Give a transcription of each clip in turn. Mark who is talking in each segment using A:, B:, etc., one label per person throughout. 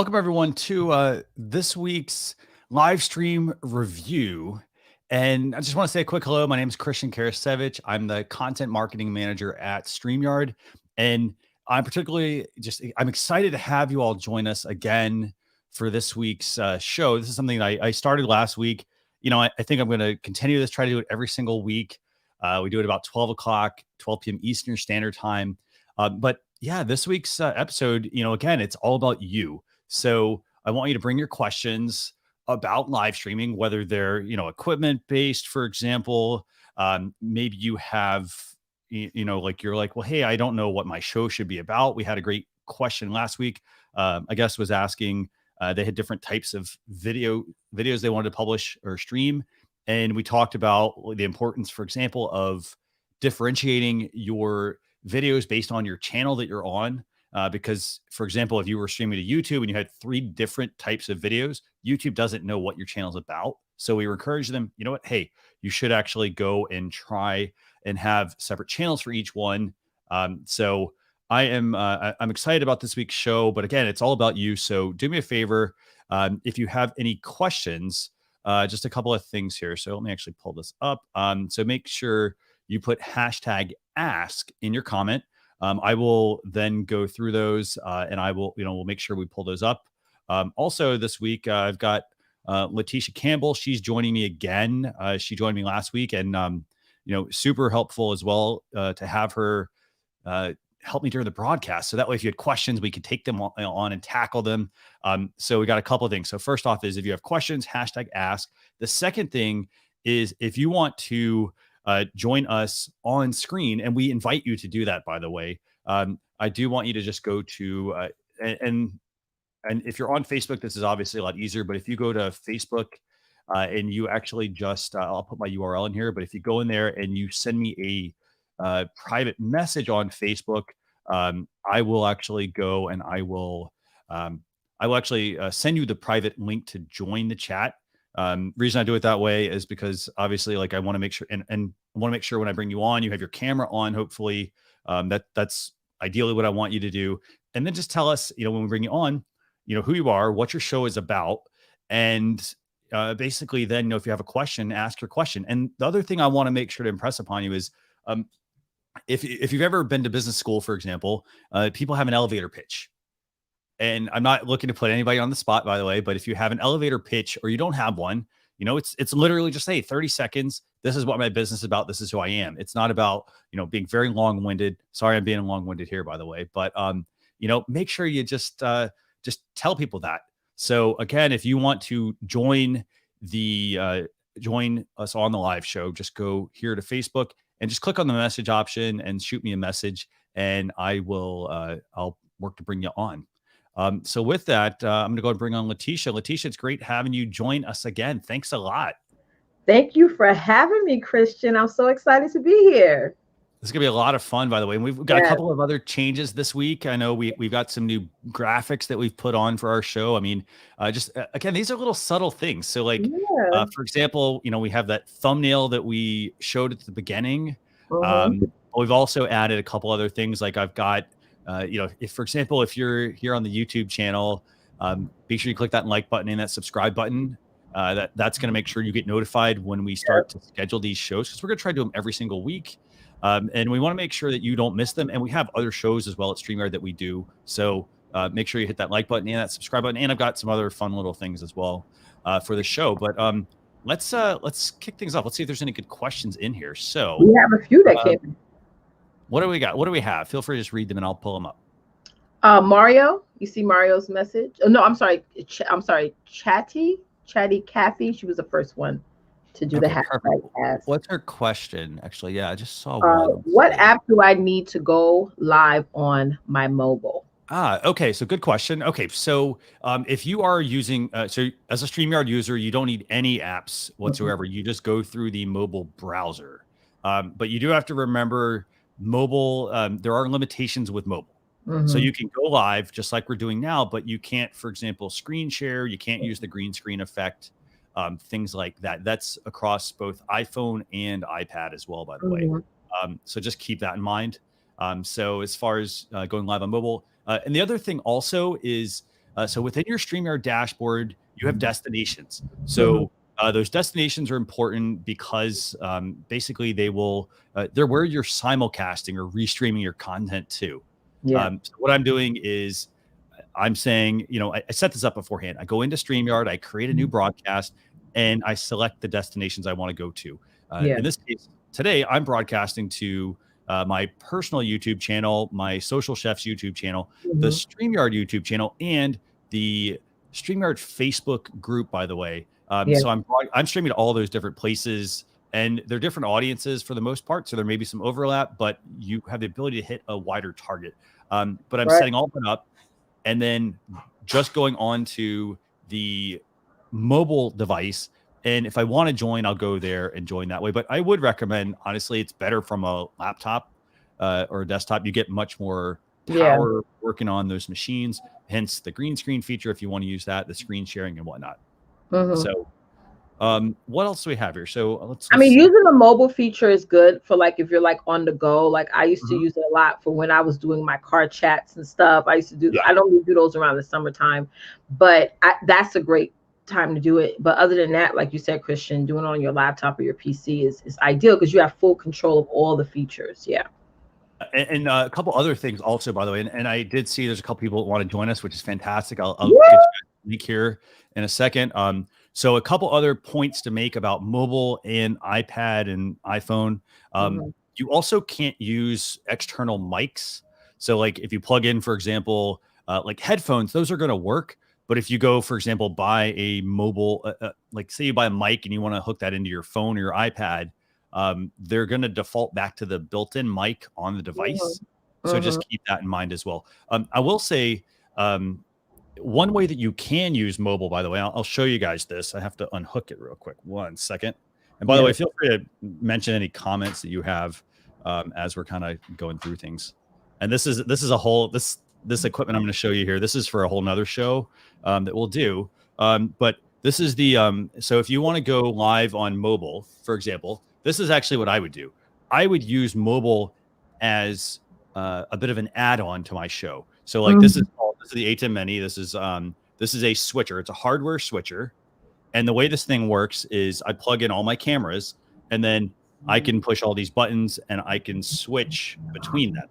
A: Welcome everyone to this week's live stream review. And I just want to say a quick hello. My name is Christian Karasevich. I'm the content marketing manager at StreamYard. And I'm excited to have you all join us again for this week's show. This is something that I started last week. I think I'm going to continue this, try to do it every single week. We do it about 12 p.m. Eastern Standard Time. But yeah, this week's episode, again, it's all about you. So I want you to bring your questions about live streaming, whether they're, equipment based, for example. Maybe you have, you're like, well, hey, I don't know what my show should be about. We had a great question last week. I guess was asking, they had different types of videos they wanted to publish or stream. And we talked about the importance, for example, of differentiating your videos based on your channel that you're on. Because, for example, if you were streaming to YouTube and you had 3 different types of videos, YouTube doesn't know what your channel's about. So we encourage them, you know what? Hey, you should actually go and try and have separate channels for each one. So I'm excited about this week's show, but again, it's all about you. So do me a favor. If you have any questions, just a couple of things here. So let me actually pull this up. So make sure you put #ask in your comment. I will then go through those and we'll make sure we pull those up. Also this week, I've got Letitia Campbell. She's joining me again. She joined me last week and, super helpful as well to have her help me during the broadcast. So that way, if you had questions, we could take them on and tackle them. So we got a couple of things. So first off is if you have questions, #ask. The second thing is if you want to join us on screen, and we invite you to do that, by the way. I do want you to just go to and if you're on Facebook, this is obviously a lot easier, but if you go to Facebook and you actually just I'll put my URL in here, but if you go in there and you send me a private message on Facebook, I will actually go and I will actually send you the private link to join the chat. Reason I do it that way is because obviously, like, I want to make sure and I want to make sure when I bring you on, you have your camera on, hopefully. That's ideally what I want you to do. And then just tell us, when we bring you on, who you are, what your show is about. And basically then, if you have a question, ask your question. And the other thing I want to make sure to impress upon you is if you've ever been to business school, for example, people have an elevator pitch. And I'm not looking to put anybody on the spot, by the way, but if you have an elevator pitch or you don't have one, it's literally just, hey, 30 seconds. This is what my business is about. This is who I am. It's not about, being very long-winded. Sorry, I'm being long-winded here, by the way, but, make sure you just tell people that. So again, if you want to join us on the live show, just go here to Facebook and just click on the message option and shoot me a message, and I'll work to bring you on. So with that, I'm going to go and bring on Letitia. Letitia, it's great having you join us again. Thanks a lot.
B: Thank you for having me, Christian. I'm so excited to be here.
A: This is going to be a lot of fun, by the way. And we've got a couple of other changes this week. I know we've got some new graphics that we've put on for our show. I mean, again, these are little subtle things. So like, for example, we have that thumbnail that we showed at the beginning. We've also added a couple other things. Like I've got, if, for example, if you're here on the YouTube channel, make sure you click that like button and that subscribe button. That's going to make sure you get notified when we start to schedule these shows, because we're going to try to do them every single week. And we want to make sure that you don't miss them. And we have other shows as well at StreamYard that we do. So make sure you hit that like button and that subscribe button. And I've got some other fun little things as well for the show. But let's kick things off. Let's see if there's any good questions in here. So
B: we have a few that came in.
A: What do we got? What do we have? Feel free to just read them and I'll pull them up.
B: Mario, you see Mario's message? Oh, no, I'm sorry. Chatty Kathy. She was the first one to do the hashtag.
A: What's her question? Actually, yeah, I just saw one.
B: What app do I need to go live on my mobile?
A: Okay. So good question. Okay. So if you are using, so as a StreamYard user, you don't need any apps whatsoever. You just go through the mobile browser. But you do have to remember mobile, there are limitations with mobile. So you can go live just like we're doing now, but you can't, for example, screen share. You can't use the green screen effect, things like that. That's across both iPhone and iPad as well, by the way. So just keep that in mind. So as far as going live on mobile, and the other thing also is So within your StreamYard dashboard, you have destinations. So those destinations are important because basically they're where you're simulcasting or restreaming your content to.
B: Yeah.
A: So what I'm doing is I'm saying, I set this up beforehand. I go into StreamYard, I create a new broadcast, and I select the destinations I want to go to. In this case, today, I'm broadcasting to my personal YouTube channel, my Social Chefs YouTube channel, the StreamYard YouTube channel, and the StreamYard Facebook group, by the way. So I'm streaming to all those different places, and they're different audiences for the most part. So there may be some overlap, but you have the ability to hit a wider target. But I'm setting all that up, and then just going on to the mobile device. And if I want to join, I'll go there and join that way. But I would recommend, honestly, it's better from a laptop or a desktop. You get much more power working on those machines, hence the green screen feature if you want to use that, the screen sharing and whatnot. So what else do we have here? So let's
B: using the mobile feature is good for like if you're like on the go. Like I used to use it a lot for when I was doing my car chats and stuff. I used to do I don't really do those around the summertime, but that's a great time to do it. But other than that, like you said, Christian, doing it on your laptop or your PC is ideal because you have full control of all the features.
A: And a couple other things also, by the way, and I did see there's a couple people that want to join us, which is fantastic. I'll get you a link here in a second. So a couple other points to make about mobile and iPad and iPhone. You also can't use external mics. So like if you plug in, for example, like headphones, those are going to work. But if you go, for example, buy a mobile, like say you buy a mic and you want to hook that into your phone or your iPad, they're going to default back to the built-in mic on the device. So just keep that in mind as well. I will say one way that you can use mobile, by the way, I'll show you guys this. I have to unhook it real quick. 1 second. And by the way, feel free to mention any comments that you have as we're kind of going through things. And this is a whole, this equipment I'm going to show you here. This is for a whole nother show that we'll do. But this is the, so if you want to go live on mobile, for example, this is actually what I would do. I would use mobile as a bit of an add-on to my show. So like this is the A10 Mini. This is a switcher. It's a hardware switcher. And the way this thing works is I plug in all my cameras and then I can push all these buttons and I can switch between them.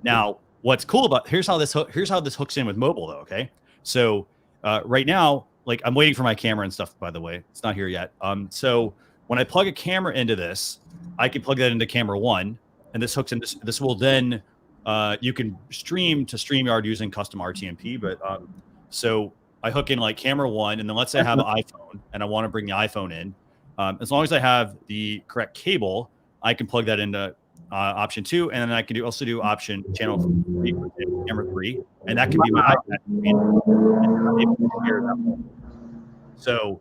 A: Now, what's cool about here's how this hooks in with mobile though. Okay. So right now, like I'm waiting for my camera and stuff, by the way, it's not here yet. So when I plug a camera into this, I can plug that into camera 1 and this hooks in this will then you can stream to StreamYard using custom RTMP, but so I hook in like camera 1, and then let's say I have an iPhone and I want to bring the iPhone in. As long as I have the correct cable, I can plug that into option 2, and then I can also do option channel 3, camera 3, and that can be my iPad. So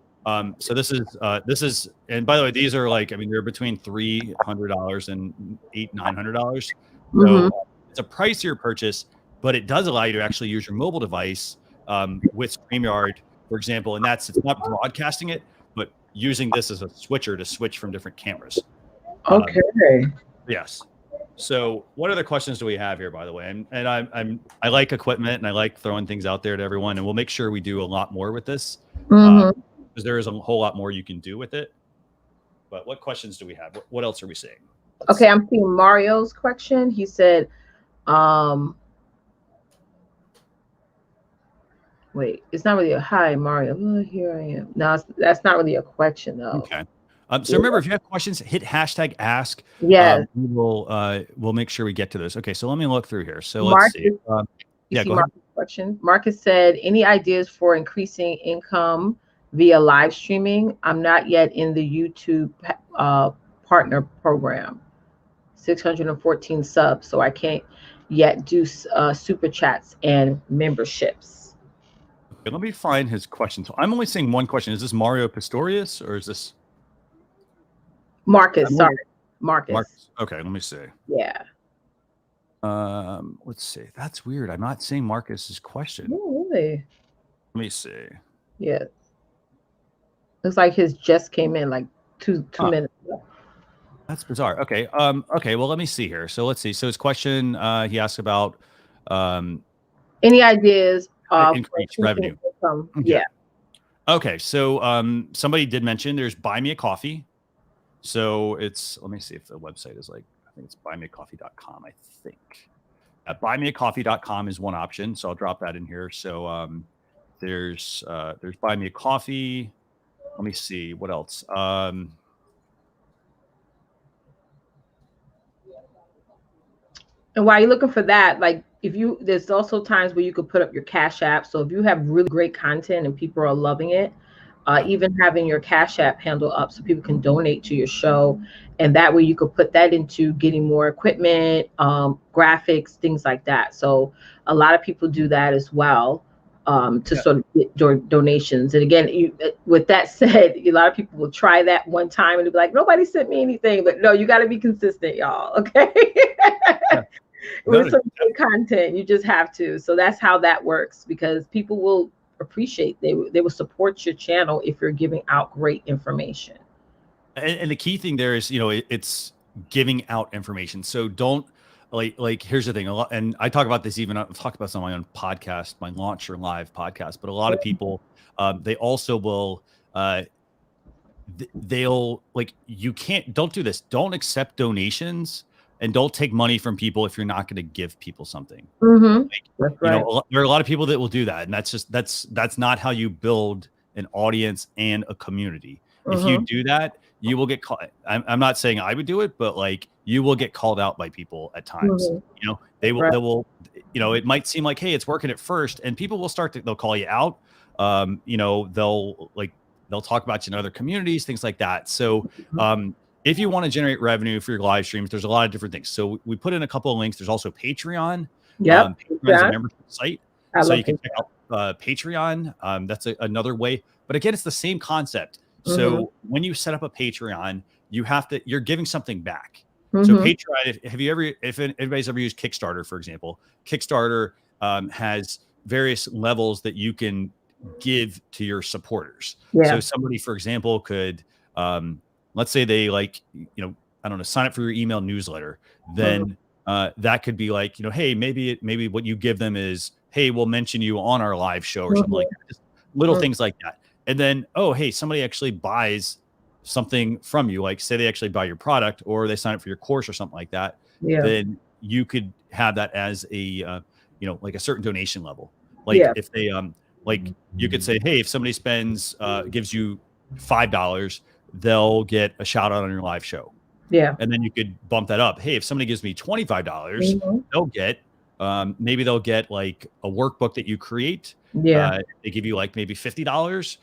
A: so this is, and by the way, these are like, I mean, they're between $300 and $900. So it's a pricier purchase, but it does allow you to actually use your mobile device with StreamYard, for example, and it's not broadcasting it, but using this as a switcher to switch from different cameras.
B: Okay.
A: Yes. So what other questions do we have here, by the way? And I like equipment and I like throwing things out there to everyone, and we'll make sure we do a lot more with this because there is a whole lot more you can do with it. But what questions do we have? What else are we seeing?
B: Okay, I'm seeing Mario's question. He said, wait, it's not really a hi, Mario. Oh, here I am. No, that's not really a question, though.
A: Okay. So remember, if you have questions, hit hashtag ask.
B: Yes.
A: We'll make sure we get to those. Okay, so let me look through here. So let's see. Yeah, go ahead.
B: Question. Marcus said, any ideas for increasing income via live streaming? I'm not yet in the YouTube partner program. 614 subs, so I can't yet do super chats and memberships.
A: Okay, let me find his question. So I'm only seeing one question. Is this Mario Pistorius or is this
B: Marcus? Sorry, Marcus.
A: Okay, let me see.
B: Yeah.
A: Let's see. That's weird. I'm not seeing Marcus's question.
B: Oh, really?
A: Let me see.
B: Yeah. Looks like his just came in like two minutes ago.
A: That's bizarre. Okay. Okay. Well, let me see here. So let's see. So his question, he asked about
B: any ideas
A: increase revenue.
B: Income.
A: Okay.
B: Yeah.
A: Okay. So somebody did mention there's Buy Me a Coffee. So it's, let me see if the website is like, I think it's buymeacoffee.com, I think. Buymeacoffee.com is one option. So I'll drop that in here. So there's Buy Me a Coffee. Let me see what else.
B: And while you're looking for that, like there's also times where you could put up your Cash App. So if you have really great content and people are loving it, even having your Cash App handle up so people can donate to your show. And that way you could put that into getting more equipment, graphics, things like that. So a lot of people do that as well, to sort of get donations. And again, with that said, a lot of people will try that one time and they'll be like, nobody sent me anything. But no, you got to be consistent, y'all. Okay. With some good content, you just have to. So that's how that works, because people will appreciate, they will support your channel if you're giving out great information.
A: And the key thing there is, it's giving out information. So don't like here's the thing, and I talk about this, even I've talked about this on my own podcast, my Launcher Live podcast, but a lot of people, they also will, they'll like, don't do this. Don't accept donations and don't take money from people if you're not going to give people something.
B: Mm-hmm. That's right.
A: There are a lot of people that will do that. And that's not how you build an audience and a community. If you do that, you will get called. I'm not saying I would do it, but like, you will get called out by people at times. They will, it might seem like, hey, it's working at first, and people will they'll call you out. They'll talk about you in other communities, things like that. So, if you want to generate revenue for your live streams, there's a lot of different things. So we put in a couple of links. There's also Patreon.
B: Yeah.
A: Patreon is a membership site. So you can check out Patreon. That's another way. But again, it's the same concept. So when you set up a Patreon, you're giving something back. So Patreon, if anybody's ever used Kickstarter, for example, Kickstarter has various levels that you can give to your supporters. So somebody, for example, could, let's say they sign up for your email newsletter. Then that could be like, hey, maybe what you give them is, hey, we'll mention you on our live show or something like that. Just little things like that. And then, oh, hey, somebody actually buys something from you. Like, say they actually buy your product or they sign up for your course or something like that. Then you could have that as a, like a certain donation level. Like if they, like you could say, hey, if somebody gives you $5, they'll get a shout out on your live show. And then you could bump that up. Hey, if somebody gives me $25, they'll get, maybe they'll get like a workbook that you create. They give you like maybe $50.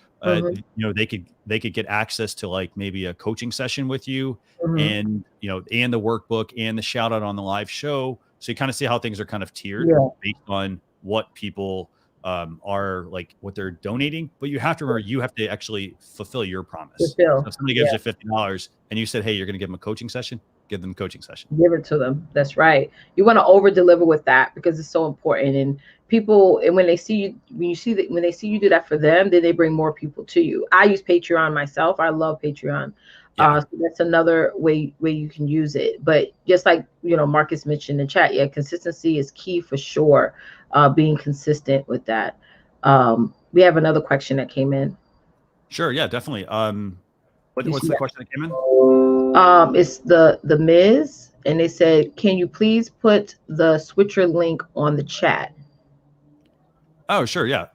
A: They could get access to like maybe a coaching session with you, and and the workbook and the shout out on the live show. So you kind of see how things are kind of tiered based on what people are like, what they're donating. But you have to remember, you have to actually fulfill your promise. So if somebody gives you $50 and you said, hey, you're going to give them a coaching session, give them a coaching session.
B: Give it to them. That's right. You want to over deliver with that, because it's so important. And people, and when they see you do that for them, then they bring more people to you. I use Patreon myself. I love Patreon. So that's another way you can use it. But just like, Marcus mentioned in chat, consistency is key for sure. Being consistent with that. We have another question that came in.
A: Sure. Yeah, definitely. What's the question that came in?
B: It's the Miz, and they said, can you please put the switcher link on the chat?
A: Oh, sure. Yeah.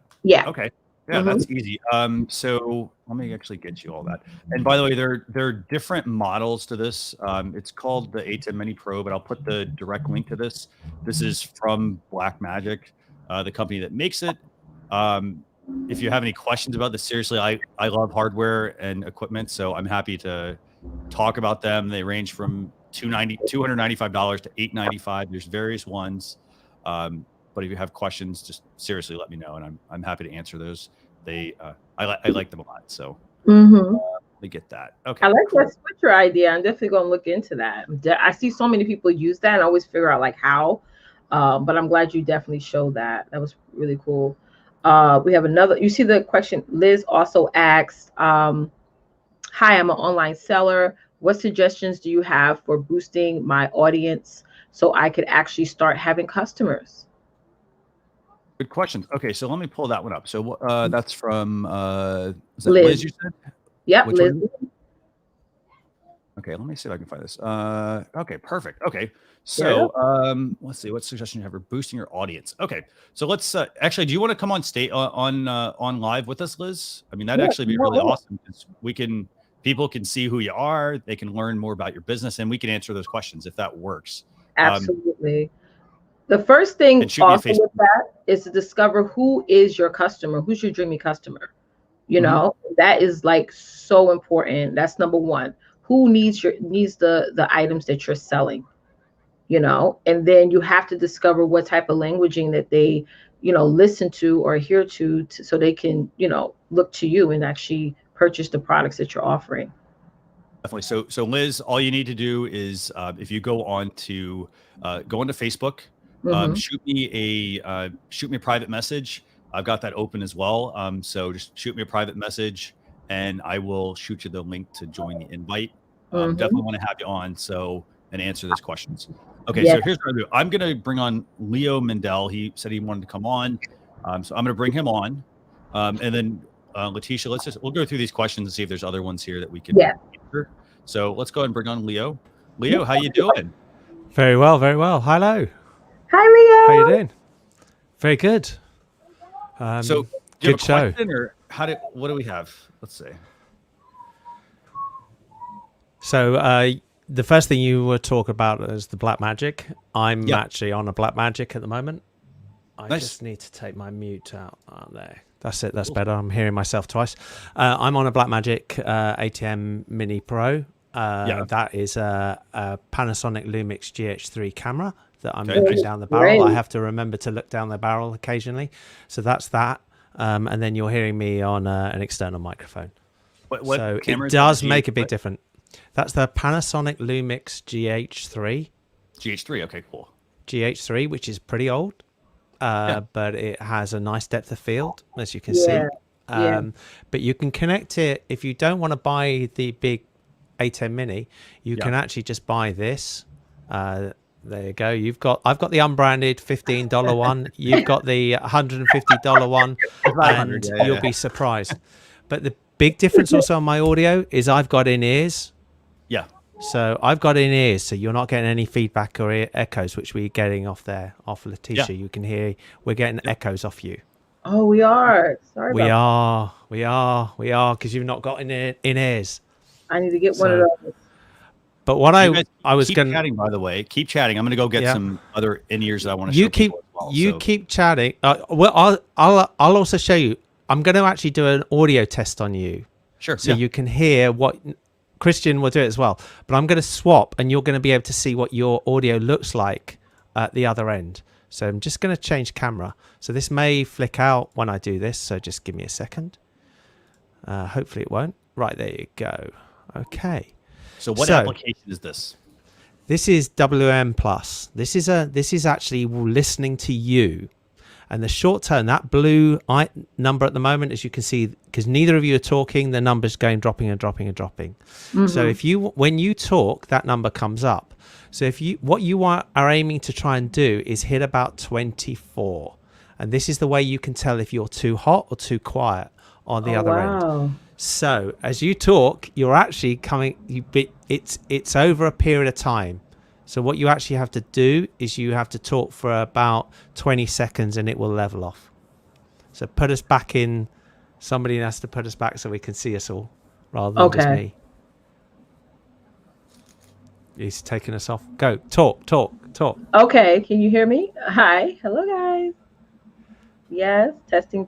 A: Okay. Yeah, that's easy. So let me actually get you all that. And by the way, there are different models to this. It's called the A10 Mini Pro, but I'll put the direct link to this. This is from Blackmagic, the company that makes it. If you have any questions about this, seriously, I love hardware and equipment, so I'm happy to talk about them. They range from $295 to $895. There's various ones. But if you have questions, just seriously let me know, and I'm happy to answer those. I like them a lot, so we get that. Okay,
B: I like that switcher idea. I'm definitely gonna look into that. I see so many people use that, and I always figure out like how. But I'm glad you definitely showed that. That was really cool. We have another. You see the question. Liz also asked, "Hi, I'm an online seller. What suggestions do you have for boosting my audience so I could actually start having customers?"
A: Good questions. Okay, so let me pull that one up. So that's from is that
B: Liz.
A: Liz you said?
B: Yep,
A: Which
B: Liz.
A: one? Okay, let me see if I can find this. Okay, perfect. Okay, so let's see what suggestion you have for boosting your audience. Okay, so let's actually, do you want to come on on live with us, Liz? I mean, that'd actually be really awesome because people can see who you are, they can learn more about your business, and we can answer those questions if that works.
B: Absolutely. The first thing also with that is to discover who is your customer, who's your dreamy customer. You know, that is like so important. That's number one. Who needs the items that you're selling, you know, and then you have to discover what type of languaging that they, you know, listen to or hear to so they can, you know, look to you and actually purchase the products that you're offering.
A: Definitely. So Liz, all you need to do is if you go onto Facebook, shoot me a private message. I've got that open as well. So just shoot me a private message and I will shoot you the link to join the invite. Definitely want to have you on and answer those questions. Okay, so here's what I do. I'm going to bring on Leo Mendel. He said he wanted to come on. So I'm going to bring him on. And then Letitia, we'll go through these questions and see if there's other ones here that we can answer. So let's go ahead and bring on Leo. Leo, how you doing?
C: Very well, very well. Hello.
B: Hi, Leo.
C: How you doing? Very good.
A: So do you have a question or what do we have? Let's see.
C: So the first thing you were talking about is the Black Magic. I'm actually on a Black Magic at the moment. I just need to take my mute out. There. That's it. That's better. I'm hearing myself twice. I'm on a Black Magic ATM Mini Pro. That is a Panasonic Lumix GH3 camera that I'm looking down the barrel. I have to remember to look down the barrel occasionally. So that's that. And then you're hearing me on an external microphone. So it does make a big difference. That's the Panasonic Lumix GH3.
A: GH3, okay, cool.
C: GH3, which is pretty old, but it has a nice depth of field, as you can see. But you can connect it, if you don't want to buy the big A10 Mini, you can actually just buy this. There you go. I've got the unbranded $15 one. You've got the $150 one, and you'll be surprised. But the big difference also on my audio is I've got in-ears.
A: Yeah.
C: So I've got in-ears, so you're not getting any feedback or echoes, which we're getting off Letitia. You can hear we're getting echoes off you.
B: Oh, we are. Sorry.
C: We are, because you've not got in-ears.
B: I need to get one of those.
C: But what I was going to
A: chatting, by the way, keep chatting. I'm going to go get some other in-ears that I want to
C: show people as well. Keep chatting. Well, I'll also show you. I'm going to actually do an audio test on you.
A: Sure.
C: So you can hear what Christian will do it as well. But I'm going to swap and you're going to be able to see what your audio looks like at the other end. So I'm just going to change camera. So this may flick out when I do this. So just give me a second. Hopefully it won't. Right, there you go. Okay.
A: So what application is this?
C: This is WM Plus. This is actually listening to you. And the short term, that blue number at the moment, as you can see, because neither of you are talking, the number's going dropping and dropping and dropping. So when you talk, that number comes up. So what you are aiming to try and do is hit about 24. And this is the way you can tell if you're too hot or too quiet on the other end. So as you talk, you're actually coming. It's over a period of time. So what you actually have to do is you have to talk for about 20 seconds and it will level off. So put us back in. Somebody has to put us back so we can see us all rather than just me. He's taking us off. Go. Talk.
B: Okay. Can you hear me? Hi. Hello, guys. Yes. Testing.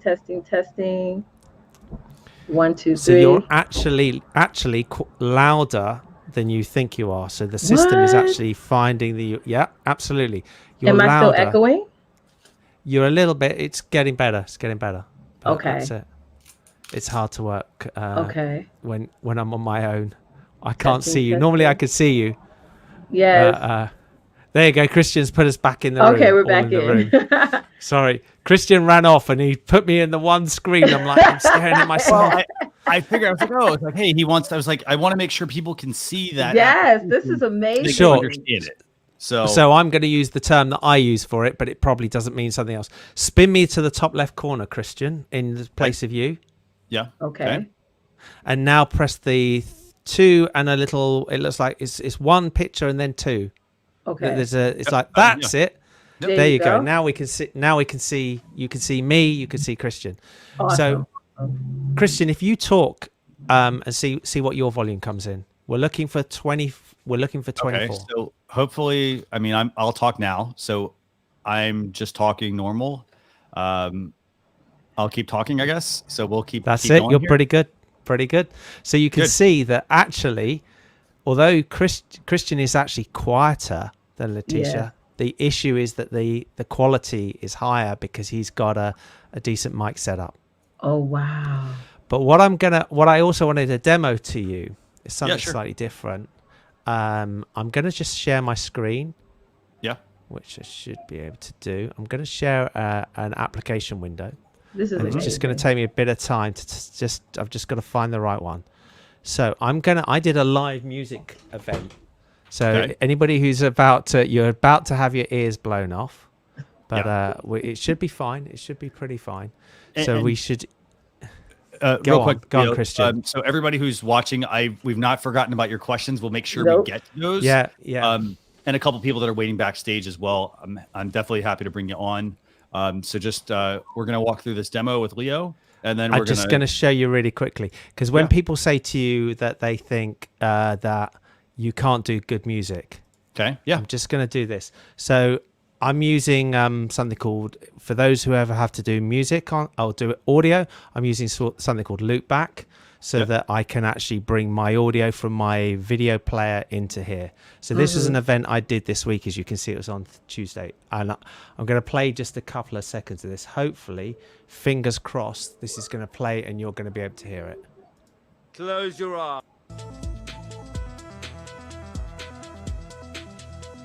B: 1, 2, 3.
C: So you're actually louder than you think you are. So the system is actually finding absolutely. You're
B: Am I
C: louder.
B: still echoing?
C: You're a little bit. It's getting better. But
B: okay.
C: That's it. It's hard to work. When I'm on my own, I can't see you. Normally I could see you.
B: Yes.
C: There you go. Christian's put us back in the room.
B: Okay, we're back in.
C: Sorry, Christian ran off and he put me in the one screen. I'm staring at myself.
A: Well, I figured, I was like, hey, I was like, I want to make sure people can see that.
B: Yes, this is amazing.
C: Sure.
A: Understand it.
C: So I'm going to use the term that I use for it, but it probably doesn't mean something else. Spin me to the top left corner, Christian, in the place of you.
A: Yeah.
B: Okay.
C: And now press the 2 and a little. It looks like it's one picture and then 2.
B: Okay.
C: It's like that's it.
B: Yep.
C: There you go. Now we can see. Now we can see. You can see me. You can see Christian.
B: Awesome.
C: So, Christian, if you talk and see what your volume comes in, we're looking for 20. We're looking for 24.
A: Okay, so hopefully, I mean, I'll talk now. So I'm just talking normal. I'll keep talking, I guess. So we'll keep.
C: That's
A: keep
C: it.
A: going
C: You're
A: here.
C: pretty good. Pretty good. So you can see that actually, although Christian is actually quieter than Letitia, the issue is that the quality is higher because he's got a decent mic setup.
B: Oh wow.
C: But what I also wanted to demo to you is something slightly different. I'm gonna just share my screen.
A: Yeah.
C: Which I should be able to do. I'm gonna share an application window.
B: This is
C: it's just going to take me a bit of time to I've just got to find the right one. So I did a live music event. So anybody who's you're about to have your ears blown off, but it should be fine. It should be pretty fine. So we should
A: go on,
C: Christian.
A: So everybody who's watching, we've not forgotten about your questions. We'll make sure we get to those.
C: Yeah.
A: And a couple people that are waiting backstage as well. I'm definitely happy to bring you on. So just we're going to walk through this demo with Leo, and then we're
C: just going to show you really quickly, because when people say to you that they think that you can't do good music, I'm just going to do this. So I'm using something called, for those who ever have to do music I'll do audio, I'm using something called Loopback, so that I can actually bring my audio from my video player into here. So this is an event I did this week. As you can see, it was on Tuesday. And I'm going to play just a couple of seconds of this. Hopefully, fingers crossed, this is going to play and you're going to be able to hear it.
D: Close your eyes.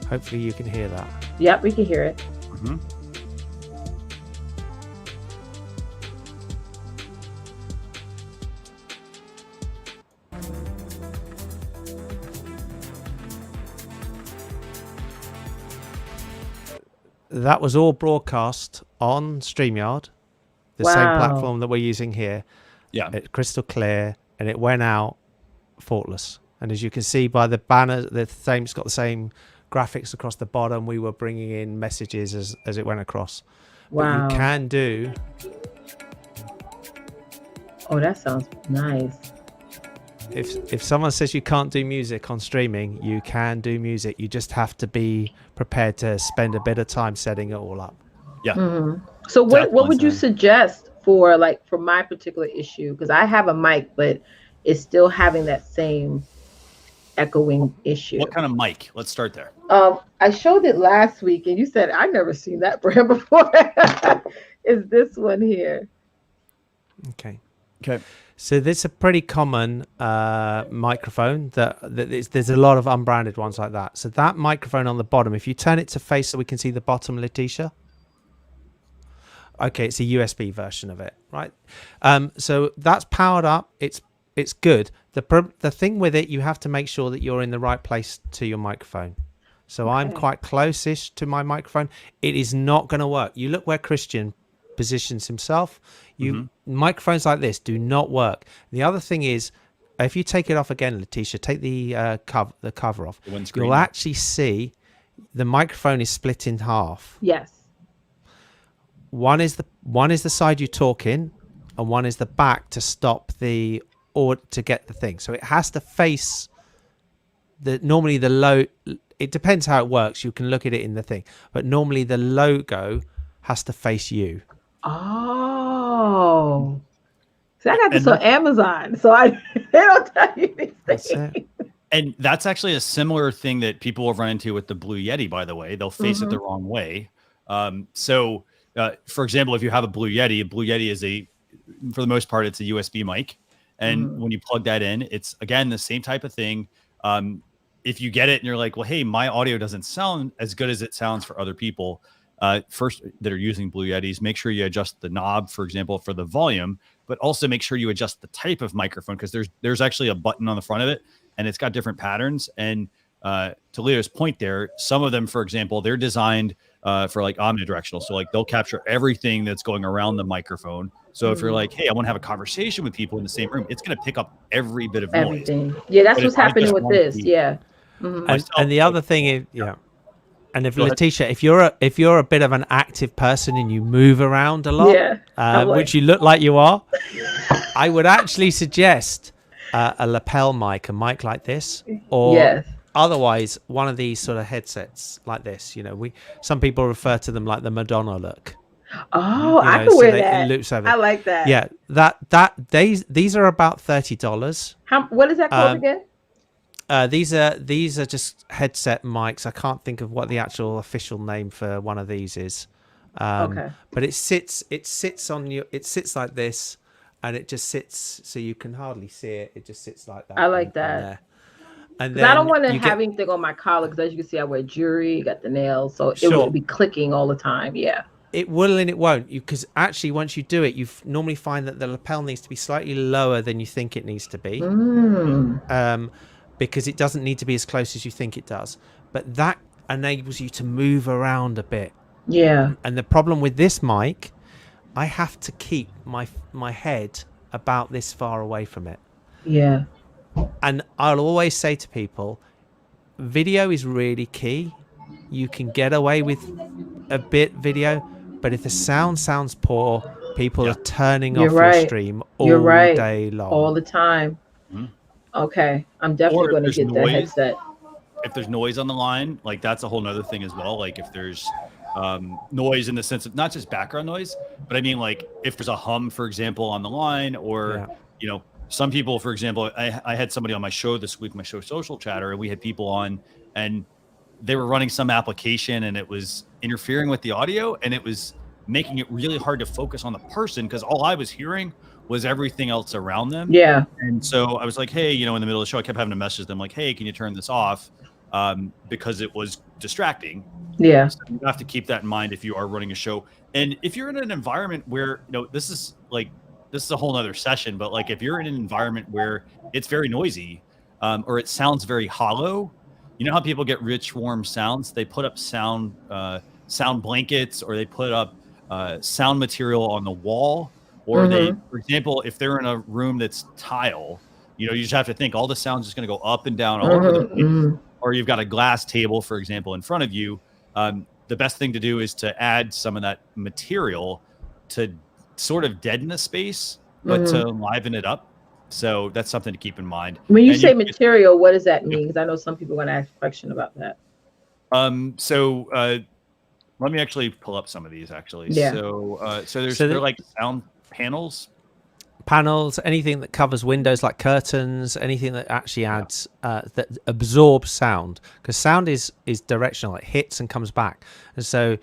C: Hopefully you can hear that.
B: Yep, we can hear it.
A: Mm-hmm.
C: That was all broadcast on StreamYard, the same platform that we're using here.
A: Yeah.
C: It's crystal clear, and it went out faultless. And as you can see by the banner, it's got the same graphics across the bottom. We were bringing in messages as it went across.
B: Wow.
C: But you can do.
B: Oh, that sounds nice.
C: If someone says you can't do music on streaming, you can do music. You just have to be prepared to spend a bit of time setting it all up.
A: Yeah.
B: Mm-hmm. So what would you suggest for my particular issue? Because I have a mic, but it's still having that same echoing issue.
A: What kind of mic? Let's start there.
B: I showed it last week, and you said I've never seen that brand before. Is this one here?
C: Okay.
A: Okay.
C: So this is a pretty common microphone there's a lot of unbranded ones like that. So that microphone on the bottom, if you turn it to face so we can see the bottom, Letitia. Okay, it's a USB version of it, right? So that's powered up. It's good. The thing with it, you have to make sure that you're in the right place to your microphone. So I'm quite close-ish to my microphone. It is not going to work. You look where Christian positions himself. Microphones like this do not work. The other thing is, if you take it off again, Letitia, take the cover off, you'll actually see the microphone is split in half.
B: Yes. One is
C: the side you talk in, and one is the back to stop to get the thing. So it has to face normally the low. It depends how it works. You can look at it in the thing, but normally the logo has to face you.
B: Oh, see, I got this on Amazon, so they don't tell you these things.
A: And that's actually a similar thing that people will run into with the Blue Yeti, by the way. They'll face it the wrong way. For example, if you have a Blue Yeti is for the most part, it's a USB mic. And when you plug that in, it's, again, the same type of thing. If you get it and you're like, well, hey, my audio doesn't sound as good as it sounds for other people, first that are using Blue Yetis, make sure you adjust the knob, for example, for the volume, but also make sure you adjust the type of microphone, because there's actually a button on the front of it, and it's got different patterns. And to Leo's point there, some of them, for example, they're designed for like omnidirectional. So like they'll capture everything that's going around the microphone. So if you're like, hey, I want to have a conversation with people in the same room, it's going to pick up every bit of noise.
B: Everything. Yeah, that's what's happening with this. Yeah.
C: And the other thing is, and if Letitia, if you're a bit of an active person and you move around a lot, which you look like you are, I would actually suggest a lapel mic, a mic like this, or otherwise one of these sort of headsets like this. You know, some people refer to them like the Madonna look.
B: Oh, I can wear that.
C: It loops over.
B: I like that.
C: Yeah, these are about $30.
B: What is that called again?
C: These are just headset mics. I can't think of what the actual official name for one of these is. But it sits on you. It sits like this, and it just sits so you can hardly see it. It just sits like that.
B: I like that.
C: And
B: I don't want to have anything on my collar because, as you can see, I wear jewelry, got the nails, so it will be clicking all the time. Yeah. It
C: will and it won't. Because actually, once you do it, you normally find that the lapel needs to be slightly lower than you think it needs to be. Because it doesn't need to be as close as you think it does. But that enables you to move around a bit.
B: Yeah.
C: And the problem with this mic, I have to keep my head about this far away from it.
B: Yeah.
C: And I'll always say to people, video is really key. You can get away with a bit video, but if the sound sounds poor, people are turning off your stream all day long.
B: All the time. Okay, I'm definitely going to get the headset.
A: If there's noise on the line, like that's a whole nother thing as well. Like if there's noise in the sense of not just background noise, but I mean like if there's a hum, for example, on the line, or you know, some people, for example, I had somebody on my show this week, my show Social Chatter, and we had people on, and they were running some application, and it was interfering with the audio, and it was making it really hard to focus on the person because all I was hearing was everything else around them.
B: Yeah.
A: And so I was like, hey, you know, in the middle of the show, I kept having to message them like, hey, can you turn this off? Because it was distracting.
B: Yeah.
A: So you have to keep that in mind if you are running a show. And if you're in an environment where, you know, this is a whole nother session, but like if you're in an environment where it's very noisy or it sounds very hollow, you know how people get rich, warm sounds? They put up sound blankets, or they put up sound material on the wall. Or they, for example, if they're in a room that's tile, you know, you just have to think all the sound's just going to go up and down all over the place. Or you've got a glass table, for example, in front of you. The best thing to do is to add some of that material to sort of deaden a space, but to liven it up. So that's something to keep in mind.
B: When you say material, what does that mean? Because I know some people are going to ask a question about that.
A: So let me actually pull up some of these actually.
B: Yeah.
A: So they're like sound panels,
C: anything that covers windows like curtains, anything that actually adds that absorbs sound, because sound is directional. It hits and comes back. And so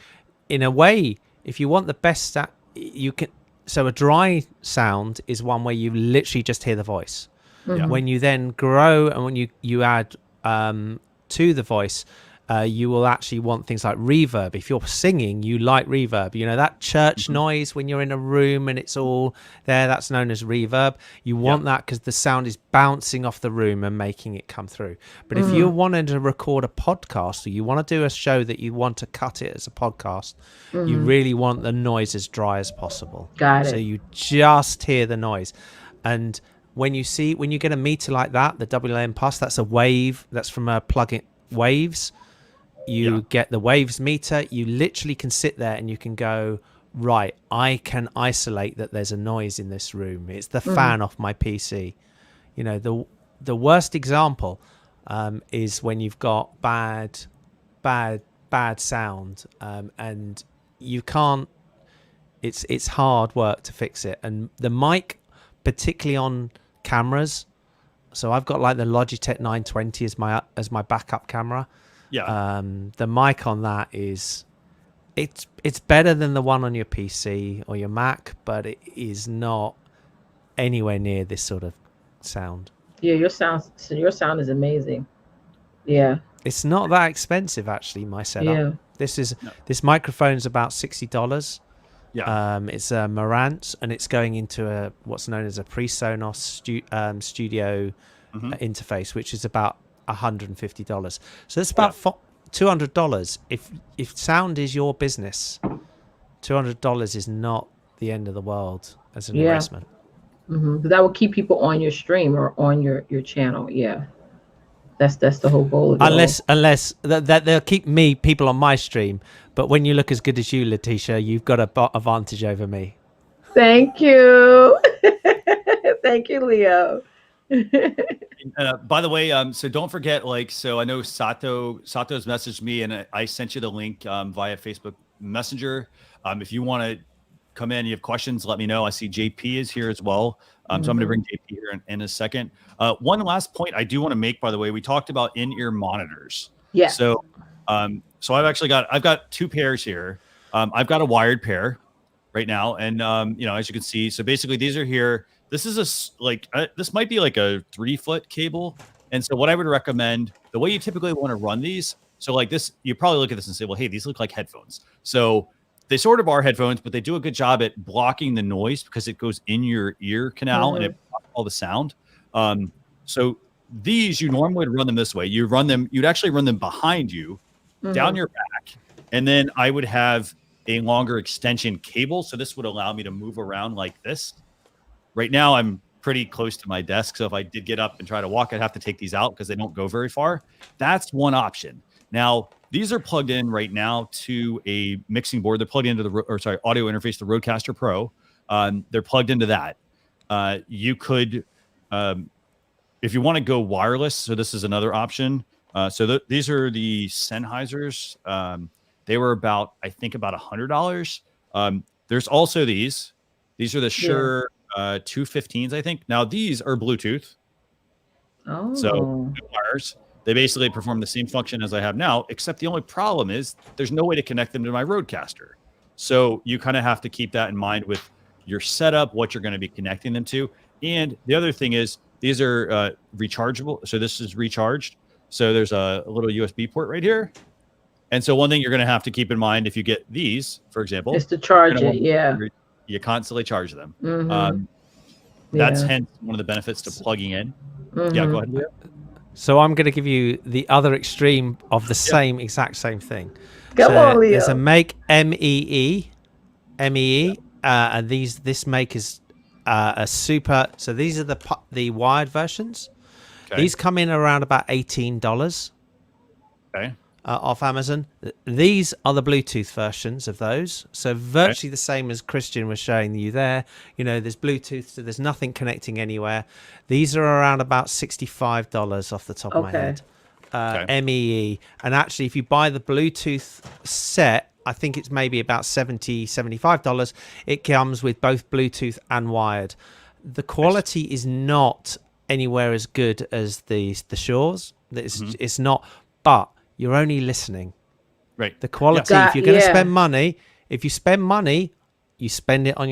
C: in a way, if you want the best you can, so a dry sound is one where you literally just hear the voice. When you then grow and when you add to the voice, you will actually want things like reverb. If you're singing, you like reverb. You know, that church noise when you're in a room and it's all there, that's known as reverb. You want that because the sound is bouncing off the room and making it come through. But if you're wanting to record a podcast, or you want to do a show that you want to cut it as a podcast, you really want the noise as dry as possible.
B: Got it.
C: So you just hear the noise. And when you get a meter like that, the WLM Plus, that's a wave, that's from a plugin Waves. You get the Waves meter, you literally can sit there and you can go, right, I can isolate that there's a noise in this room. It's the fan off my PC. You know, the worst example is when you've got bad sound, and you can't, it's hard work to fix it. And the mic, particularly on cameras, so I've got like the Logitech 920 as my backup camera. The mic on that it's better than the one on your PC or your Mac, but it is not anywhere near this sort of sound.
B: Yeah, your sound is amazing. Yeah.
C: It's not that expensive actually, my setup.
B: Yeah.
C: This microphone's about $60.
A: Yeah.
C: It's a Marantz, and it's going into what's known as a pre-Sonos studio interface, which is about $150. So it's about $200. If sound is your business, $200 is not the end of the world as an investment.
B: That will keep people on your stream or on your channel. Yeah, that's the whole goal of it.
C: Unless that they'll keep people on my stream, but when you look as good as you, Letitia, you've got a advantage over me.
B: Thank you. Thank you, Leo.
A: By the way, so don't forget, so I know Sato's messaged me, and I sent you the link via Facebook Messenger. If you want to come in, you have questions, let me know. I see JP is here as well. So I'm going to bring JP here in a second. One last point I do want to make, by the way, we talked about in-ear monitors.
B: Yeah.
A: So I've got 2 pairs here. I've got a wired pair right now, and as you can see, so basically these are here. This is this might be like a 3-foot cable, and so what I would recommend, the way you typically want to run these, so like this, you probably look at this and say, well, hey, these look like headphones. So they sort of are headphones, but they do a good job at blocking the noise because it goes in your ear canal and it blocks all the sound. So these, you normally would run them this way. You'd actually run them behind you, down your back, and then I would have a longer extension cable. So this would allow me to move around like this. Right now, I'm pretty close to my desk. So if I did get up and try to walk, I'd have to take these out because they don't go very far. That's one option. Now, these are plugged in right now to a mixing board. They're plugged into audio interface, the Rodecaster Pro. They're plugged into that. You could, if you want to go wireless, so this is another option. These are the Sennheisers. They were I think about $100. There's also these. These are the Shure 215s, I think. Now, these are Bluetooth. Oh. So, no wires. They basically perform the same function as I have now, except the only problem is there's no way to connect them to my Rodecaster. So you kind of have to keep that in mind with your setup, what you're going to be connecting them to. And the other thing is these are rechargeable. So this is recharged. So there's a little USB port right here. And so one thing you're going to have to keep in mind if you get these, for example,
B: is to charge it. Yeah.
A: You constantly charge them. That's hence one of the benefits to plugging in. Yeah, go ahead, Leo.
C: So I'm going to give you the other extreme of the exact same thing.
B: Go on, Leo.
C: There's a Make MEE, and this Make is a super. So these are the wired versions. Okay. These come in around about $18.
A: Okay.
C: Off Amazon. These are the Bluetooth versions of those, so virtually the same as Christian was showing you there. There's Bluetooth, so there's nothing connecting anywhere. These are around about $65 off the top of my head. MEE, and actually if you buy the Bluetooth set, I think it's maybe about $75. It comes with both Bluetooth and wired. The quality is not anywhere as good as the Shures. It's not, but you're only listening.
A: Right.
C: The quality, if you're going to spend money, you spend it on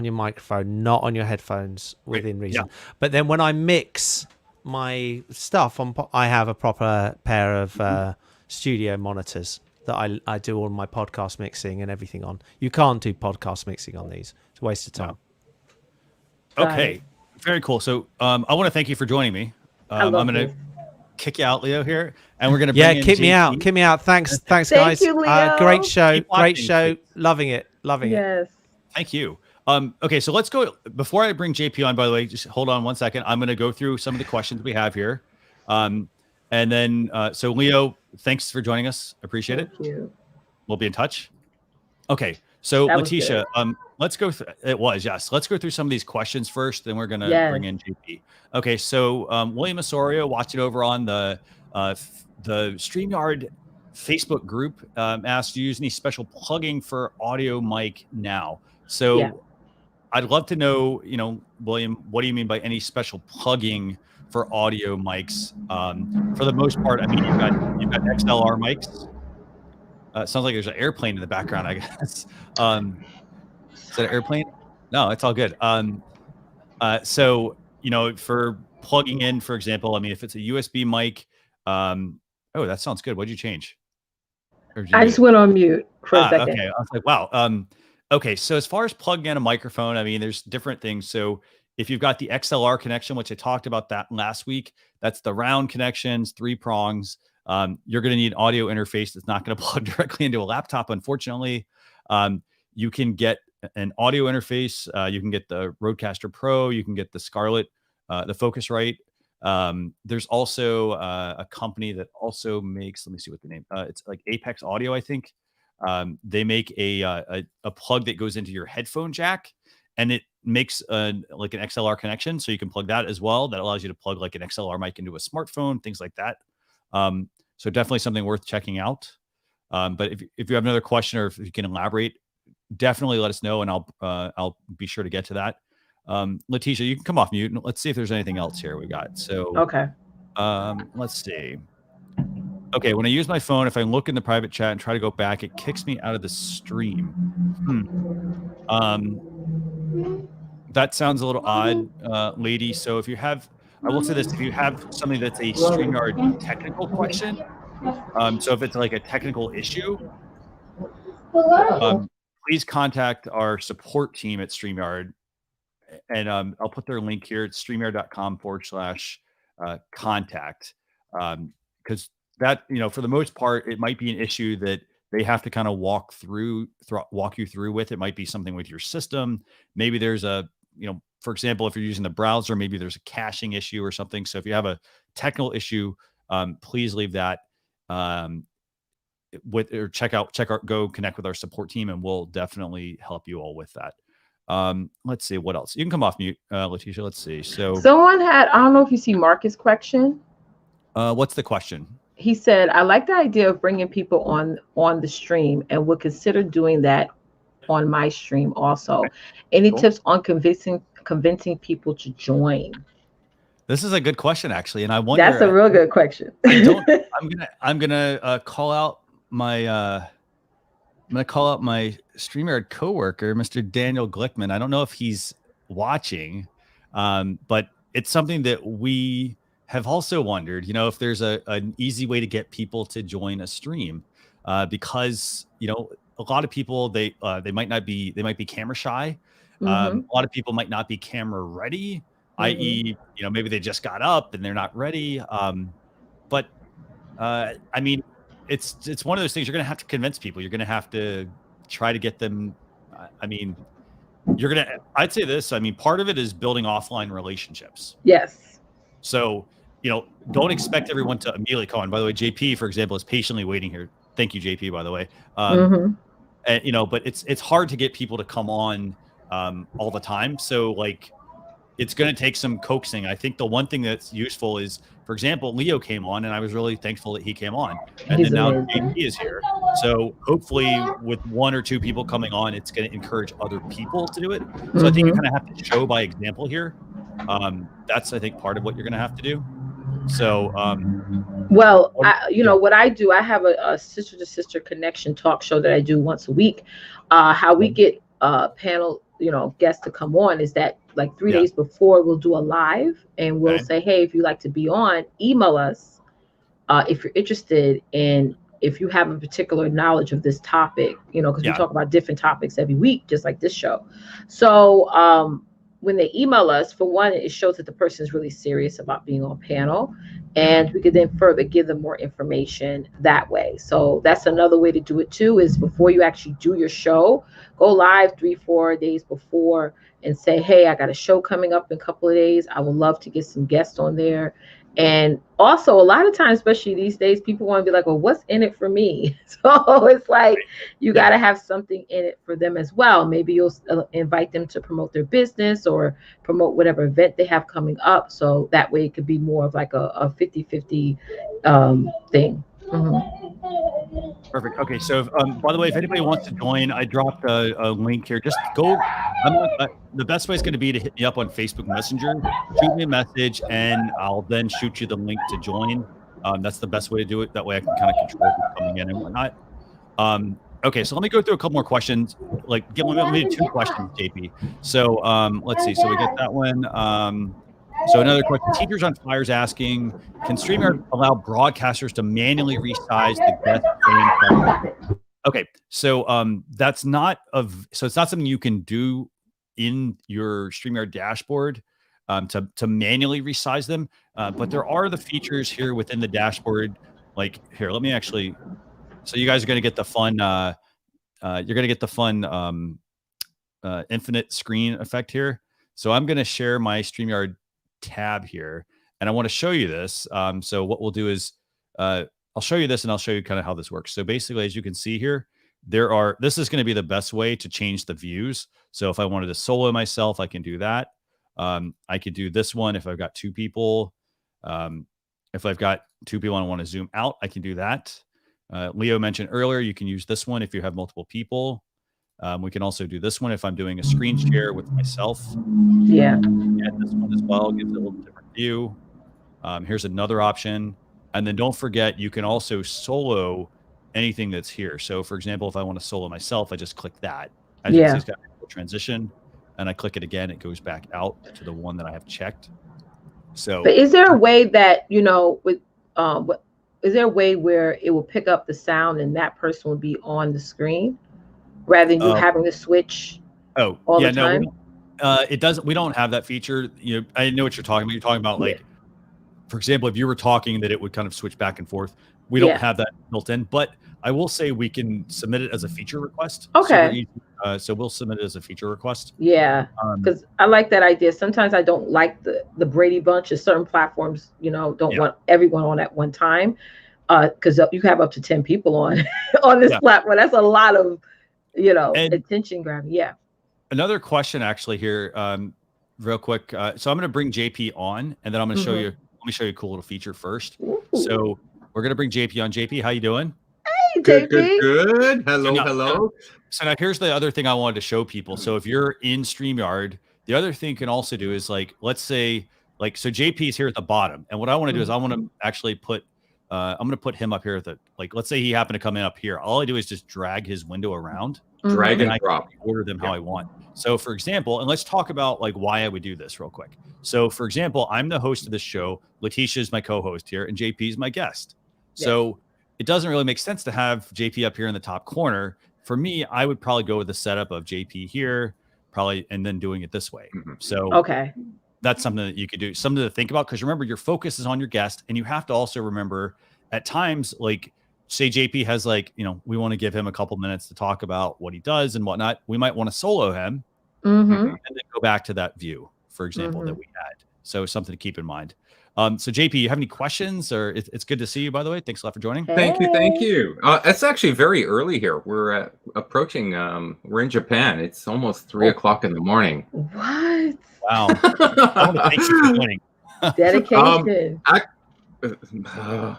C: your microphone, not on your headphones within reason. Yeah. But then when I mix my stuff, I have a proper pair of studio monitors that I do all my podcast mixing and everything on. You can't do podcast mixing on these. It's a waste of time.
A: Okay. Very cool. So I want to thank you for joining me. I'm going to kick you out, Leo, here, and we're gonna bring in
C: kick me out. Thanks guys.
B: Thank you, Leo.
C: Great show, loving it.
B: Yes,
A: thank you. Okay, so let's go. Before I bring JP on, by the way, just hold on 1 second. I'm going to go through some of the questions we have here, and then so Leo, thanks for joining us. Appreciate it.
B: Thank you.
A: We'll be in touch. Okay, so Letitia, let's go. Let's go through some of these questions first. Then we're going to bring in JP. Okay, so William Osorio, watching over on the StreamYard Facebook group, asked, do you use any special plugging for audio mic now? So I'd love to know, William, what do you mean by any special plugging for audio mics? For the most part, I mean, you've got XLR mics. Sounds like there's an airplane in the background, I guess. Is that an airplane? No, it's all good. So, for plugging in, for example, I mean, if it's a USB mic, that sounds good. What'd you change?
B: I just went on mute for a second.
A: Okay. I was like, wow. Okay. So as far as plugging in a microphone, I mean, there's different things. So If you've got the XLR connection, which I talked about that last week, that's the round connections, 3 prongs. You're going to need an audio interface that's not going to plug directly into a laptop, unfortunately. You can get an audio interface. You can get the Rodecaster Pro. You can get the Scarlett, the Focusrite. There's also a company that also makes, let me see what the name, it's like Apex Audio, I think. They make a plug that goes into your headphone jack, and it makes like an XLR connection. So you can plug that as well. That allows you to plug like an XLR mic into a smartphone, things like that. So definitely something worth checking out. But if you have another question or if you can elaborate, definitely let us know, and I'll be sure to get to that. Letitia, you can come off mute. Let's see if there's anything else here we got. So
B: Okay.
A: Let's see. Okay, when I use my phone, if I look in the private chat and try to go back, it kicks me out of the stream. That sounds a little odd, lady. So if you have, I will say this, if you have something that's a StreamYard technical question, so if it's like a technical issue, please contact our support team at StreamYard. And I'll put their link here. It's streamyard.com/contact. Because that, for the most part, it might be an issue that they have to kind of walk you through with. It might be something with your system. Maybe there's a, for example, if you're using the browser, maybe there's a caching issue or something. So if you have a technical issue, please leave that go connect with our support team, and we'll definitely help you all with that. Let's see what else. You can come off mute, Letitia. Let's see. So
B: someone had, I don't know if you see Marcus' question.
A: What's the question?
B: He said, I like the idea of bringing people on the stream and would consider doing that on my stream also. Okay. Any tips on convincing people to join?
A: This is a good question, actually, and I wonder.
B: That's a real good question.
A: I'm gonna call out my StreamYard coworker, Mr. Daniel Glickman. I don't know if he's watching, but it's something that we have also wondered, if there's an easy way to get people to join a stream, because, a lot of people, they might be camera shy. A lot of people might not be camera ready, i.e., maybe they just got up and they're not ready. But I mean, it's one of those things. You're going to have to convince people. You're going to have to try to get them. I mean, I'd say this. I mean, part of it is building offline relationships.
B: Yes.
A: So, don't expect everyone to immediately come on. By the way, JP, for example, is patiently waiting here. Thank you, JP, by the way. And, but it's hard to get people to come on all the time. So like, it's going to take some coaxing. I think the one thing that's useful is, for example, Leo came on, and I was really thankful that he came on. And then now JP is here. So hopefully with 1 or 2 people coming on, it's going to encourage other people to do it. So I think you kind of have to show by example here. That's, I think, part of what you're going to have to do. So,
B: well, what I do, I have a sister to sister connection talk show that I do once a week. How we get panel, guests to come on is that like 3 days before we'll do a live, and we'll say, hey, if you'd like to be on, email us if you're interested, and if you have a particular knowledge of this topic, because we talk about different topics every week, just like this show. So when they email us, for one, it shows that the person is really serious about being on panel, and we could then further give them more information that way. So that's another way to do it too, is before you actually do your show, go live 3-4 days before and say, hey, I got a show coming up in a couple of days. I would love to get some guests on there. And also, a lot of times, especially these days, people want to be like, well, what's in it for me? So it's like, you got to have something in it for them as well. Maybe you'll invite them to promote their business or promote whatever event they have coming up. So that way it could be more of like a 50-50 thing.
A: Perfect. Okay. So, by the way, if anybody wants to join, I dropped a link here. Just go. The best way is going to be to hit me up on Facebook Messenger, shoot me a message, and I'll then shoot you the link to join. That's the best way to do it. That way I can kind of control who's coming in and whatnot. Okay. So let me go through a couple more questions. Like, give me 2 questions, JP. So, let's see. So we get that one. So another question, Teachers on Fire is asking, can StreamYard allow broadcasters to manually resize the guest frame? Okay, so it's not something you can do in your StreamYard dashboard to manually resize them. But there are the features here within the dashboard. Like here, let me actually. So you guys are going to get the fun. You're going to get the fun infinite screen effect here. So I'm going to share my StreamYard tab here, and I want to show you this. So what we'll do is I'll show you this, and I'll show you kind of how this works. So basically, as you can see here, this is going to be the best way to change the views. So if I wanted to solo myself, I can do that. I could do this one if I've got two people. If I've got two people and I want to zoom out, I can do that. Leo mentioned earlier, you can use this one if you have multiple people. We can also do this one if I'm doing a screen share with myself.
B: Yeah.
A: And this one as well gives it a little different view. Here's another option. And then don't forget, you can also solo anything that's here. So for example, if I want to solo myself, I just click that. As you can see, it's got a transition, and I click it again, it goes back out to the one that I have checked. So,
B: but is there a way that, you know, with is there a way where it will pick up the sound and that person will be on the screen rather than you having to switch all the time?
A: No, it doesn't. We don't have that feature. You know, I know what you're talking about. You're talking about like, for example, if you were talking, that it would kind of switch back and forth. We don't have that built in, but I will say we can submit it as a feature request.
B: Okay.
A: So we'll submit it as a feature request.
B: Yeah, because I like that idea. Sometimes I don't like the Brady Bunch, or certain platforms, you know, don't want everyone on at one time, because you have up to 10 people on this platform. That's a lot of, you know, attention grabbing. Yeah.
A: Another question actually here, real quick. So I'm going to bring JP on, and then I'm going to show you. Let me show you a cool little feature first.
B: Ooh.
A: So we're going to bring JP on. JP, how you doing?
B: Hey, JP.
E: Good. Hello, hello.
A: So now here's the other thing I wanted to show people. So if you're in StreamYard, the other thing you can also do is like, let's say, like, so JP is here at the bottom, and what I want to do is I want to actually put, I'm going to put him up here at the, like, let's say he happened to come in up here. All I do is just drag his window around,
E: drag and drop,
A: order them how I want. So for example, and let's talk about like why I would do this real quick. So for example, I'm the host of this show. Letitia is my co-host here, and JP is my guest. So it doesn't really make sense to have JP up here in the top corner. For me, I would probably go with the setup of JP here, probably, and then doing it this way. So that's something that you could do, something to think about, because remember, your focus is on your guest, and you have to also remember at times, like say JP has like, you know, we want to give him a couple minutes to talk about what he does and whatnot. We might want to solo him and then go back to that view, for example, that we had. So something to keep in mind. So JP, you have any questions? Or it's good to see you, by the way. Thanks a lot for joining.
E: Thank you. It's actually very early here. We're approaching. We're in Japan. It's almost 3 o'clock in the morning.
B: What?
A: Wow! I want to thank you for joining.
B: Dedication.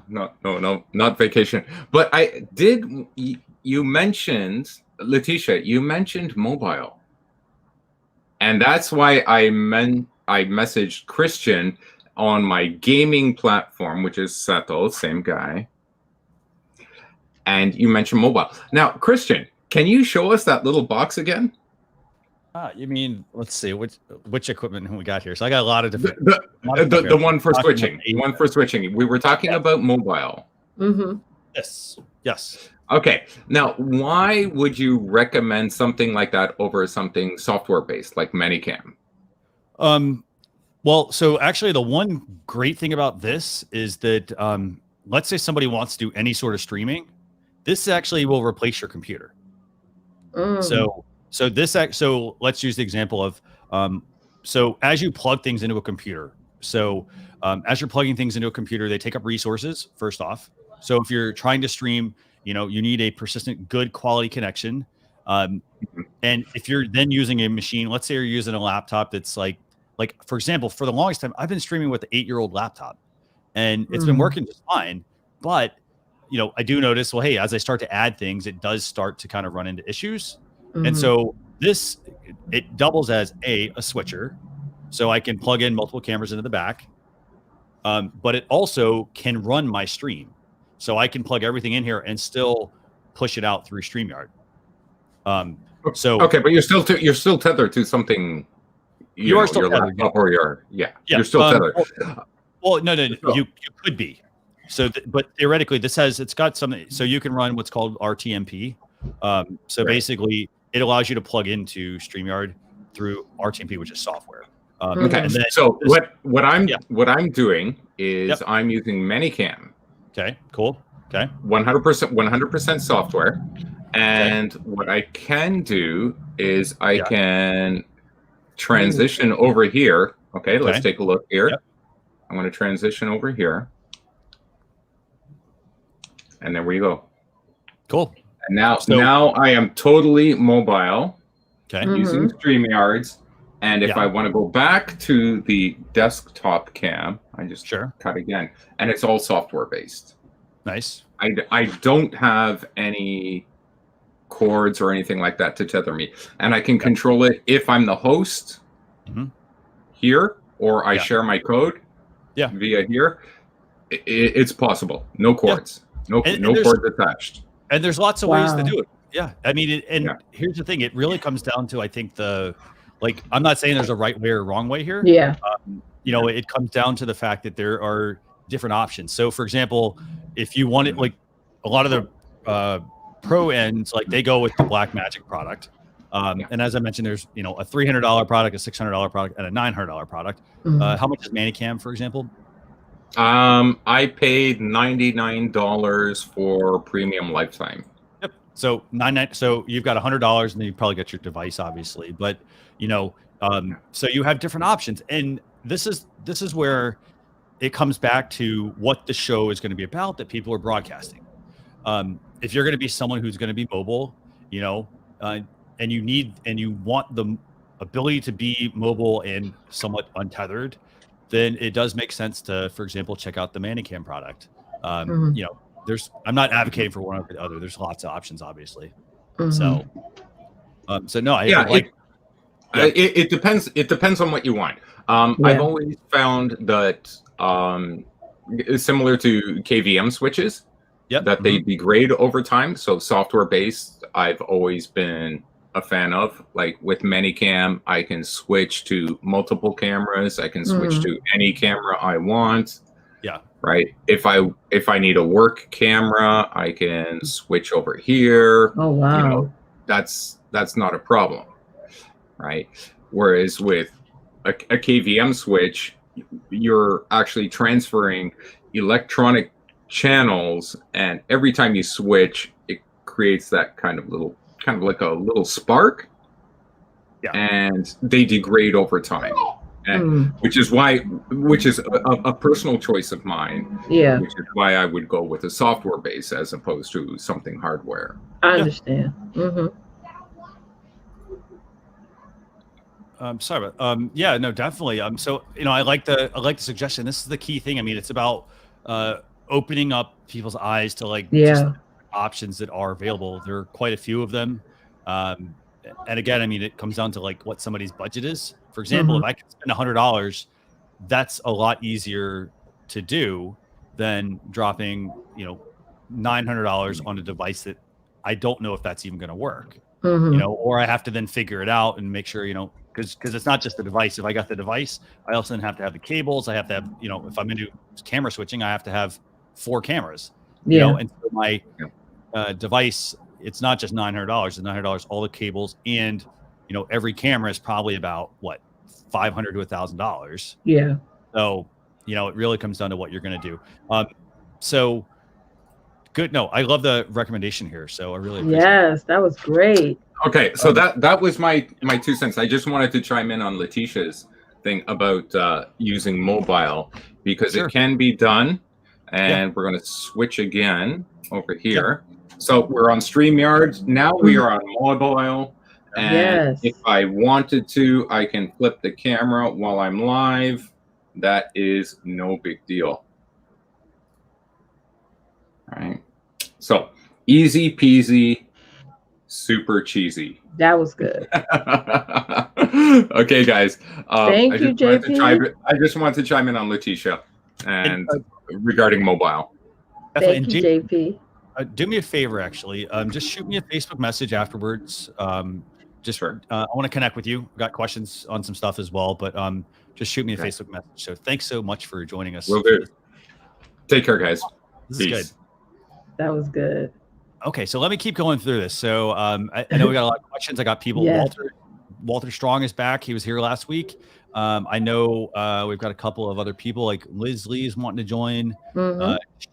E: No, not vacation. But I did. You mentioned, Letitia. You mentioned mobile, and that's why I messaged Christian on my gaming platform, which is Seto, same guy. And you mentioned mobile. Now, Christian, can you show us that little box again?
A: You mean, let's see, which equipment we got here? So I got a lot of different.
E: The one for switching. The one for switching. We were talking about mobile.
A: Yes.
E: Okay. Now, why would you recommend something like that over something software-based like Manycam?
A: Well, so actually the one great thing about this is that, let's say somebody wants to do any sort of streaming, this actually will replace your computer. So let's use the example of, so as you plug things into a computer, as you're plugging things into a computer, they take up resources first off. So if you're trying to stream, you know, you need a persistent, good quality connection. And if you're then using a machine, let's say you're using a laptop that's like, for example, for the longest time, I've been streaming with an 8-year-old laptop, and it's been working just fine. But, you know, I do notice, well, hey, as I start to add things, it does start to kind of run into issues. And so it doubles as a switcher. So I can plug in multiple cameras into the back, but it also can run my stream. So I can plug everything in here and still push it out through StreamYard.
E: Okay, but you're still tethered to something.
A: You are still tethered,
E: or you're still tethered.
A: Well, no, you could be. So, but theoretically, it's got something. So you can run what's called RTMP. Basically, it allows you to plug into StreamYard through RTMP, which is software.
E: Okay.
A: And then
E: So
A: this-
E: what I'm doing is I'm using Manycam.
A: Okay. Cool. Okay.
E: 100% software. And what I can do is I can transition over here. Okay, let's take a look here.
A: Yep.
E: I'm going to transition over here. And there we go.
A: Cool.
E: And now I am totally mobile using StreamYards. And if I want to go back to the desktop cam, I just cut again. And it's all software based.
A: Nice.
E: I don't have any cords or anything like that to tether me. And I can control it if I'm the host here, or I share my code via here. It's possible. No cords. No cords attached.
A: And there's lots of ways to do it. Yeah. I mean, here's the thing. It really comes down to, I think, I'm not saying there's a right way or wrong way here.
B: Yeah.
A: You know, it comes down to the fact that there are different options. So, for example, if you want it, like a lot of the pro ends, like they go with the Blackmagic product. And as I mentioned, there's, you know, a $300 product, a $600 product, and a $900 product. How much is Manycam, for example?
E: I paid $99 for premium lifetime.
A: Yep. So so you've got $100, and then you probably get your device, obviously. But you know, so you have different options, and this is where it comes back to what the show is going to be about, that people are broadcasting. If you're going to be someone who's going to be mobile, you know, and you want the ability to be mobile and somewhat untethered, then it does make sense to, for example, check out the Manycam product. You know, I'm not advocating for one or the other. There's lots of options, obviously. So no,
E: it depends. It depends on what you want. I've always found that similar to KVM switches, that they degrade over time. So software based, I've always been a fan of. Like with Manycam, I can switch to multiple cameras. I can switch to any camera I want.
A: Yeah.
E: Right. If I need a work camera, I can switch over here.
B: Oh wow.
E: You know, that's not a problem. Right. Whereas with a KVM switch, you're actually transferring electronic channels, and every time you switch, it creates that kind of like a little spark, and they degrade over time, and which is a personal choice of mine.
B: Yeah,
E: which is why I would go with a software base as opposed to something hardware.
B: I understand.
A: Sorry, but yeah, no, definitely. So you know, I like the suggestion. This is the key thing. I mean, it's about opening up people's eyes to just options that are available. There are quite a few of them, and again, I mean, it comes down to what somebody's budget is. For example, if I can spend $100, that's a lot easier to do than dropping $900 on a device that I don't know if that's even going to work. You know, or I have to then figure it out and make sure, because it's not just the device. If I got the device, I also then have to have the cables. I have to have, if I'm into camera switching, I have to have 4 cameras. You know, and so my device, it's not just $900. It's $900, all the cables, and every camera is probably about what, $500 to $1,000.
B: Yeah.
A: So it really comes down to what you're going to do. So good. No, I love the recommendation here. So I really appreciate it.
B: That was great.
E: Okay, so that was my 2 cents. I just wanted to chime in on Letitia's thing about using mobile, because it can be done. And we're going to switch again over here. So we're on StreamYard. Now we are on mobile. And if I wanted to, I can flip the camera while I'm live. That is no big deal. All right. So easy peasy, super cheesy.
B: That was good.
E: Okay, guys.
B: Thank you, JP.
E: I just wanted to chime in on Letitia and regarding mobile.
B: Thank you, JP.
A: Do me a favor, actually. Just shoot me a Facebook message afterwards. I want to connect with you. I've got questions on some stuff as well, but just shoot me a Facebook message. So thanks so much for joining us.
E: Will do. Take care, guys.
A: This is good.
B: That was good.
A: Okay, so let me keep going through this. So I know we got a lot of questions. I got people. Walter Walter Strong is back. He was here last week. I know we've got a couple of other people like Liz Lee's wanting to join.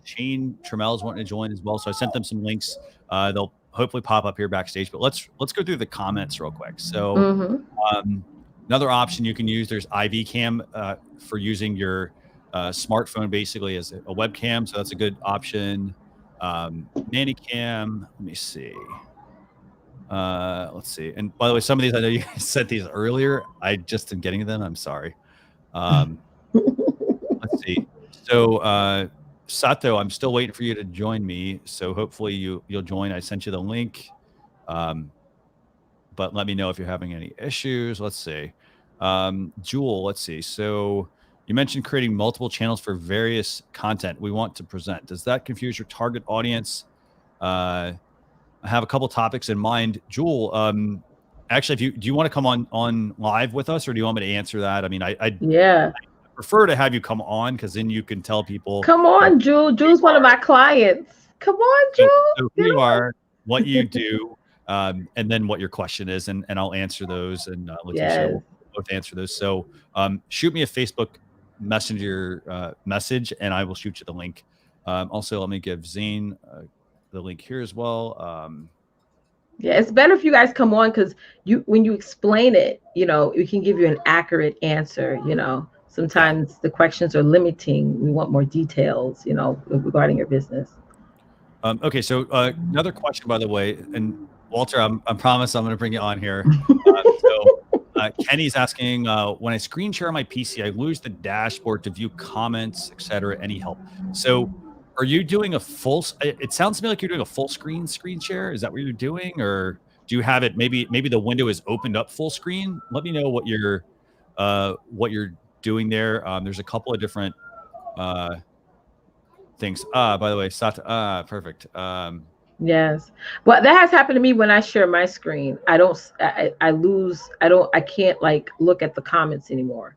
A: Shane Trammell's wanting to join as well. So I sent them some links. They'll hopefully pop up here backstage. But let's go through the comments real quick. So another option you can use, there's IV Cam for using your smartphone basically as a webcam. So that's a good option. Manycam, let me see. Let's see. And by the way, some of these, I know you guys said these earlier. I just am getting to them. I'm sorry. Let's see. So Sato, I'm still waiting for you to join me. So hopefully you'll join. I sent you the link. But let me know if you're having any issues. Let's see. Jewel, let's see. So you mentioned creating multiple channels for various content we want to present. Does that confuse your target audience? I have a couple topics in mind. Jewel, actually, do you want to come on live with us, or do you want me to answer that? I mean, I prefer to have you come on because then you can tell people.
B: Come on, Jewel. Jewel's one of my clients. Come on, Jewel.
A: So who you are, what you do, and then what your question is, and I'll answer those, and Leticia will both answer those. So shoot me a Facebook Messenger message, and I will shoot you the link. Also, let me give Zane the link here as well.
B: Yeah, it's better if you guys come on because when you explain it, it can give you an accurate answer. Sometimes the questions are limiting. We want more details, regarding your business.
A: Okay, so another question, by the way, and Walter, I promise I'm going to bring you on here. Kenny's asking, when I screen share on my PC, I lose the dashboard to view comments, etc. Any help? So are you doing a full, it sounds to me like you're doing a full screen share. Is that what you're doing? Or do you have it, maybe the window is opened up full screen? Let me know what you're doing there. There's a couple of different things. By the way, perfect.
B: Yes. Well, that has happened to me when I share my screen. I can't like look at the comments anymore.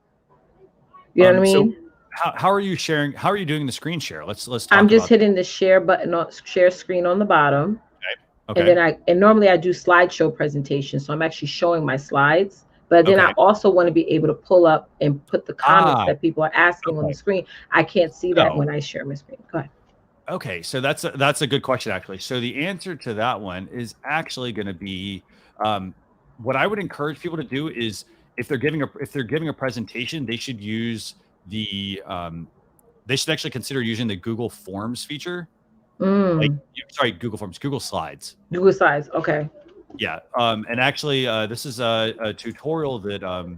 B: You know what I mean?
A: So how are you sharing? How are you doing the screen share? Let's talk
B: I'm just hitting the share button on share screen on the bottom.
A: Okay.
B: And then normally I do slideshow presentations. So I'm actually showing my slides, but then I also want to be able to pull up and put the comments that people are asking on the screen. I can't see that when I share my screen. Go ahead.
A: Okay, so that's a good question, actually. So the answer to that one is actually going to be, what I would encourage people to do is if they're giving a presentation, they should use they should actually consider using the Google Forms feature. Google Forms, Google Slides.
B: Google Slides, okay.
A: Yeah, and actually, this is a tutorial that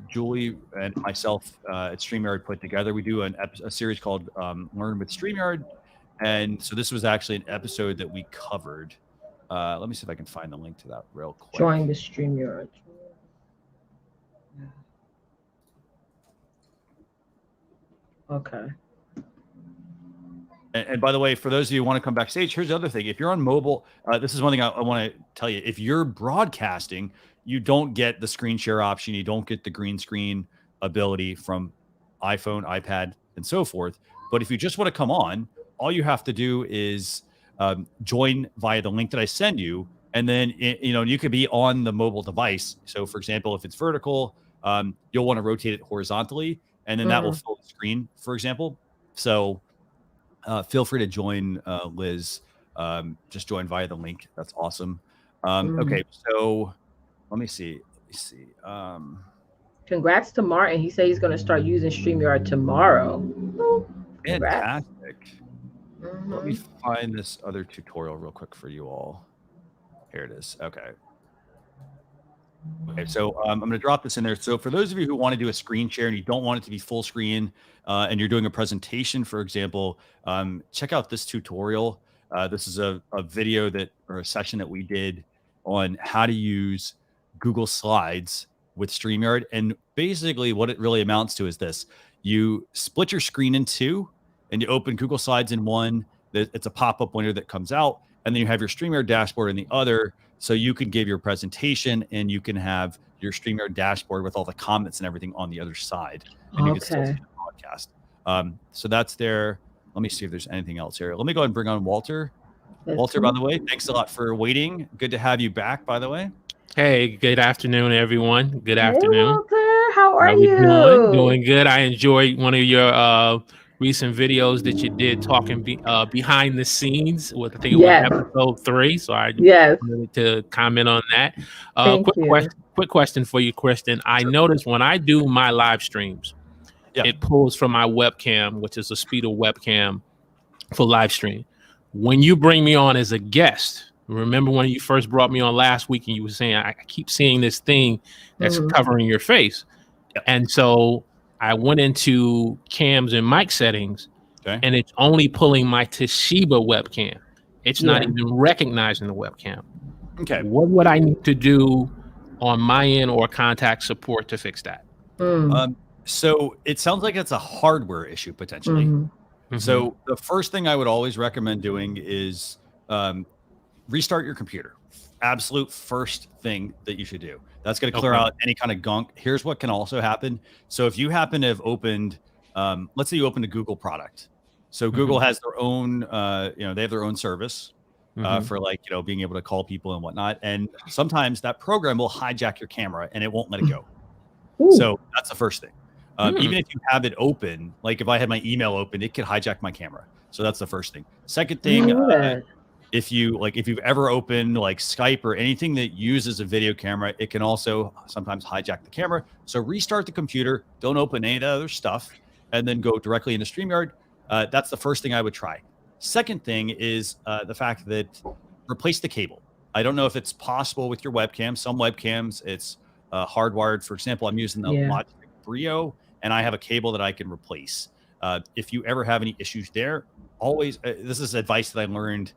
A: Julie and myself at StreamYard put together. We do a series called Learn with StreamYard. And so this was actually an episode that we covered. Let me see if I can find the link to that real quick.
B: Join the StreamYard. Okay.
A: And by the way, for those of you who want to come backstage, here's the other thing. If you're on mobile, this is one thing I want to tell you. If you're broadcasting, you don't get the screen share option. You don't get the green screen ability from iPhone, iPad, and so forth. But if you just want to come on, all you have to do is join via the link that I send you. And then, you could be on the mobile device. So, for example, if it's vertical, you'll want to rotate it horizontally. And then that will fill the screen, for example. So feel free to join, Liz. Just join via the link. That's awesome. Okay, so let me see.
B: Congrats to Martin. He said he's going to start using StreamYard tomorrow.
A: Fantastic. Let me find this other tutorial real quick for you all. Here it is. Okay, so I'm going to drop this in there. So for those of you who want to do a screen share and you don't want it to be full screen and you're doing a presentation, for example, check out this tutorial. This is a video or a session that we did on how to use Google Slides with StreamYard. And basically what it really amounts to is this. You split your screen in two and you open Google Slides in one. It's a pop-up window that comes out. And then you have your StreamYard dashboard in the other. So you can give your presentation and you can have your StreamYard dashboard with all the comments and everything on the other side. And you can still see the broadcast. So that's there. Let me see if there's anything else here. Let me go ahead and bring on Walter. Walter, by the way, thanks a lot for waiting. Good to have you back, by the way.
F: Hey, good afternoon, everyone. Good
B: Hey,
F: afternoon.
B: Walter, how are
F: How we doing?
B: you?
F: Doing good. I enjoyed one of your recent videos that you did talking behind the scenes with, I think it was
B: Yes,
F: episode 3. So I
B: yes.
F: wanted to comment on that.
B: Thank you.
F: Quick question for you, Kristen. I noticed when I do my live streams,
A: Yeah.
F: it pulls from my webcam, which is a Speedo webcam for live stream. When you bring me on as a guest, remember when you first brought me on last week and you were saying, I keep seeing this thing that's covering your face.
A: Yep.
F: And so I went into cams and mic settings,
A: Okay.
F: and it's only pulling my Toshiba webcam. It's not even recognizing the webcam.
A: Okay.
F: What would I need to do on my end or contact support to fix that?
A: So it sounds like it's a hardware issue potentially. So the first thing I would always recommend doing is restart your computer. Absolute first thing that you should do. That's going to clear out any kind of gunk. Here's what can also happen. So if you happen to have opened, let's say you opened a Google product. So Google has their own, they have their own service for like, being able to call people and whatnot. And sometimes that program will hijack your camera and it won't let it go. So that's the first thing. Even if you have it open, like if I had my email open, it could hijack my camera. So that's the first thing. Second thing, if you've ever opened like Skype or anything that uses a video camera, it can also sometimes hijack the camera. So restart the computer, don't open any of the other stuff, and then go directly into StreamYard. That's the first thing I would try. Second thing is the fact that replace the cable. I don't know if it's possible with your webcam. Some webcams, it's hardwired. For example, I'm using the Logitech Brio, and I have a cable that I can replace. If you ever have any issues there, always, this is advice that I learned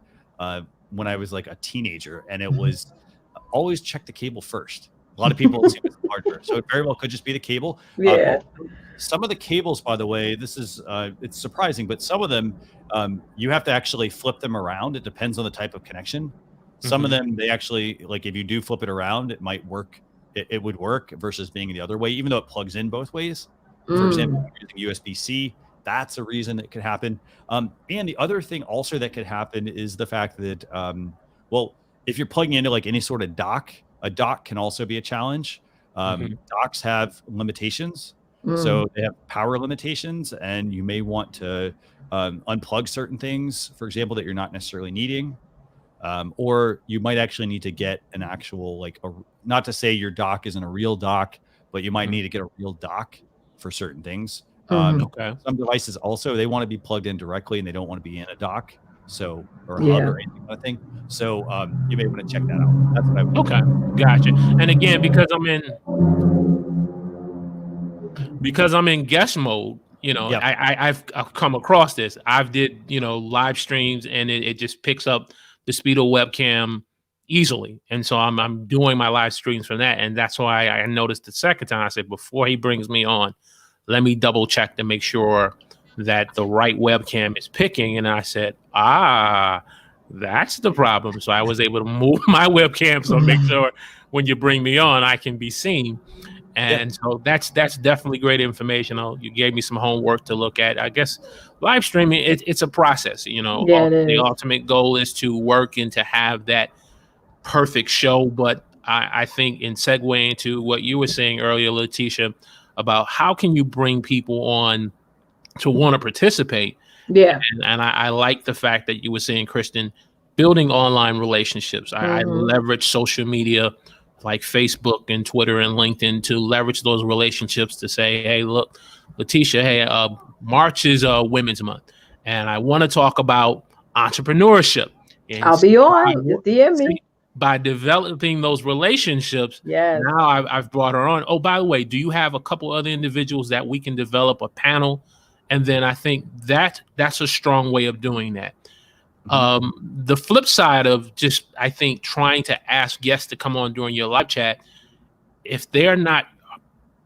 A: when I was like a teenager, and it was always check the cable first. A lot of people assume it's hardware, so it very well could just be the cable. Some of the cables, by the way, this is it's surprising, but some of them you have to actually flip them around. It depends on the type of connection. Some of them, they actually, like if you do flip it around, it might work. It would work versus being the other way, even though it plugs in both ways. For example, using USB-C, that's a reason it could happen. And the other thing also that could happen is the fact that, if you're plugging into like any sort of dock, a dock can also be a challenge. Docks have limitations. So they have power limitations, and you may want to unplug certain things, for example, that you're not necessarily needing. Or you might actually need to get an actual, not to say your dock isn't a real dock, but you might need to get a real dock for certain things. Some devices also, they want to be plugged in directly and they don't want to be in a dock. So, or a hub or anything kind of thing. So you may want to check that out. That's what I would do.
F: Gotcha. And again, because I'm in guest mode, I've come across this. I've did, live streams, and it just picks up the Speedo webcam easily. And so I'm doing my live streams from that. And that's why I noticed the second time I said, before he brings me on, let me double check to make sure that the right webcam is picking. And I said, that's the problem. So I was able to move my webcam so make sure when you bring me on, I can be seen. And so that's definitely great information. You gave me some homework to look at. I guess live streaming, it's a process. The ultimate goal is to work and to have that perfect show. But I think in segue into what you were saying earlier, Letitia, about how can you bring people on to want to participate? And I like the fact that you were saying, Kristen, building online relationships. I leverage social media like Facebook and Twitter and LinkedIn to leverage those relationships to say, hey, look, Letitia, March is Women's Month, and I want to talk about entrepreneurship. And
B: I'll be on. Just DM me.
F: By developing those relationships, now I've brought her on. Oh, by the way, do you have a couple other individuals that we can develop a panel? And then I think that's a strong way of doing that. The flip side of just, I think, trying to ask guests to come on during your live chat, if they're not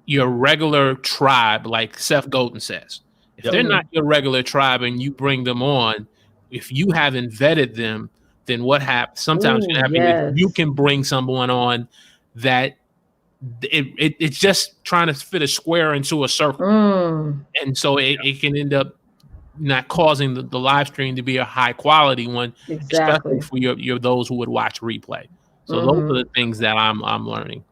F: your regular tribe, like Seth Godin says, if they're not your regular tribe and you bring them on, if you haven't vetted them, then what happens? Sometimes you can bring someone on that it's just trying to fit a square into a circle. And so it can end up not causing the live stream to be a high quality one, especially for your those who would watch replay. So those are the things that I'm learning.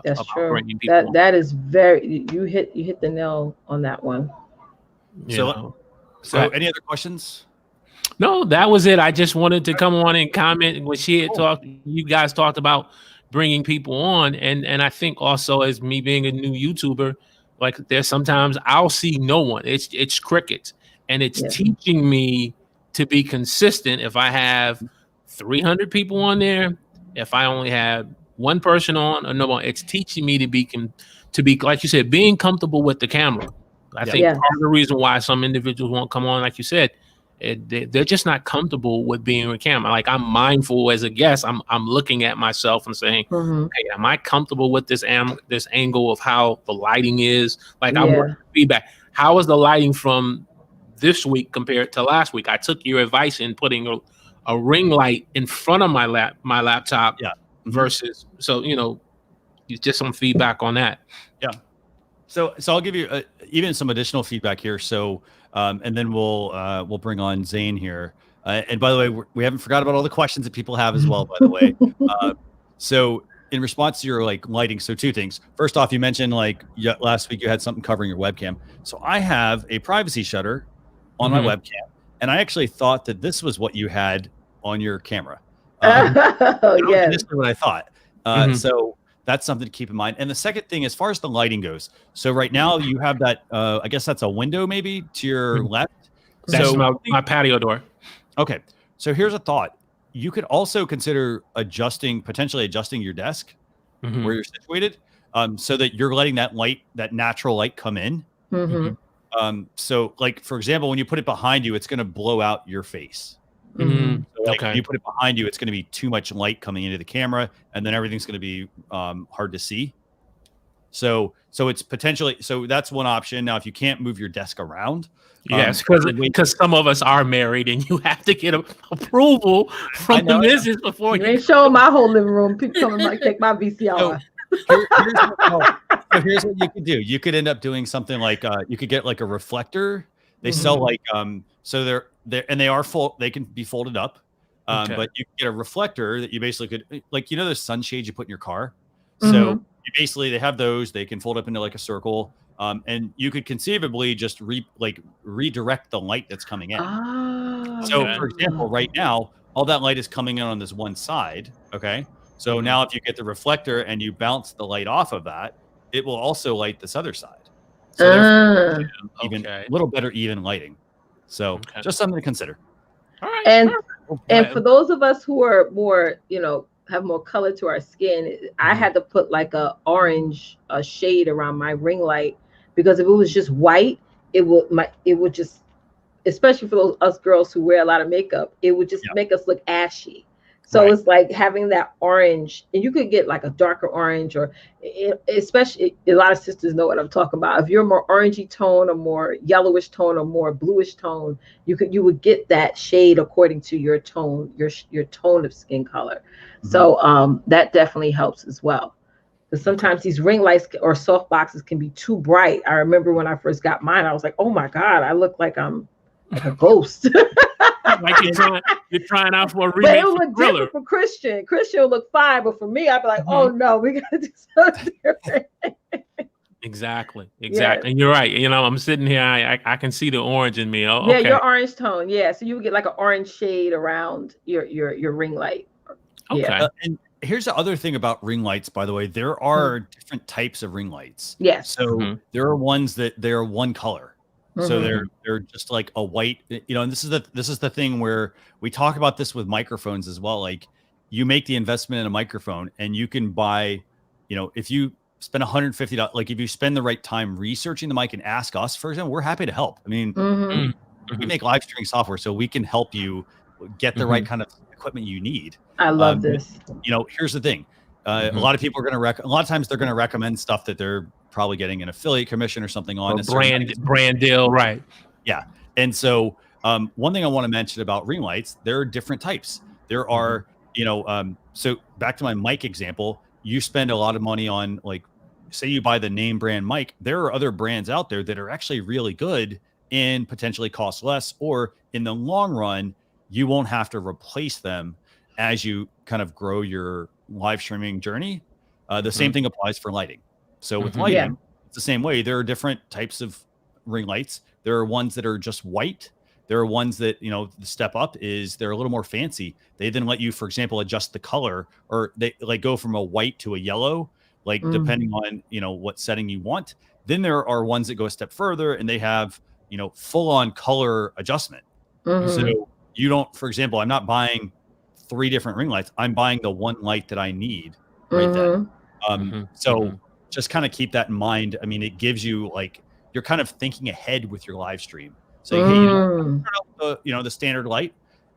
B: That's
F: about
B: true.
F: bringing people
B: That is very, you hit the nail on that one.
F: on.
A: So any other questions?
F: No, that was it. I just wanted to come on and comment when she had talked. You guys talked about bringing people on, and I think also as me being a new YouTuber, like there's sometimes I'll see no one. It's crickets, and it's teaching me to be consistent. If I have 300 people on there, if I only have one person on or no one, it's teaching me to be like you said, being comfortable with the camera. I think part of the reason why some individuals won't come on, like you said, they're just not comfortable with being on camera. Like I'm mindful as a guest, I'm looking at myself and saying, "Hey, am I comfortable with this angle of how the lighting is?" Like I want feedback. How is the lighting from this week compared to last week? I took your advice in putting a ring light in front of my laptop versus just some feedback on that.
A: So I'll give you even some additional feedback here. So and then we'll bring on Zane here. And by the way, we haven't forgot about all the questions that people have as well, by the way. So in response to your like lighting, so two things. First off, you mentioned like last week you had something covering your webcam. So I have a privacy shutter on my webcam, and I actually thought that this was what you had on your camera. This is what I thought. So that's something to keep in mind. And the second thing, as far as the lighting goes, so right now you have that, I guess that's a window maybe to your left.
F: That's my patio door.
A: Okay. So here's a thought. You could also consider potentially adjusting your desk where you're situated so that you're letting that natural light come in. So like, for example, when you put it behind you, it's going to blow out your face. So like when you put it behind you, it's going to be too much light coming into the camera, and then everything's going to be hard to see. So it's potentially, so that's one option. Now, if you can't move your desk around,
F: yes, because some of us are married, and you have to get approval from the missus before
B: you ain't showing my whole living room. People come and like take my VCR.
A: Here's what you could do. You could end up doing something like you could get like a reflector. They sell like so they're and they are full. They can be folded up, but you can get a reflector that you basically could like those sunshades you put in your car. So they have those. They can fold up into like a circle, and you could conceivably just redirect the light that's coming in. So for example, right now all that light is coming in on this one side. Okay. So now if you get the reflector and you bounce the light off of that, it will also light this other side. So even a little better even lighting. So just something to consider.
F: All right.
B: And for those of us who are more, have more color to our skin, I had to put like a orange shade around my ring light, because if it was just white, it would just, especially for us girls who wear a lot of makeup, it would just make us look ashy. So it's like having that orange, and you could get like a darker orange, or especially a lot of sisters know what I'm talking about. If you're more orangey tone or more yellowish tone or more bluish tone, you would get that shade according to your tone, your tone of skin color. So that definitely helps as well. Because sometimes these ring lights or soft boxes can be too bright. I remember when I first got mine, I was like, oh my God, I look like I'm like a ghost.
F: Like you're trying out for a remake.
B: But it would look different for Christian. Christian will look fine, but for me, I'd be like, oh no, we gotta do something different.
F: Exactly. And you're right. I'm sitting here, I can see the orange in me.
B: Yeah, your orange tone. Yeah. So you would get like an orange shade around your ring light.
F: Okay.
A: And here's the other thing about ring lights, by the way. There are different types of ring lights.
B: Yes.
A: So there are ones that they're one color. So they're just like a white, and this is the thing where we talk about this with microphones as well. Like you make the investment in a microphone, and you can buy, if you spend $150, like if you spend the right time researching the mic and ask us, for example, we're happy to help. I mean, we make live streaming software, so we can help you get the right kind of equipment you need.
B: I love this.
A: Here's the thing. A lot of people are going to a lot of times they're going to recommend stuff that they're probably getting an affiliate commission or something on,
F: or brand deal, right?
A: Yeah. And so one thing I want to mention about ring lights, there are different types. There are, so back to my mic example, you spend a lot of money on, like, say you buy the name brand mic. There are other brands out there that are actually really good and potentially cost less, or in the long run, you won't have to replace them as you kind of grow your live streaming journey. The same thing applies for lighting. So with
C: Mhm.
A: lighting, it's the same way. There are different types of ring lights. There are ones that are just white. There are ones that, you know, the step up is they're a little more fancy. They then let you, for example, adjust the color, or they like go from a white to a yellow, like depending on, you know, what setting you want. Then there are ones that go a step further and they have, you know, full on color adjustment. So you don't, for example, I'm not buying 3 different ring lights. I'm buying the one light that I need right then. So just kind of keep that in mind. I mean, it gives you like, you're kind of thinking ahead with your live stream. Saying, hey, you know, I'm gonna start out with the, you know, the standard light,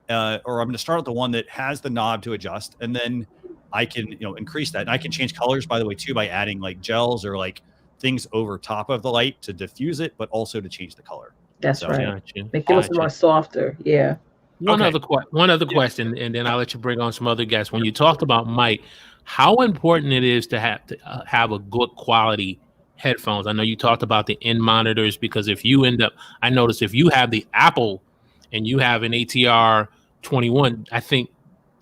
A: or I'm going to start with the one that has the knob to adjust, and then I can, you know, increase that. And I can change colors, by the way, too, by adding like gels or like things over top of the light to diffuse it, but also to change the color.
B: That's
A: So,
B: right. Make it look more softer. Yeah.
F: One other question, and then I'll let you bring on some other guests. When you talked about mic, how important it is to have a good quality headphones. I know you talked about the in monitors, because if you end up, I noticed if you have the Apple and you have an ATR 21, I think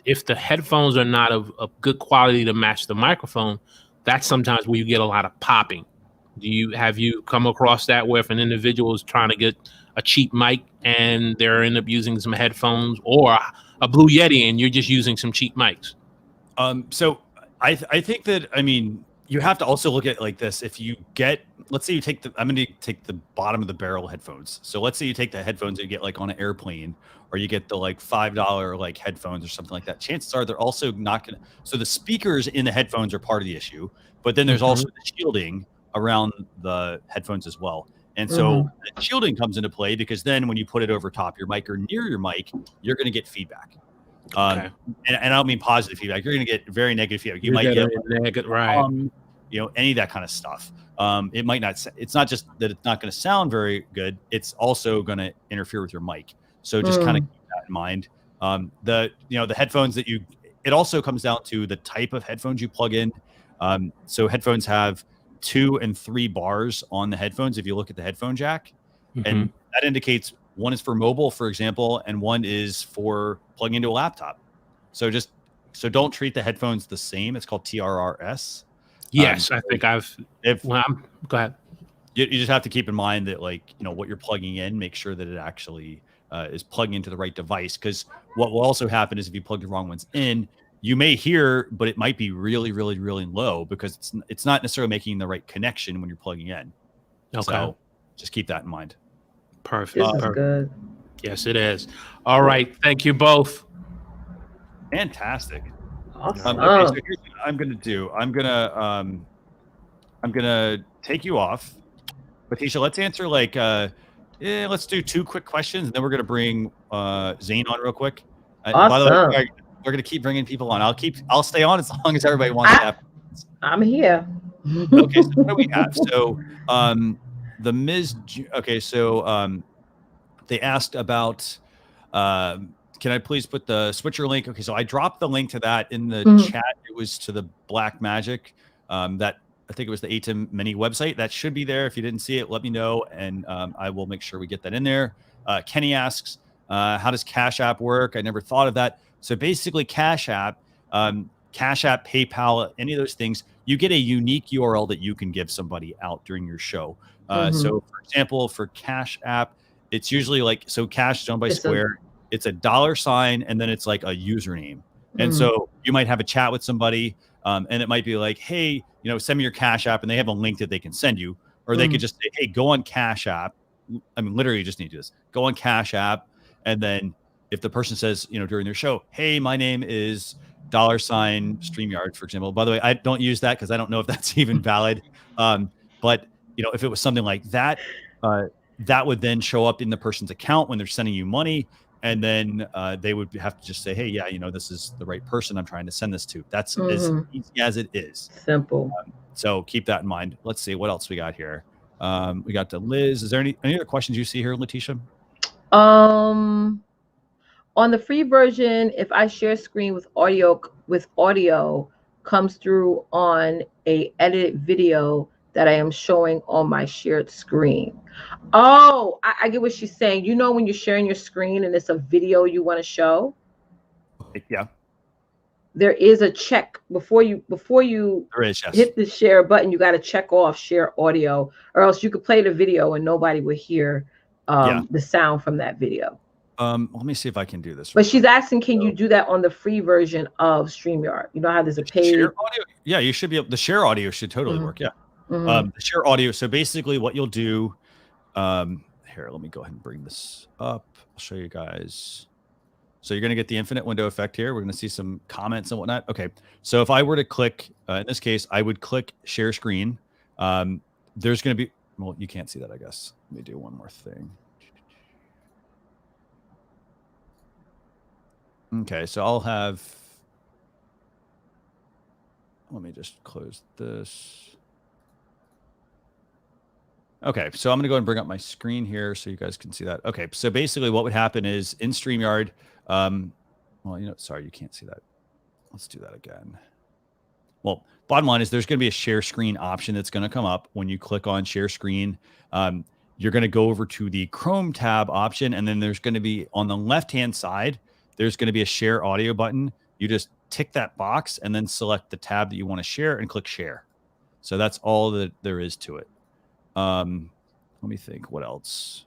F: if the headphones are not of good quality to match the microphone, that's sometimes where you get a lot of popping. Have you come across that, where if an individual is trying to get a cheap mic and they're end up using some headphones or a Blue Yeti and you're just using some cheap mics?
A: So I think that, I mean, you have to also look at it like this. If you get, let's say you take I'm going to take the bottom of the barrel headphones. So let's say you take the headphones that you get like on an airplane, or you get the like $5 like headphones or something like that. Chances are they're also not going to, so the speakers in the headphones are part of the issue, but then there's also the shielding around the headphones as well. And so the shielding comes into play, because then when you put it over top your mic or near your mic, you're going to get feedback. And I don't mean positive feedback. You're going to get very negative feedback. You might get
F: negative, right?
A: You know, any of that kind of stuff. It might not. It's not just that it's not going to sound very good. It's also going to interfere with your mic. So just kind of keep that in mind. The headphones that you. It also comes down to the type of headphones you plug in. So headphones have 2 and 3 bars on the headphones. If you look at the headphone jack, and that indicates one is for mobile, for example, and one is for plugging into a laptop. So don't treat the headphones the same. It's called TRRS.
F: Yes, I think go ahead.
A: You just have to keep in mind that, like, you know, what you're plugging in, make sure that it actually is plugging into the right device. Because what will also happen is if you plug the wrong ones in, you may hear, but it might be really, really, really low, because it's not necessarily making the right connection when you're plugging in. Okay. So just keep that in mind.
F: Perfect.
B: This is good.
F: Yes, it is. All right. Thank you both.
A: Fantastic.
B: Awesome.
A: Okay, so here's what I'm gonna do. I'm gonna take you off. Letitia, let's answer like let's do 2 quick questions, and then we're gonna bring Zane on real quick.
B: Awesome.
A: By the way, we're gonna keep bringing people on. I'll stay on as long as everybody wants to have.
B: I'm here.
A: Okay, so what do we have? So the Ms. Okay, so they asked about can I please put the switcher link? Okay, so I dropped the link to that in the chat. It was to the Black Magic, that I think it was the ATEM Mini website. That should be there. If you didn't see it, let me know, and I will make sure we get that in there. Kenny asks, how does Cash App work? I never thought of that. So basically, Cash App, PayPal, any of those things, you get a unique URL that you can give somebody out during your show. So, for example, for Cash App, it's usually like, so Cash is owned by Square. It's a $, and then it's like a username. And so you might have a chat with somebody, and it might be like, hey, you know, send me your Cash App, and they have a link that they can send you, or they could just say, hey, go on Cash App. I mean, literally, you just need to do this. Go on Cash App, and then if the person says, you know, during their show, hey, my name is $StreamYard, for example. By the way, I don't use that because I don't know if that's even valid. But you know, if it was something like that, that would then show up in the person's account when they're sending you money. And then they would have to just say, hey, yeah, you know, this is the right person I'm trying to send this to. That's as easy as it is.
B: Simple.
A: So keep that in mind. Let's see what else we got here. We got to Liz. Is there any other questions you see here, Letitia?
B: On the free version, if I share screen with audio comes through on a edited video that I am showing on my shared screen. Oh, I get what she's saying. You know, when you're sharing your screen and it's a video you want to show?
A: Yeah.
B: there is a check before you
A: There is, yes.
B: hit the share button. You got to check off share audio, or else you could play the video and nobody would hear the sound from that video.
A: Let me see if I can do this.
B: But she's asking, can you do that on the free version of StreamYard? You know how there's a paid
A: share audio? Yeah, you should be able. The share audio should totally work. Yeah. The share audio. So basically, what you'll do. Here, let me go ahead and bring this up. I'll show you guys. So you're going to get the infinite window effect here. We're going to see some comments and whatnot. Okay. So if I were to click, in this case, I would click share screen. There's going to be, well, you can't see that, I guess. Let me do one more thing. Okay. So I'll have, let me just close this. Okay, so I'm going to go ahead and bring up my screen here so you guys can see that. Okay, so basically what would happen is in StreamYard, well, sorry, you can't see that. Let's do that again. Well, bottom line is there's going to be a share screen option that's going to come up when you click on share screen. You're going to go over to the Chrome tab option, and then there's going to be on the left-hand side, there's going to be a share audio button. You just tick that box and then select the tab that you want to share and click share. So that's all that there is to it. Let me think what else.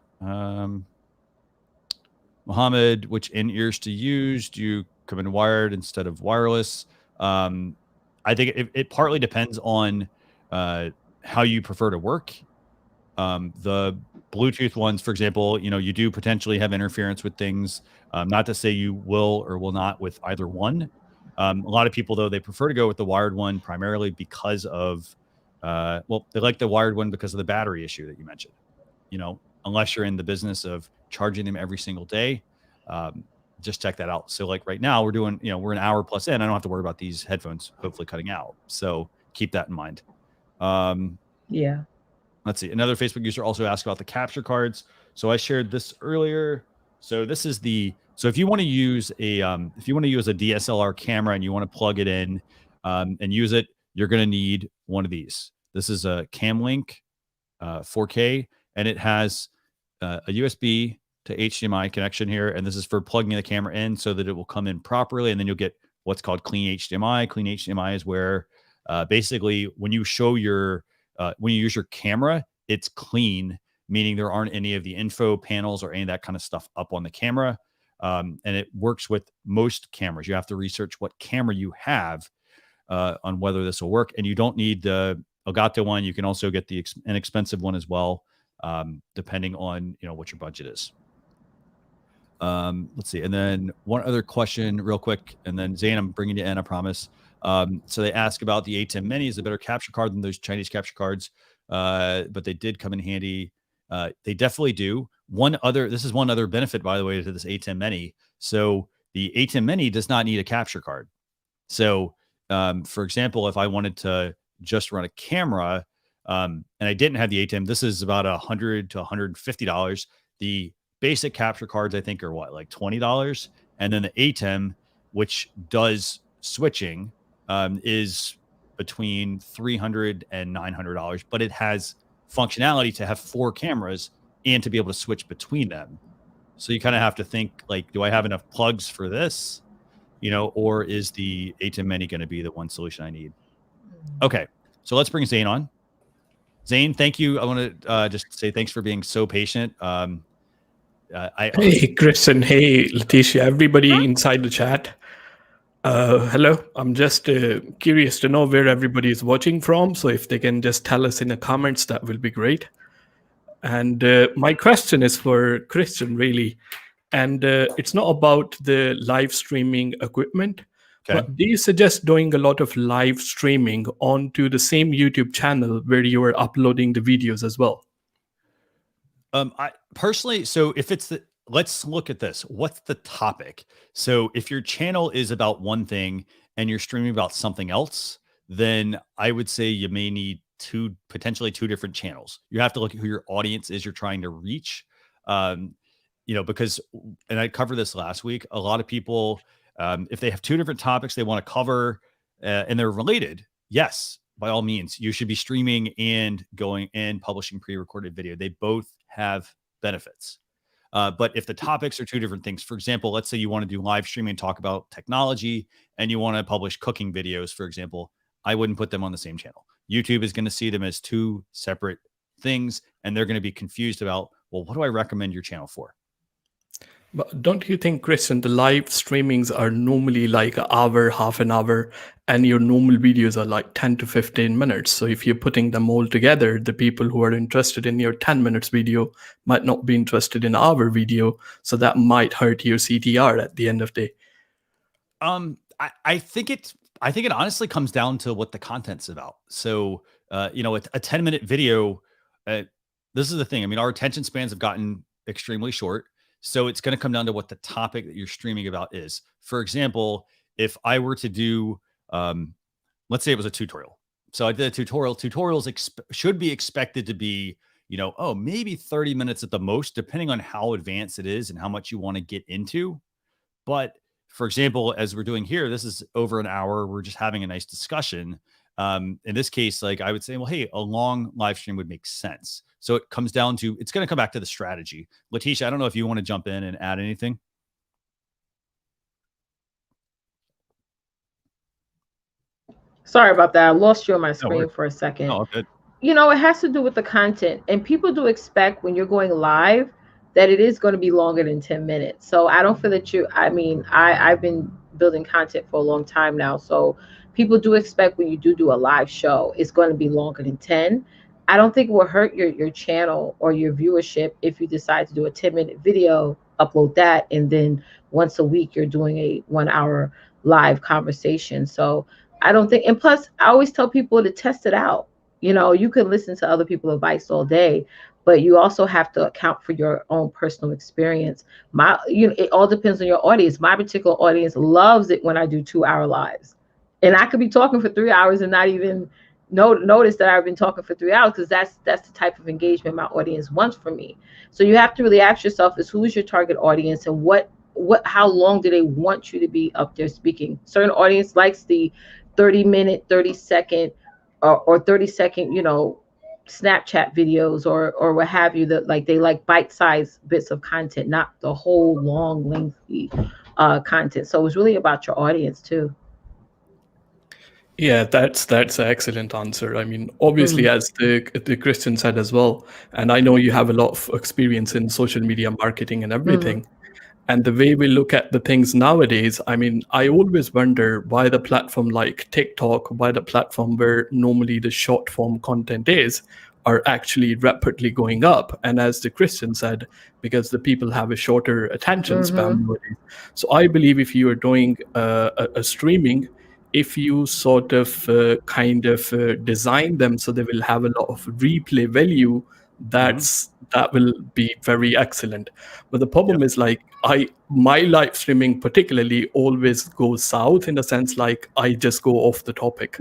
A: Mohammed, which in-ears to use? Do you come in wired instead of wireless? I think it partly depends on how you prefer to work. The Bluetooth ones, for example, you do potentially have interference with things. Not to say you will or will not with either one. A lot of people, though, they prefer to go with the wired one primarily because of well, they like the wired one because of the battery issue that you mentioned. Unless you're in the business of charging them every single day, just check that out. So like right now we're doing, we're an hour plus in. I don't have to worry about these headphones hopefully cutting out. So keep that in mind.
B: Yeah.
A: Let's see. Another Facebook user also asked about the capture cards. So I shared this earlier. So this is so if you want to use a DSLR camera and you want to plug it in and use it, you're going to need one of these. This is a CamLink 4K, and it has a USB to HDMI connection here. And this is for plugging the camera in so that it will come in properly. And then you'll get what's called clean HDMI. Clean HDMI is where basically when you show when you use your camera, it's clean, meaning there aren't any of the info panels or any of that kind of stuff up on the camera. And it works with most cameras. You have to research what camera you have on whether this will work. And you don't need the Elgato one. You can also get the inexpensive one as well, depending on what your budget is. Let's see. And then one other question real quick, and then Zane, I'm bringing you in, I promise. So they ask about the A10 Mini is a better capture card than those Chinese capture cards, but they did come in handy. They definitely do. This is one other benefit, by the way, to this A10 Mini. So the A10 Mini does not need a capture card. So for example, if I wanted to just run a camera and I didn't have the A10, this is about $100 to $150. The basic capture cards, I think, are what, like $20? And then the A10, which does switching, is between $300 and $900, but it has functionality to have 4 cameras and to be able to switch between them. So you kind of have to think, like, do I have enough plugs for this? Or is the A10 Mini going to be the one solution I need? Okay, so let's bring Zane on. Zane, thank you. I want to just say thanks for being so patient.
G: Hey, Chris, and hey, Letitia, everybody inside the chat. Hello. I'm just curious to know where everybody is watching from. So if they can just tell us in the comments, that will be great. And my question is for Christian, really. And it's not about the live streaming equipment, but do you suggest doing a lot of live streaming onto the same YouTube channel where you are uploading the videos as well?
A: I personally, so if it's let's look at this. What's the topic? So if your channel is about one thing and you're streaming about something else, then I would say you may need potentially two different channels. You have to look at who your audience is you're trying to reach. Because, and I covered this last week, a lot of people, if they have two different topics they want to cover and they're related, yes, by all means, you should be streaming and going and publishing pre-recorded video. They both have benefits. But if the topics are two different things, for example, let's say you want to do live streaming and talk about technology and you want to publish cooking videos, for example, I wouldn't put them on the same channel. YouTube is going to see them as two separate things, and they're going to be confused about, well, what do I recommend your channel for?
G: But don't you think, Christian, the live streamings are normally like an hour, half an hour, and your normal videos are like 10 to 15 minutes. So if you're putting them all together, the people who are interested in your 10 minutes video might not be interested in our video. So that might hurt your CTR at the end of the day.
A: I think it honestly comes down to what the content's about. So, a 10-minute video, this is the thing. I mean, our attention spans have gotten extremely short. So it's going to come down to what the topic that you're streaming about is. For example, if I were to do, let's say it was a tutorial. So I did a tutorial. Tutorials should be expected to be, maybe 30 minutes at the most, depending on how advanced it is and how much you want to get into. But for example, as we're doing here, this is over an hour. We're just having a nice discussion. In this case, like I would say, well, hey, a long live stream would make sense. So it comes down to, it's going to come back to the strategy. Letitia, I don't know if you want to jump in and add anything.
B: Sorry about that. I lost you on my screen for a second.
A: Oh, good.
B: It has to do with the content, and people do expect when you're going live that it is going to be longer than 10 minutes. So I don't feel that I've been building content for a long time now. So people do expect when you do a live show, it's going to be longer than 10. I don't think it will hurt your channel or your viewership if you decide to do a 10-minute video, upload that, and then once a week you're doing a 1-hour live conversation. So I don't think, and plus I always tell people to test it out. You can listen to other people's advice all day, but you also have to account for your own personal experience. It all depends on your audience. My particular audience loves it when I do 2-hour lives, and I could be talking for 3 hours and not even notice that I've been talking for 3 hours, because that's the type of engagement my audience wants from me. So you have to really ask yourself, is who is your target audience, and how long do they want you to be up there speaking? Certain audience likes the 30-minute, 30-second or 30-second, Snapchat videos or what have you, that they like bite-sized bits of content, not the whole long, lengthy content. So it's really about your audience too.
G: Yeah, that's an excellent answer. I mean, obviously, as the Christian said as well, and I know you have a lot of experience in social media marketing and everything. And the way we look at the things nowadays, I mean, I always wonder why the platform like TikTok, why the platform where normally the short form content is, are actually rapidly going up. And as the Christian said, because the people have a shorter attention span nowadays. So I believe if you are doing a streaming, if you sort of design them so they will have a lot of replay value, that will be very excellent. But the problem is my live streaming particularly always goes south, in the sense I just go off the topic.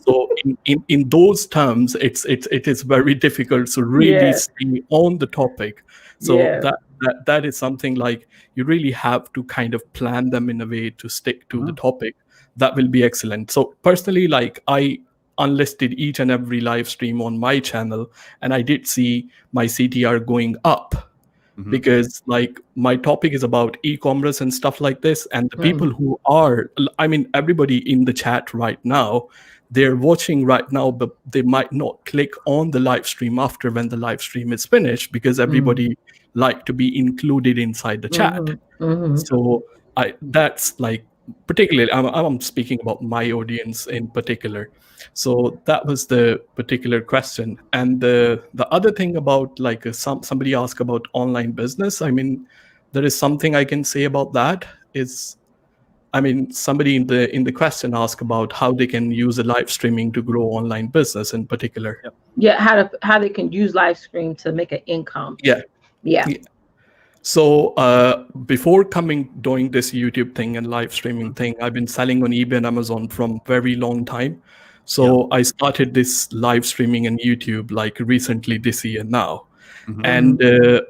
G: So in those terms, it is very difficult to really stay on the topic. So that is something you really have to kind of plan them in a way to stick to the topic. That will be excellent. So personally, I unlisted each and every live stream on my channel, and I did see my CTR going up because my topic is about e-commerce and stuff like this. And the people who are, everybody in the chat right now, they're watching right now, but they might not click on the live stream after when the live stream is finished, because everybody like to be included inside the chat. So that's particularly, I'm speaking about my audience in particular. So that was the particular question. And the other thing about somebody asked about online business. I mean, there is something I can say about that is, somebody in the question asked about how they can use a live streaming to grow online business in particular.
B: How they can use live stream to make an income. Yeah.
G: So before doing this YouTube thing and live streaming thing, I've been selling on eBay and Amazon from very long time. So I started this live streaming on YouTube recently this year now. And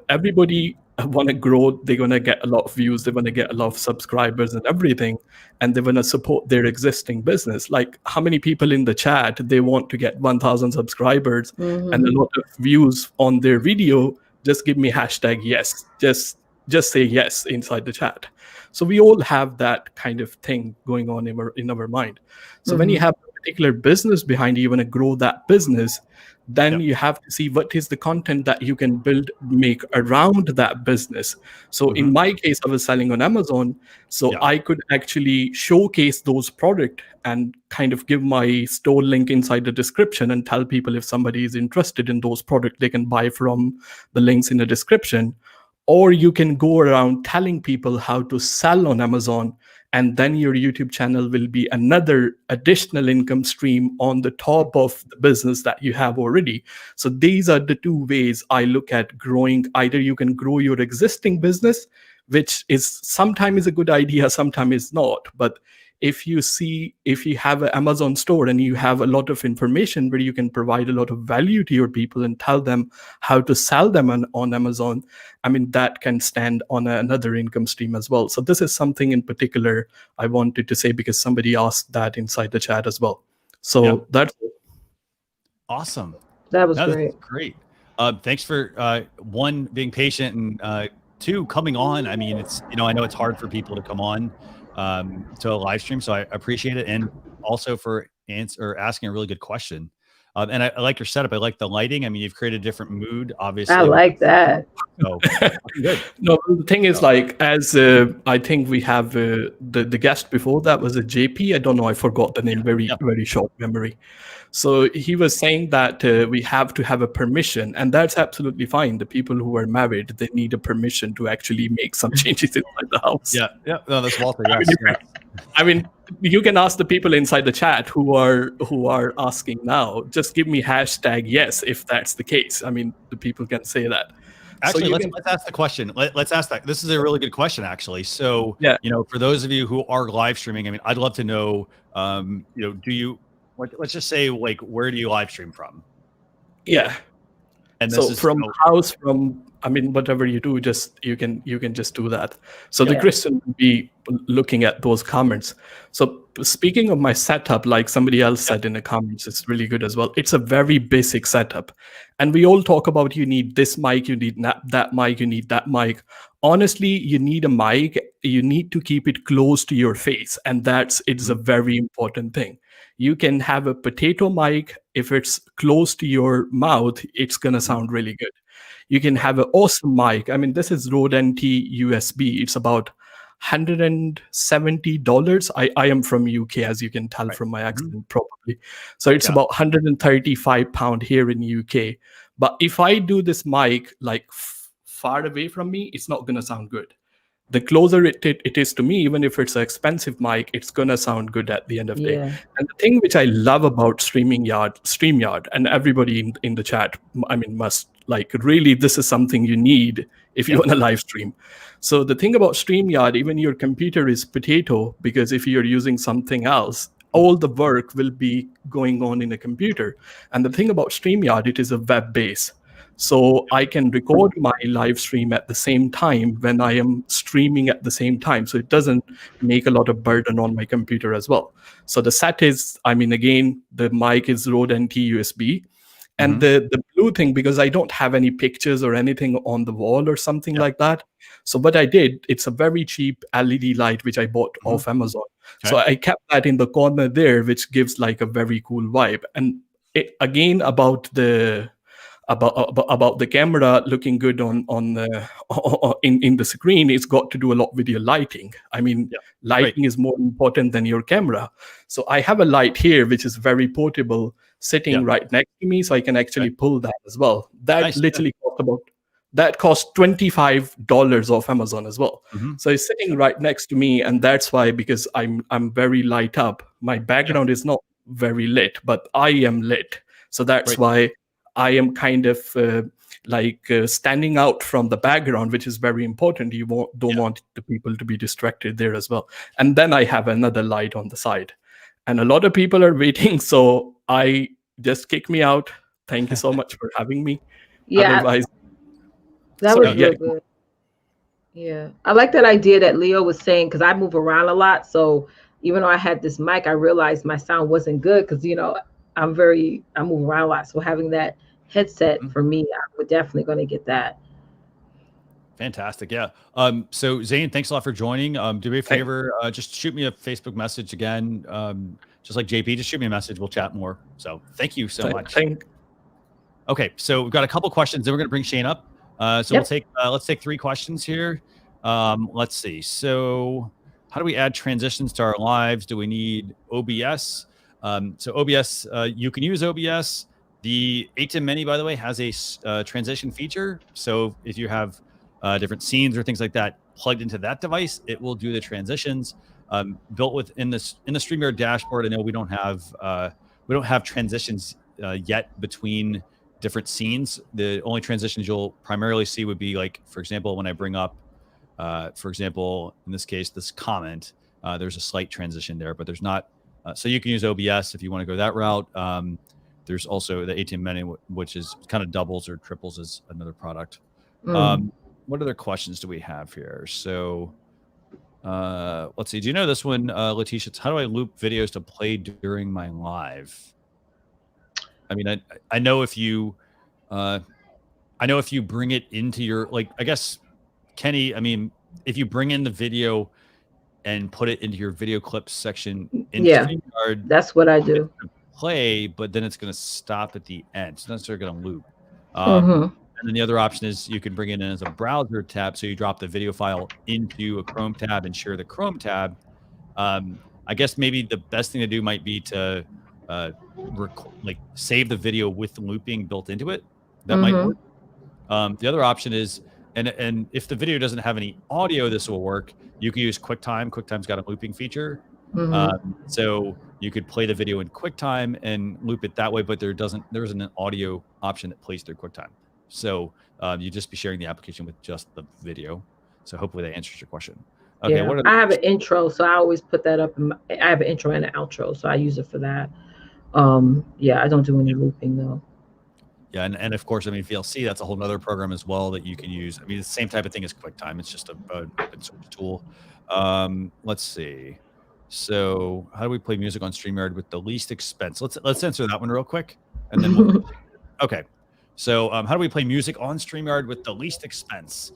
G: everybody want to grow. They're going to get a lot of views. They want to get a lot of subscribers and everything. And they want to support their existing business. How many people in the chat, they want to get 1,000 subscribers and a lot of views on their video, just give me hashtag yes. Just say yes inside the chat. So we all have that kind of thing going on in our mind. So when you have a particular business behind you, you want to grow that business, then you have to see what is the content that you can make around that business. So in my case, I was selling on Amazon, so I could actually showcase those products and kind of give my store link inside the description and tell people if somebody is interested in those products, they can buy from the links in the description. Or you can go around telling people how to sell on Amazon, and then your YouTube channel will be another additional income stream on the top of the business that you have already. So these are the two ways I look at growing. Either you can grow your existing business, which is sometimes a good idea, sometimes it's not. But if you have an Amazon store and you have a lot of information where you can provide a lot of value to your people and tell them how to sell them on Amazon, I mean, that can stand on another income stream as well. So this is something in particular I wanted to say because somebody asked that inside the chat as well. So that's
A: awesome.
B: That was great.
A: That's great. Thanks for one, being patient, and two, coming on. I mean, it's, I know it's hard for people to come on to a live stream, so I appreciate it, and also for asking a really good question. And I like your setup. I like the lighting. I mean, you've created a different mood, obviously.
B: I like that.
A: So, good.
G: No, the thing is, like, as I think we have the guest before that was a JP. I don't know. I forgot the name. Very short memory. So he was saying that we have to have a permission, and that's absolutely fine. The people who are married, they need a permission to actually make some changes inside the house.
A: Yeah. No, that's Walter. Yes.
G: I mean, you can ask the people inside the chat who are asking now. Just give me hashtag yes if that's the case. I mean, the people can say that.
A: Actually, let's ask the question. Let's ask that. This is a really good question, actually. So, for those of you who are live streaming, I mean, I'd love to know, do you? Let's just say, like, where do you live stream from?
G: Yeah.
A: And
G: so from house, whatever you do, you can just do that. So the Christian will be looking at those comments. So speaking of my setup, like somebody else said in the comments, it's really good as well. It's a very basic setup. And we all talk about you need this mic, you need that mic, you need that mic. Honestly, you need a mic. You need to keep it close to your face. And it's a very important thing. You can have a potato mic. If it's close to your mouth, it's going to sound really good. You can have an awesome mic. I mean, this is Rode NT USB. It's about $170. I am from UK, as you can tell from my accent, probably. So it's about £135 here in UK. But if I do this mic like far away from me, it's not going to sound good. The closer it is to me, even if it's an expensive mic, it's going to sound good at the end of the day. And the thing which I love about StreamYard, and everybody in the chat, I mean, must, like, really, this is something you need if you want to live stream. So the thing about StreamYard, even your computer is potato, because if you're using something else, all the work will be going on in a computer. And the thing about StreamYard, it is a web base. So I can record my live stream at the same time when I am streaming at the same time. So it doesn't make a lot of burden on my computer as well. So the set is, I mean, again, the mic is Rode NT USB. And the blue thing, because I don't have any pictures or anything on the wall or something like that. So what I did, it's a very cheap LED light, which I bought off Amazon. So I kept that in the corner there, which gives like a very cool vibe. And again, about the camera looking good in the screen, it's got to do a lot with your lighting. I mean, lighting is more important than your camera. So I have a light here, which is very portable, sitting right next to me, so I can actually pull that as well. That literally cost $25 off Amazon as well. So it's sitting right next to me, and that's why, because I'm very light up. My background is not very lit, but I am lit. So that's why I am kind of standing out from the background, which is very important. You don't want the people to be distracted there as well. And then I have another light on the side. And a lot of people are waiting, so I just kick me out. Thank you so much for having me.
B: Otherwise, that was real good. Yeah, I like that idea that Leo was saying, because I move around a lot. So even though I had this mic, I realized my sound wasn't good because, I move around a lot. So having that headset for me, I would definitely going to get that.
A: Fantastic. Yeah. So Zane, thanks a lot for joining. Do me a favor, just shoot me a Facebook message again. Just like JP, just shoot me a message. We'll chat more. So thank you so much. Okay. So we've got a couple questions. Then we're going to bring Shane up. So we'll take, let's take 3 questions here. Let's see. So how do we add transitions to our lives? Do we need OBS? So OBS, you can use OBS. The ATEM Mini, by the way, has a transition feature. So if you have different scenes or things like that plugged into that device, it will do the transitions. Built within this in the StreamYard dashboard. I know we don't have transitions yet between different scenes. The only transitions you'll primarily see would be like, for example, when I bring up, for example, in this case, this comment, there's a slight transition there, but there's not. So you can use OBS if you want to go that route. There's also the ATEM Mini, which is kind of doubles or triples as another product. What other questions do we have here? So let's see. Do you know this one, Letitia? It's how do I loop videos to play during my live? I mean, I know if you bring it into your, like, I guess, Kenny, I mean, if you bring in the video and put it into your video clips section in StreamYard,
B: that's what I do.
A: Play, but then it's going to stop at the end. It's not necessarily going to loop. And then the other option is you can bring it in as a browser tab. So you drop the video file into a Chrome tab and share the Chrome tab. I guess maybe the best thing to do might be to save the video with looping built into it. That might work. The other option is, and if the video doesn't have any audio, this will work. You can use QuickTime. QuickTime's got a looping feature. So you could play the video in QuickTime and loop it that way, but there isn't an audio option that plays through QuickTime. So you just be sharing the application with just the video. So hopefully that answers your question. Okay.
B: Yeah. I have an intro, so I always put that up. I have an intro and an outro, so I use it for that. Yeah, I don't do any looping though.
A: Yeah, and of course, I mean, VLC, that's a whole nother program as well that you can use. I mean, it's the same type of thing as QuickTime. It's just a open source tool. Let's see. So how do we play music on StreamYard with the least expense? Let's answer that one real quick, and then okay. So how do we play music on StreamYard with the least expense?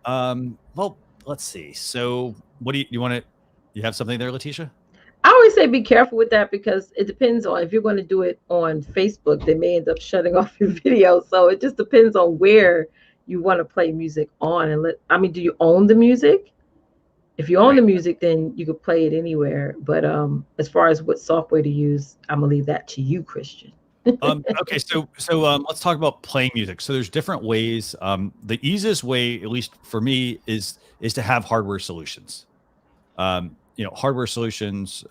A: Well, let's see. So what do you want to? You have something there, Letitia?
B: I always say be careful with that because it depends on if you're going to do it on Facebook, they may end up shutting off your video. So it just depends on where you want to play music on. And do you own the music? If you own the music, then you could play it anywhere. But as far as what software to use, I'm gonna leave that to you, Christian.
A: Okay, so let's talk about playing music. So there's different ways. The easiest way, at least for me, is to have hardware solutions. Hardware solutions.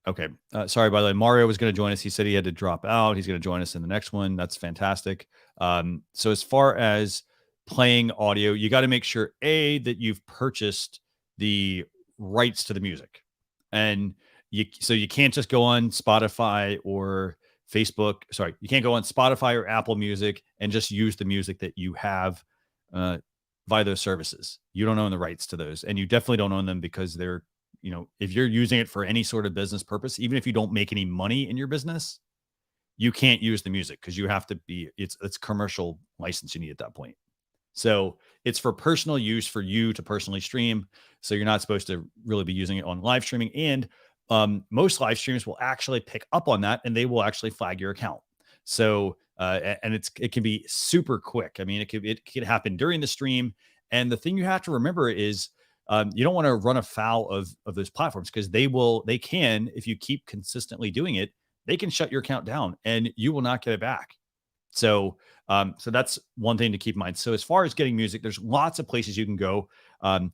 A: Okay, sorry, by the way, Mario was going to join us. He said he had to drop out. He's going to join us in the next one. That's fantastic. So as far as playing audio, you got to make sure that you've purchased the rights to the music, and you can't just go on Spotify or Facebook. Sorry, you can't go on Spotify or Apple Music and just use the music that you have via those services. You don't own the rights to those, and you definitely don't own them because they're, if you're using it for any sort of business purpose, even if you don't make any money in your business, you can't use the music because you have to be. It's commercial license you need at that point. So it's for personal use for you to personally stream. So you're not supposed to really be using it on live streaming. And most live streams will actually pick up on that and they will actually flag your account. So, and it can be super quick. I mean, it could happen during the stream. And the thing you have to remember is you don't want to run afoul of those platforms because they can, if you keep consistently doing it, they can shut your account down and you will not get it back. So that's one thing to keep in mind. So as far as getting music, there's lots of places you can go. I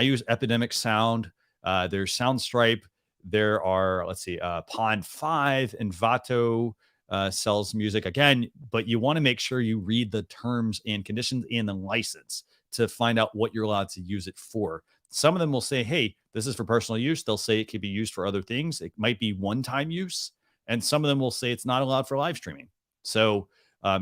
A: use Epidemic Sound. There's Soundstripe. There are, let's see, Pond 5 and Vato sells music again, but you want to make sure you read the terms and conditions and the license to find out what you're allowed to use it for. Some of them will say, hey, this is for personal use. They'll say it could be used for other things. It might be one-time use. And some of them will say it's not allowed for live streaming. So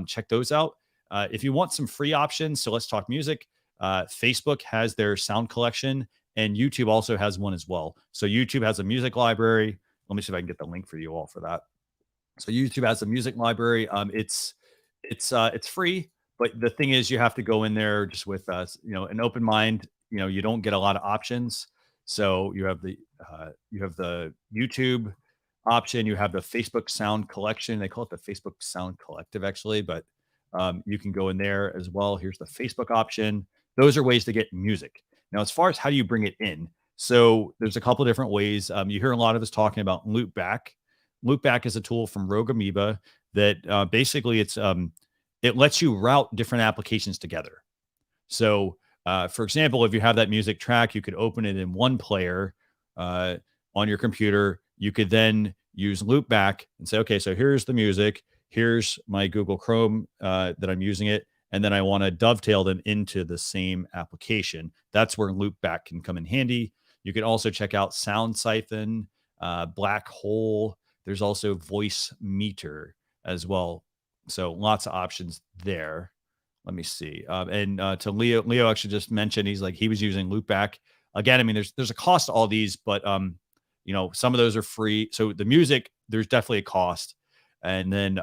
A: check those out. If you want some free options, so let's talk music. Facebook has their sound collection and YouTube also has one as well. So YouTube has a music library. Let me see if I can get the link for you all for that. So YouTube has a music library. It's free, But the thing is, you have to go in there just with an open mind. You don't get a lot of options. So you have the YouTube option, you have the Facebook Sound Collection. They call it the Facebook Sound Collective, actually, but you can go in there as well. Here's the Facebook option. Those are ways to get music. Now, as far as how do you bring it in, so there's a couple of different ways. You hear a lot of us talking about Loopback. Loopback is a tool from Rogue Amoeba that basically it lets you route different applications together. So, for example, if you have that music track, you could open it in one player on your computer. You could then use Loopback and say, okay, so here's the music. Here's my Google Chrome that I'm using it. And then I want to dovetail them into the same application. That's where Loopback can come in handy. You can also check out Sound Siphon, Black Hole. There's also Voice Meter as well. So lots of options there. Let me see. And to Leo actually just mentioned, he was using Loopback. Again, I mean, there's a cost to all these, but some of those are free. So the music, there's definitely a cost. And then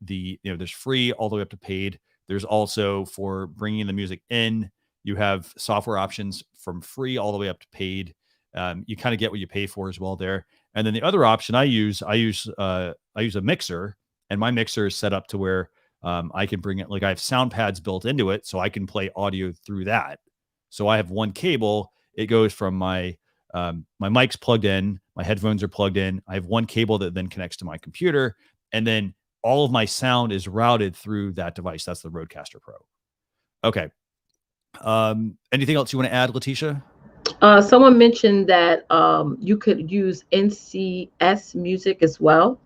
A: there's free all the way up to paid. There's also, for bringing the music in, you have software options from free all the way up to paid. You kind of get what you pay for as well there. And then the other option I use a mixer, and my mixer is set up to where I can bring it, I have sound pads built into it, so I can play audio through that. So I have one cable. It goes from my mic's plugged in, my headphones are plugged in. I have one cable that then connects to my computer, and then all of my sound is routed through that device. That's the Rodecaster Pro. Okay. Anything else you want to add, Letitia?
B: Someone mentioned that you could use NCS music as well.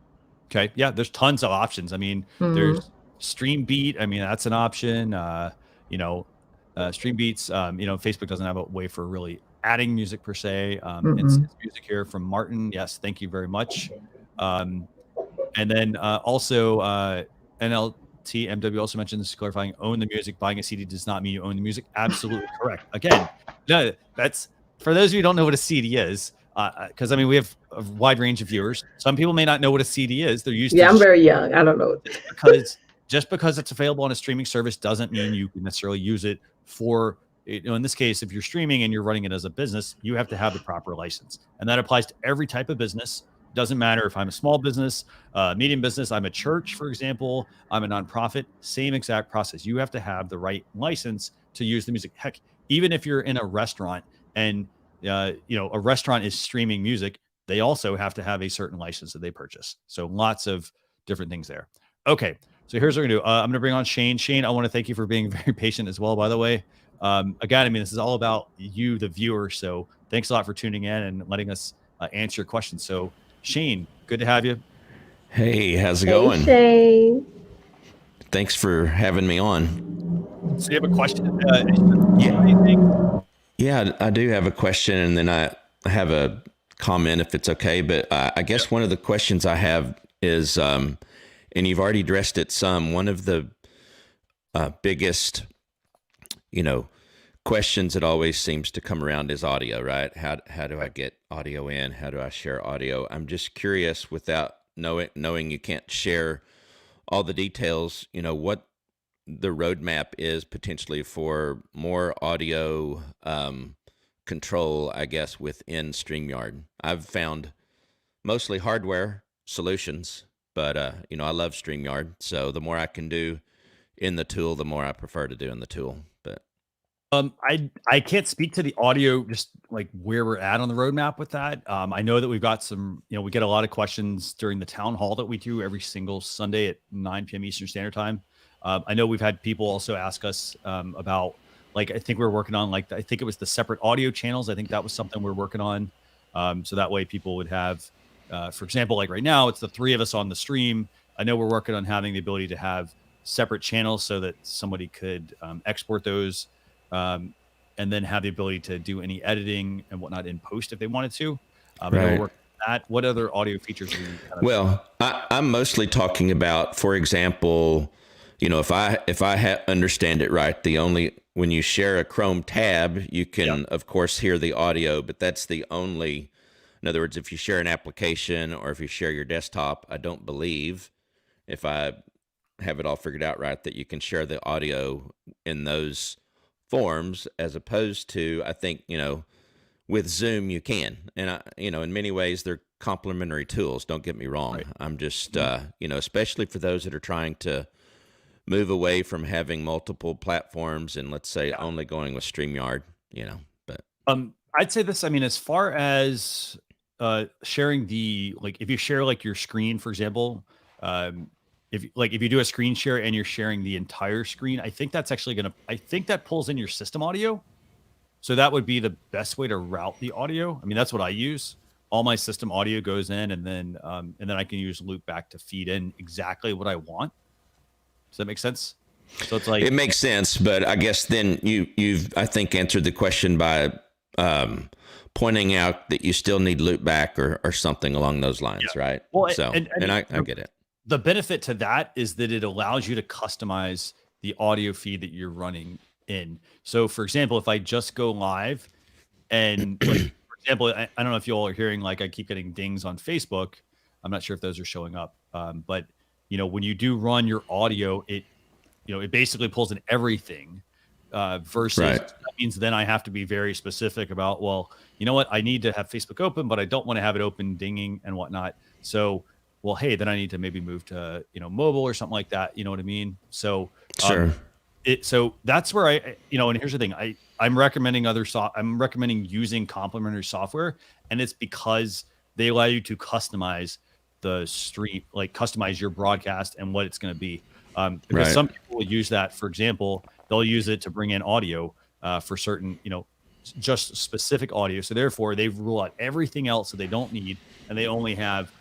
A: Okay. Yeah, there's tons of options. I mean, there's Stream Beat. I mean, that's an option. Stream Beats. Facebook doesn't have a way for really adding music per se. NCS music here from Martin. Yes, thank you very much. And then also NLTMW also mentions clarifying, own the music. Buying a CD does not mean you own the music. Absolutely correct. Again, no, that's for those of you who don't know what a CD is. Because we have a wide range of viewers. Some people may not know what a CD is. They're used to.
B: Yeah, I'm very young. I don't know.
A: Just because it's available on a streaming service doesn't mean you can necessarily use it for. In this case, if you're streaming and you're running it as a business, you have to have the proper license, and that applies to every type of business. Doesn't matter if I'm a small business, medium business, I'm a church, for example, I'm a nonprofit, same exact process. You have to have the right license to use the music. Heck, even if you're in a restaurant and a restaurant is streaming music, they also have to have a certain license that they purchase. So lots of different things there. Okay, so here's what we're gonna do. I'm gonna bring on Shane. Shane, I want to thank you for being very patient as well, by the way. Again, this is all about you, the viewer. So thanks a lot for tuning in and letting us answer your questions. So Shane, good to have you.
H: Hey, how's it going?
B: Shane.
H: Thanks for having me on.
A: So you have a question?
H: Yeah, I do have a question, and then I have a comment if it's okay. But I guess one of the questions I have is, and you've already addressed it some, one of the biggest, questions that always seems to come around is audio, right? How do I get audio in? How do I share audio? I'm just curious, without knowing you can't share all the details, what the roadmap is potentially for more audio control, I guess, within StreamYard. I've found mostly hardware solutions, but I love StreamYard. So the more I can do in the tool, the more I prefer to do in the tool. But
A: I can't speak to the audio, just like where we're at on the roadmap with that. I know that we've got some, we get a lot of questions during the town hall that we do every single Sunday at 9 p.m. Eastern Standard Time. I know we've had people also ask us about, I think we're working on, I think it was the separate audio channels. I think that was something we're working on. So that way people would have, for example, right now, it's the three of us on the stream. I know we're working on having the ability to have separate channels so that somebody could export those and then have the ability to do any editing and whatnot in post if they wanted to.
H: Right.
A: What other audio features are you
H: Well, I'm mostly talking about, for example, if I understand it right, when you share a Chrome tab, you can, of course, hear the audio, but that's the only, in other words, if you share an application or if you share your desktop, I don't believe, if I have it all figured out right, that you can share the audio in those forms, as opposed to, I think, with Zoom you can. And in many ways they're complementary tools, don't get me wrong. Right. I'm just especially for those that are trying to move away from having multiple platforms and, let's say, only going with StreamYard, but
A: I'd say this, I mean, as far as sharing if you share like your screen, for example, if you do a screen share and you're sharing the entire screen, I think that's actually I think that pulls in your system audio. So that would be the best way to route the audio. I mean, that's what I use. All my system audio goes in, and then I can use Loopback to feed in exactly what I want. Does that make sense? So it's like,
H: it makes sense, but I guess then you've I think answered the question by pointing out that you still need Loopback or something along those lines, right?
A: Well,
H: so I get it.
A: The benefit to that is that it allows you to customize the audio feed that you're running in. So, for example, if I just go live, and for example, I don't know if you all are hearing, like, I keep getting dings on Facebook. I'm not sure if those are showing up, but when you do run your audio, it basically pulls in everything. Versus that means then I have to be very specific about, well, you know what, I need to have Facebook open, but I don't want to have it open dinging and whatnot. So, well, hey, then I need to maybe move to mobile or something like that. You know what I mean? So
H: sure.
A: So that's where and here's the thing, I'm recommending I'm recommending using complementary software, and it's because they allow you to customize the stream, like customize your broadcast and what it's going to be. Because some people will use that, for example, they'll use it to bring in audio for certain, just specific audio. So therefore they rule out everything else that they don't need, and they only have,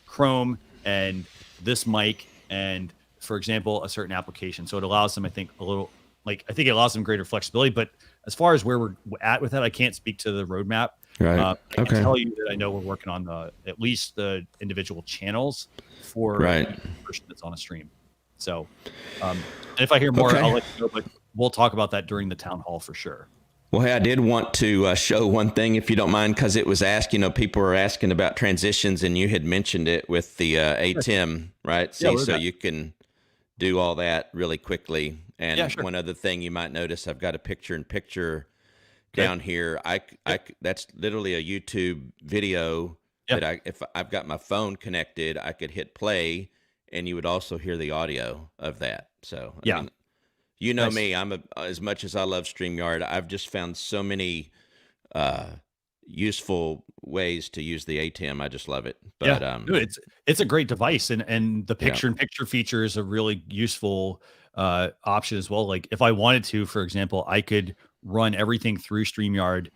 A: Chrome and this mic and, for example, a certain application. So it allows them, I think, it allows them greater flexibility. But as far as where we're at with that, I can't speak to the roadmap.
H: Right.
A: I can tell you that I know we're working on at least the individual channels for each person that's on a stream. So, and if I hear more, I'll let you know, but we'll talk about that during the town hall for sure.
H: Well, hey, I did want to show one thing, if you don't mind, because it was asked, people were asking about transitions, and you had mentioned it with the ATEM, right? So you can do all that really quickly. And one other thing you might notice, I've got a picture-in-picture down here. That's literally a YouTube video that if I've got my phone connected, I could hit play, and you would also hear the audio of that. So I mean, me, as much as I love StreamYard, I've just found so many useful ways to use the ATEM. I just love it. But
A: it's a great device, and the picture-in-picture feature is a really useful option as well. Like if I wanted to, for example, I could run everything through StreamYard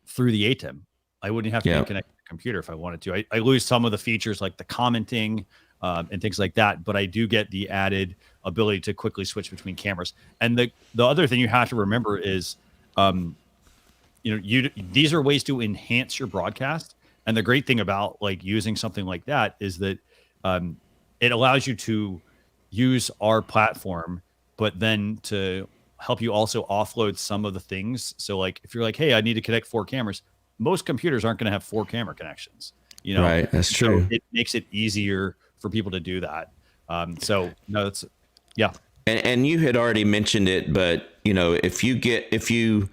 A: through the ATEM. I wouldn't have to be connected to the computer if I wanted to. I lose some of the features like the commenting and things like that, but I do get the added ability to quickly switch between cameras. And the other thing you have to remember is, these are ways to enhance your broadcast. And the great thing about like using something like that is that it allows you to use our platform, but then to help you also offload some of the things. So like if you're like, hey, I need to connect 4 cameras, most computers aren't going to have 4 camera connections.
H: Right, that's true.
A: So it makes it easier for people to do that.
H: And you had already mentioned it, but if you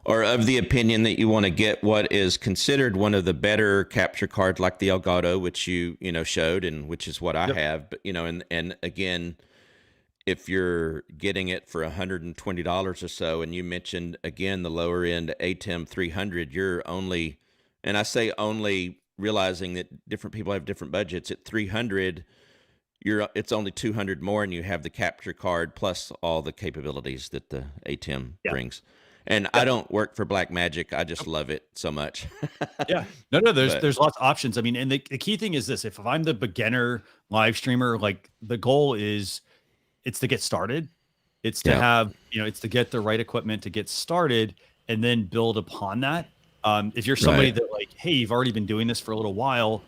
H: are of the opinion that you want to get what is considered one of the better capture cards, like the Elgato, which you showed, and which is what I have, but and again, if you're getting it for $120 or so, and you mentioned again the lower end ATEM 300, you're only, and I say only, realizing that different people have different budgets. At 300, it's only 200 more, and you have the capture card plus all the capabilities that the ATEM brings. And I don't work for Blackmagic. I just love it so much.
A: There's lots of options. I mean, and the key thing is this: if I'm the beginner live streamer, like the goal is, it's to get started. It's to have, it's to get the right equipment to get started, and then build upon that. If you're somebody that like, hey, you've already been doing this for a little while,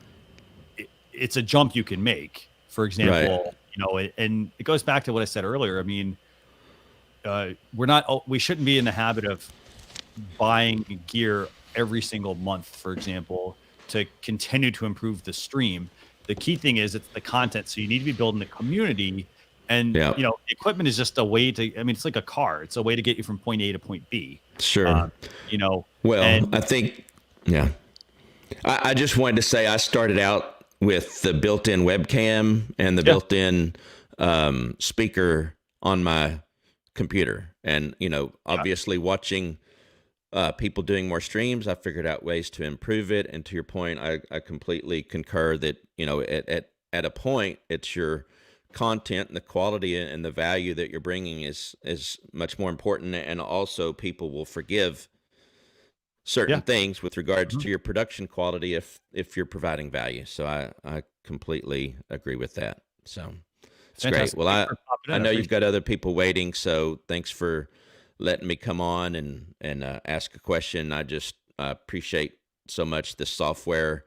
A: it's a jump you can make, for example, and it goes back to what I said earlier. I mean, we shouldn't be in the habit of buying gear every single month, for example, to continue to improve the stream. The key thing is it's the content. So you need to be building the community And
H: Yeah.
A: the equipment is just a way to. I mean, it's like a car. It's a way to get you from point A to point B.
H: Sure.
A: Well,
H: I think, yeah. I just wanted to say I started out with the built-in webcam and the built-in speaker on my computer, and obviously watching people doing more streams, I figured out ways to improve it. And to your point, I completely concur that at a point, it's your content and the quality and the value that you're bringing is much more important, and also people will forgive certain things with regards to your production quality if you're providing value. So I completely agree with that. So it's
A: fantastic.
H: great. Well, I know you've got other people waiting, so thanks for letting me come on and ask a question. I just appreciate so much this software.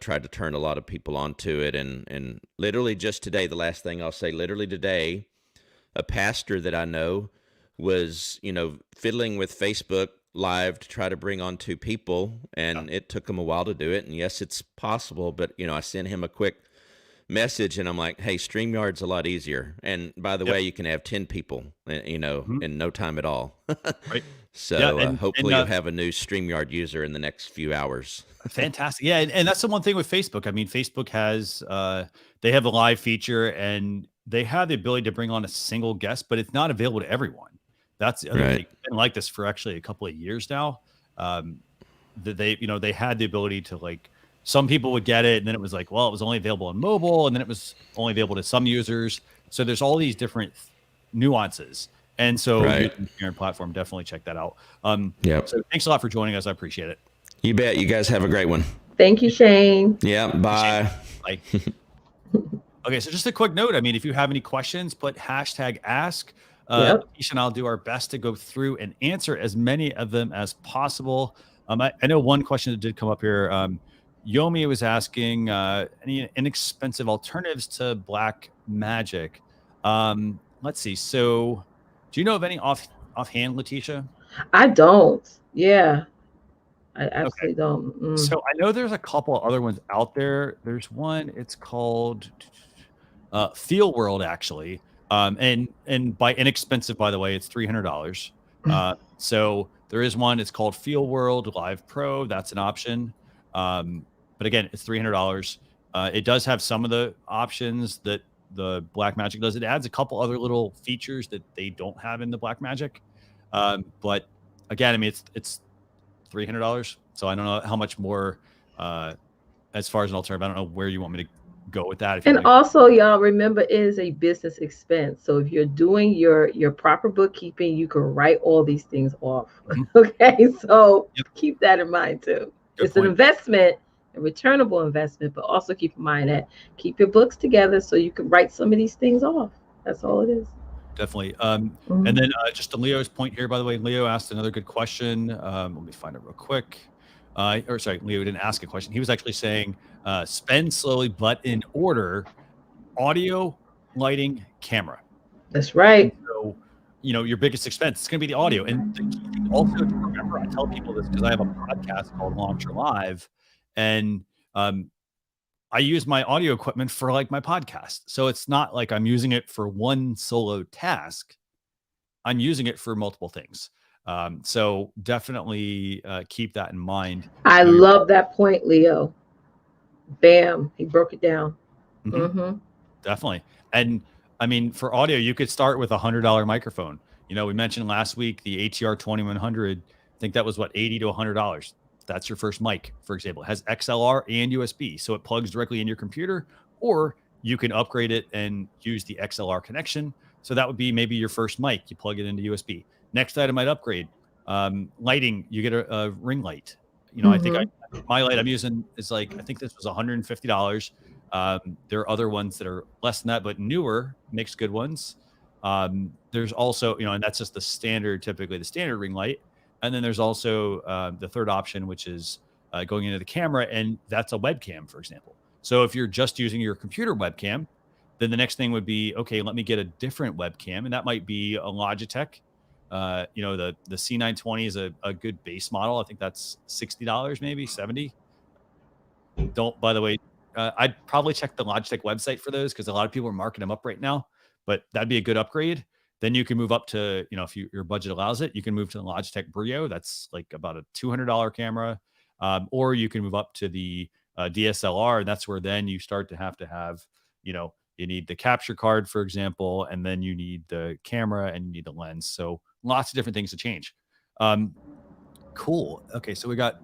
H: Tried to turn a lot of people onto it, and literally just today, the last thing I'll say, literally today, a pastor that I know was fiddling with Facebook Live to try to bring on 2 people, and it took him a while to do it. And yes, it's possible, but I sent him a quick message and I'm like, hey, StreamYard's a lot easier, and by the way, you can have 10 people in no time at all.
A: Right.
H: So hopefully you'll have a new StreamYard user in the next few hours.
A: Fantastic. Yeah, and that's the one thing with Facebook. I mean, Facebook has they have a live feature, and they have the ability to bring on a single guest, but it's not available to everyone. That's the other thing. It's been like this for actually a couple of years now. That they had the ability to, like, some people would get it, and then it was like, well, it was only available on mobile, and then it was only available to some users. So there's all these different nuances. And so using your platform, definitely check that out. So thanks a lot for joining us. I appreciate it.
H: You bet. You guys have a great one.
B: Thank you, Shane.
H: Yeah. Bye.
A: Bye. Okay. So just a quick note. I mean, if you have any questions, put #ask. Keisha and I'll do our best to go through and answer as many of them as possible. I know one question that did come up here. Yomi was asking any inexpensive alternatives to Black Magic. Let's see. So do you know of any offhand, Letitia?
B: I don't. Yeah. I absolutely don't.
A: So I know there's a couple of other ones out there. There's one, it's called Feel World, actually. And by inexpensive, by the way, it's $300. So there is one, it's called Feel World Live Pro. That's an option. But again, it's $300. It does have some of the options that the Black Magic does. It adds a couple other little features that they don't have in the Black Magic. But again, I mean, it's $300. So I don't know how much more as far as an alternative. I don't know where you want me to go with that.
B: And also, y'all remember, it is a business expense. So if you're doing your proper bookkeeping, you can write all these things off. Okay, so keep that in mind too. It's an investment, a returnable investment, but also keep in mind that keep your books together so you can write some of these things off. That's all it is.
A: Definitely. And then just to Leo's point here, by the way, Leo asked another good question. Let me find it real quick. Or sorry, Leo didn't ask a question. He was actually saying, spend slowly, but in order, audio, lighting, camera.
B: That's right.
A: And so, your biggest expense is going to be the audio. And the key thing also to remember, I tell people this because I have a podcast called Launcher Live, and I use my audio equipment for like my podcast. So it's not like I'm using it for one solo task. I'm using it for multiple things. So definitely keep that in mind.
B: I love that point, Leo. Bam. He broke it down.
A: Definitely. And I mean, for audio, you could start with $100 microphone. We mentioned last week the ATR 2100. I think that was $80 to $100. That's your first mic, for example. It has XLR and USB, so it plugs directly in your computer, or you can upgrade it and use the XLR connection. So that would be maybe your first mic. You plug it into USB. Next item I'd upgrade. Lighting, you get a ring light. I think my light I'm using is I think this was $150. There are other ones that are less than that, but newer makes good ones. There's also, and that's just typically the standard ring light. And then there's also the third option, which is going into the camera, and that's a webcam, for example. So if you're just using your computer webcam, then the next thing would be, okay, let me get a different webcam, and that might be a Logitech. The C920 is a good base model. I think that's $60, maybe $70. By the way, I'd probably check the Logitech website for those because a lot of people are marking them up right now. but that'd be a good upgrade. Then you can move up to, you know, if your budget allows it, you can move to the Logitech Brio. That's like about a $200 camera. Or you can move up to the DSLR. And that's where then you start to have, you know, you need the capture card, for example, and then you need the camera and you need the lens. So lots of different things to change. Cool. Okay, so we got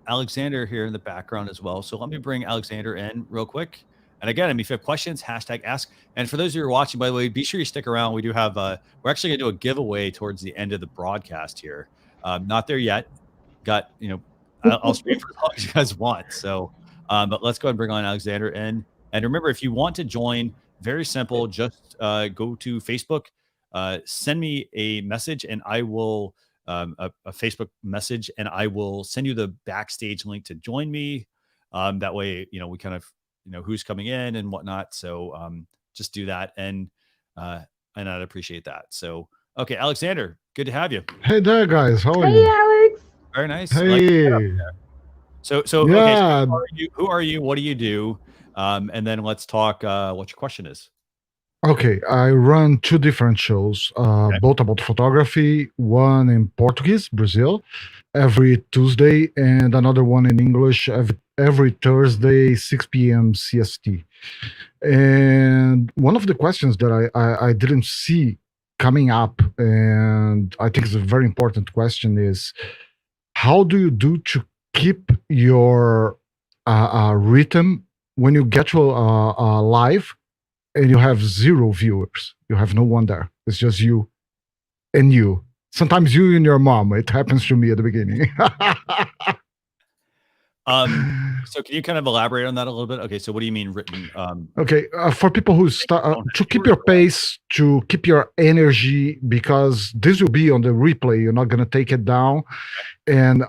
A: Alexander here in the background as well. So let me bring Alexander in real quick. And again, I mean, if you have questions, #ask. And for those of you who are watching, by the way, be sure you stick around. We do have, we're actually going to do a giveaway towards the end of the broadcast here. Not there yet. Got, you know, I'll stream for as long as you guys want. So, but let's go ahead and bring on Alexander in. And remember, if you want to join, very simple, just go to Facebook, send me a message, and I will, a Facebook message, and I will send you the backstage link to join me. That way, you know, we kind of, you know, who's coming in and whatnot. So just do that. And I'd appreciate that. So, okay, Alexander, good to have you.
I: Hey there, guys. How are you?
B: Hey, Alex.
A: Very nice.
I: Hey.
A: So
I: Yeah.
A: okay, so who are you? What do you do? And then let's talk what your question is.
I: Okay, I run 2 different shows, both about photography, one in Portuguese, Brazil, every Tuesday, and another one in English every Thursday, 6 p.m. CST. And one of the questions that I didn't see coming up, and I think it's a very important question, is how do you do to keep your rhythm when you get to live and you have 0 viewers? You have no one there. It's just you and you. Sometimes you and your mom. It happens to me at the beginning.
A: So can you kind of elaborate on that a little bit? Okay, so what do you mean written?
I: Okay, for people who start to keep your pace, to keep your energy, because this will be on the replay. You're not going to take it down. And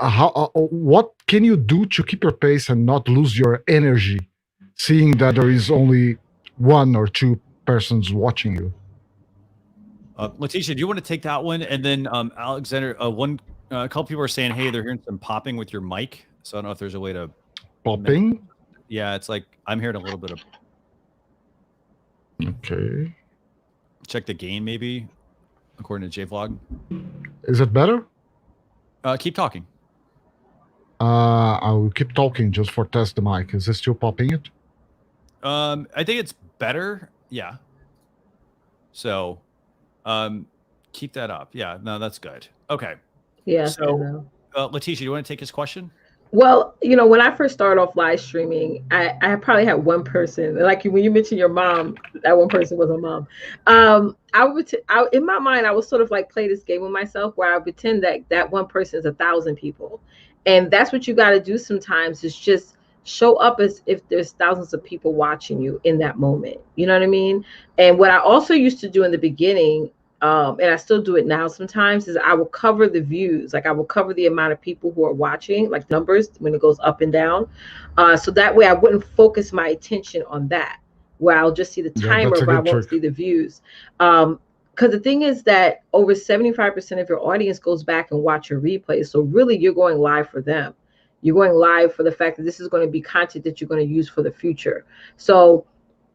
I: what can you do to keep your pace and not lose your energy, seeing that there is only 1 or 2 persons watching you?
A: Letitia, do you want to take that one? And then Alexander, a couple people are saying, hey, they're hearing some popping with your mic. So I don't know if there's a way to
I: popping.
A: Yeah, it's like I'm hearing a little bit of.
I: Okay.
A: Check the gain, maybe, according to JVlog.
I: Is it better?
A: Keep talking.
I: I will keep talking just for test the mic. Is it still popping it?
A: I think it's better. Yeah. So, keep that up. Yeah. No, that's good. Okay.
B: Yeah.
A: So, Letitia, you want to take his question?
B: Well, you know, when I first started off live streaming, I probably had 1 person. Like when you mentioned your mom, that 1 person was a mom. In my mind, I would sort of like play this game with myself where I pretend that 1 person is 1,000 people. And that's what you got to do sometimes, is just show up as if there's thousands of people watching you in that moment. You know what I mean? And what I also used to do in the beginning, and I still do it now sometimes, is I will cover the views. Like I will cover the amount of people who are watching, like numbers when it goes up and down. So that way I wouldn't focus my attention on that, where I'll just see the timer, but I won't see the views. Because the thing is that over 75% of your audience goes back and watch your replays. So really you're going live for them. You're going live for the fact that this is going to be content that you're going to use for the future. So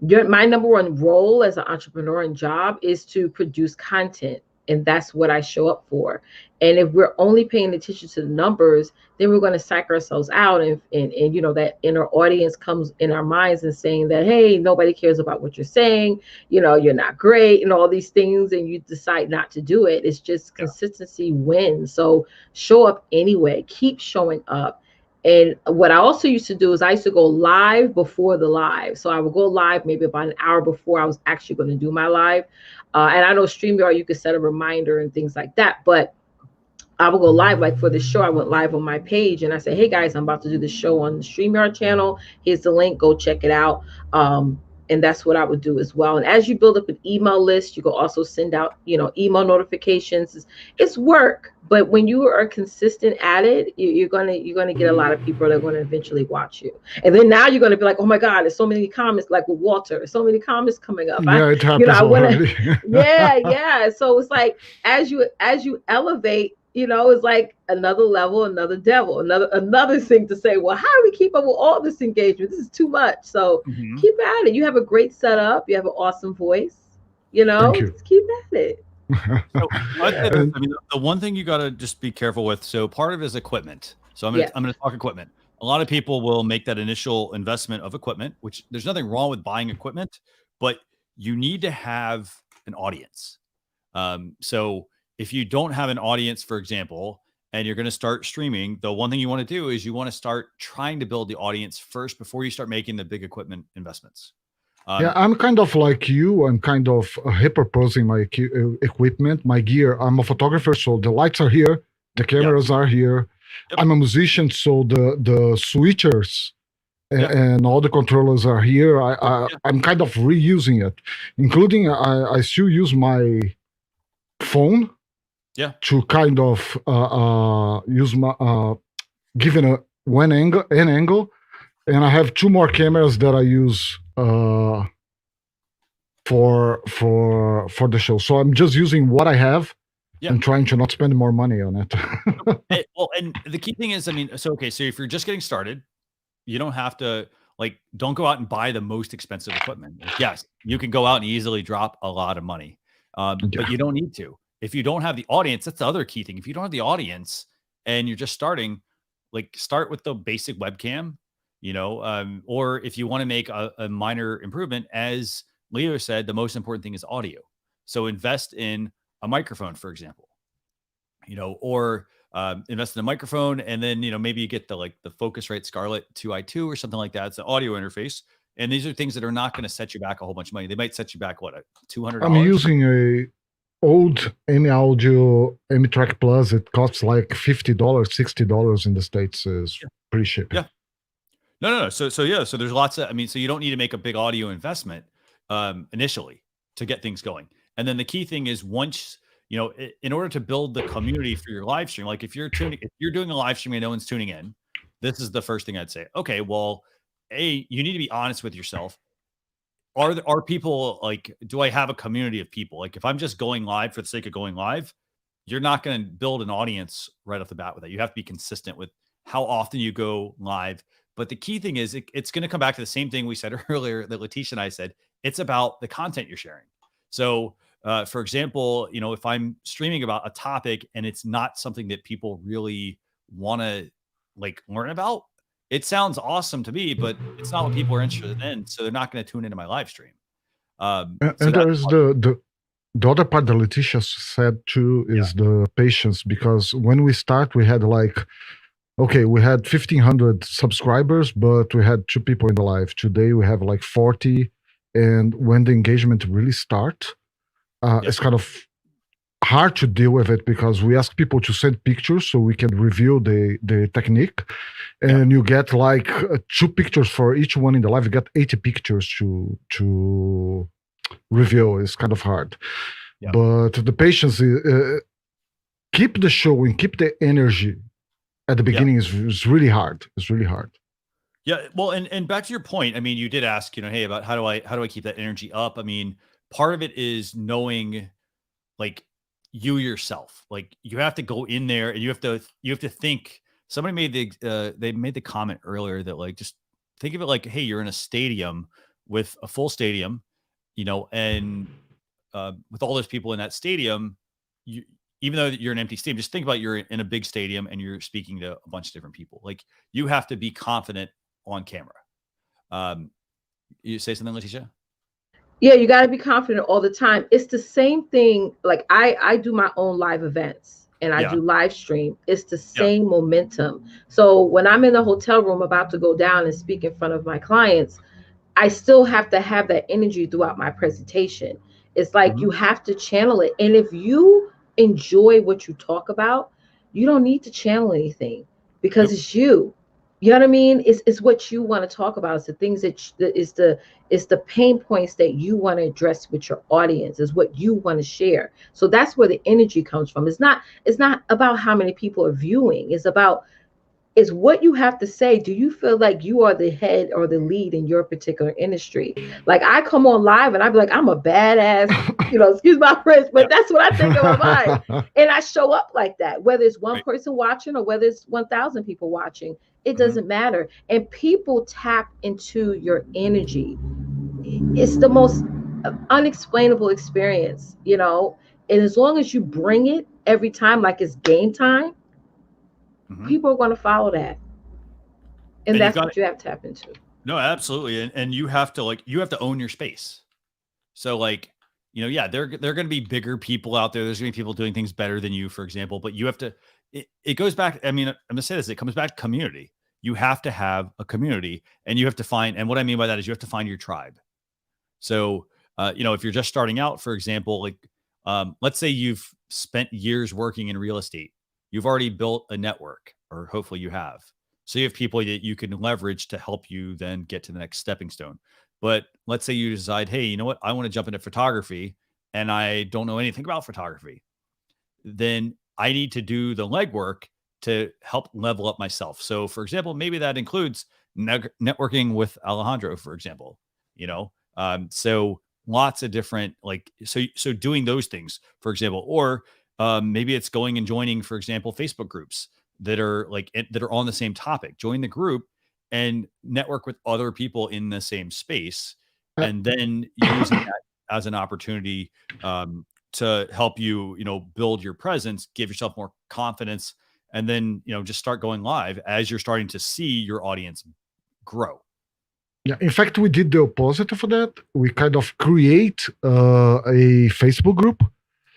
B: my number 1 role as an entrepreneur and job is to produce content. And that's what I show up for. And if we're only paying attention to the numbers, then we're going to psych ourselves out. And you know, that inner audience comes in our minds and saying that, hey, nobody cares about what you're saying. You know, you're not great and all these things. And you decide not to do it. It's just consistency wins. So show up anyway. Keep showing up. And what I also used to do is I used to go live before the live. So I would go live maybe about an hour before I was actually going to do my live. And I know StreamYard, you could set a reminder and things like that. But I would go live, like for the show, I went live on my page and I said, hey guys, I'm about to do the show on the StreamYard channel. Here's the link, go check it out. And that's what I would do as well. And as you build up an email list, you can also send out, you know, email notifications. It's work, but when you are consistent at it, you're gonna get a lot of people that are going to eventually watch you. And then now you're going to be like, oh my God, there's so many comments, like with Walter, so many comments coming up.
I: Yeah, it happens already.
B: Yeah. So it's like as you elevate, you know, it's like another level, another devil, another thing to say, well, how do we keep up with all this engagement? This is too much. So keep at it. You have a great setup. You have an awesome voice. You know, just keep at it.
A: So I mean, the one thing you got to just be careful with. So part of it is equipment. So I'm gonna talk equipment. A lot of people will make that initial investment of equipment, which there's nothing wrong with buying equipment, but you need to have an audience. So if you don't have an audience, for example, and you're going to start streaming, the one thing you want to do is you want to start trying to build the audience first before you start making the big equipment investments.
I: Yeah, I'm kind of like you. I'm kind of hyper-posing my equipment, my gear. I'm a photographer, so the lights are here, the cameras are here. I'm a musician, so the switchers and all the controllers are here. I'm kind of reusing it, including I still use my phone to kind of use my given an angle, and I have two more cameras that I use for the show. So I'm just using what I have and trying to not spend more money on it.
A: Well, and the key thing is, I mean, so if you're just getting started, you don't have to don't go out and buy the most expensive equipment. Yes, you can go out and easily drop a lot of money, but you don't need to. If you don't have the audience, that's the other key thing. If you don't have the audience and you're just starting, start with the basic webcam, you know, or if you want to make a minor improvement, as Leo said, the most important thing is audio. So invest in a microphone, for example, you know, or invest in a microphone, and then, you know, maybe you get the Focusrite Scarlett 2i2 or something like that. It's an audio interface. And these are things that are not going to set you back a whole bunch of money. They might set you back, what, $200?
I: I'm using a old AMI Audio AMI Track Plus. It costs like $50, $60 in the States. Is pretty cheap.
A: Yeah. No. So there's lots of, I mean, so you don't need to make a big audio investment initially to get things going. And then the key thing is, once, you know, in order to build the community for your live stream, like if you're doing a live stream and no one's tuning in, this is the first thing I'd say. Okay, well, you need to be honest with yourself. Are people do I have a community of people? Like if I'm just going live for the sake of going live, you're not going to build an audience right off the bat with that. You have to be consistent with how often you go live. But the key thing is it's going to come back to the same thing we said earlier that Letitia and I said. It's about the content you're sharing. So for example, you know, if I'm streaming about a topic and it's not something that people really want to learn about, it sounds awesome to me, but it's not what people are interested in. So they're not going to tune into my live stream.
I: And there's the other part that Letitia said too is the patience, because when we start, we had we had 1,500 subscribers, but we had 2 people in the live. Today we have 40. And when the engagement really starts, it's kind of hard to deal with it, because we ask people to send pictures so we can review the technique, and you get 2 pictures for each one in the live. You get 80 pictures to review. It's kind of hard, but the patience is, keep the show and keep the energy at the beginning is really hard. It's really hard.
A: Yeah, well, and back to your point, I mean, you did ask, you know, hey, about how do I keep that energy up? I mean, part of it is knowing you yourself. You have to go in there and you have to think. Somebody made they made the comment earlier that just think of it like, hey, you're in a stadium with a full stadium, you know, and with all those people in that stadium, even though you're an empty stadium, just think about you're in a big stadium and you're speaking to a bunch of different people. You have to be confident on camera. You say something, Letitia?
B: Yeah, you got to be confident all the time. It's the same thing. I do my own live events and I do live stream. It's the same momentum. So when I'm in the hotel room about to go down and speak in front of my clients, I still have to have that energy throughout my presentation. It's you have to channel it. And if you enjoy what you talk about, you don't need to channel anything, because it's you. You know what I mean? It's what you want to talk about. It's the things it's the pain points that you want to address with your audience. Is what you want to share. So that's where the energy comes from. It's not about how many people are viewing. It's about It's what you have to say. Do you feel like you are the head or the lead in your particular industry? Like I come on live and I be like, I'm a badass, excuse my French, but that's what I think in my mind. And I show up like that, whether it's one person watching or whether it's 1,000 people watching, it doesn't matter. And people tap into your energy. It's the most unexplainable experience, and as long as you bring it every time, like it's game time, people are going to follow that. And that's what you have to tap into.
A: No, absolutely. And you have to own your space. So there are going to be bigger people out there. There's going to be people doing things better than you, for example, but you have to, it goes back. I mean, I'm going to say this, it comes back to community. You have to have a community and you have to find, and what I mean by that is you have to find your tribe. So, if you're just starting out, for example, let's say you've spent years working in real estate, you've already built a network, or hopefully you have. So you have people that you can leverage to help you then get to the next stepping stone. But let's say you decide, hey, you know what? I want to jump into photography and I don't know anything about photography. Then I need to do the legwork to help level up myself. So for example, maybe that includes networking with Alejandro, for example, so lots of different, so doing those things, for example, or maybe it's going and joining, for example, Facebook groups that are on the same topic. Join the group and network with other people in the same space, and then using that as an opportunity to help you, build your presence, give yourself more confidence, and then, just start going live as you're starting to see your audience grow.
I: Yeah, in fact, we did the opposite of that. We kind of create a Facebook group.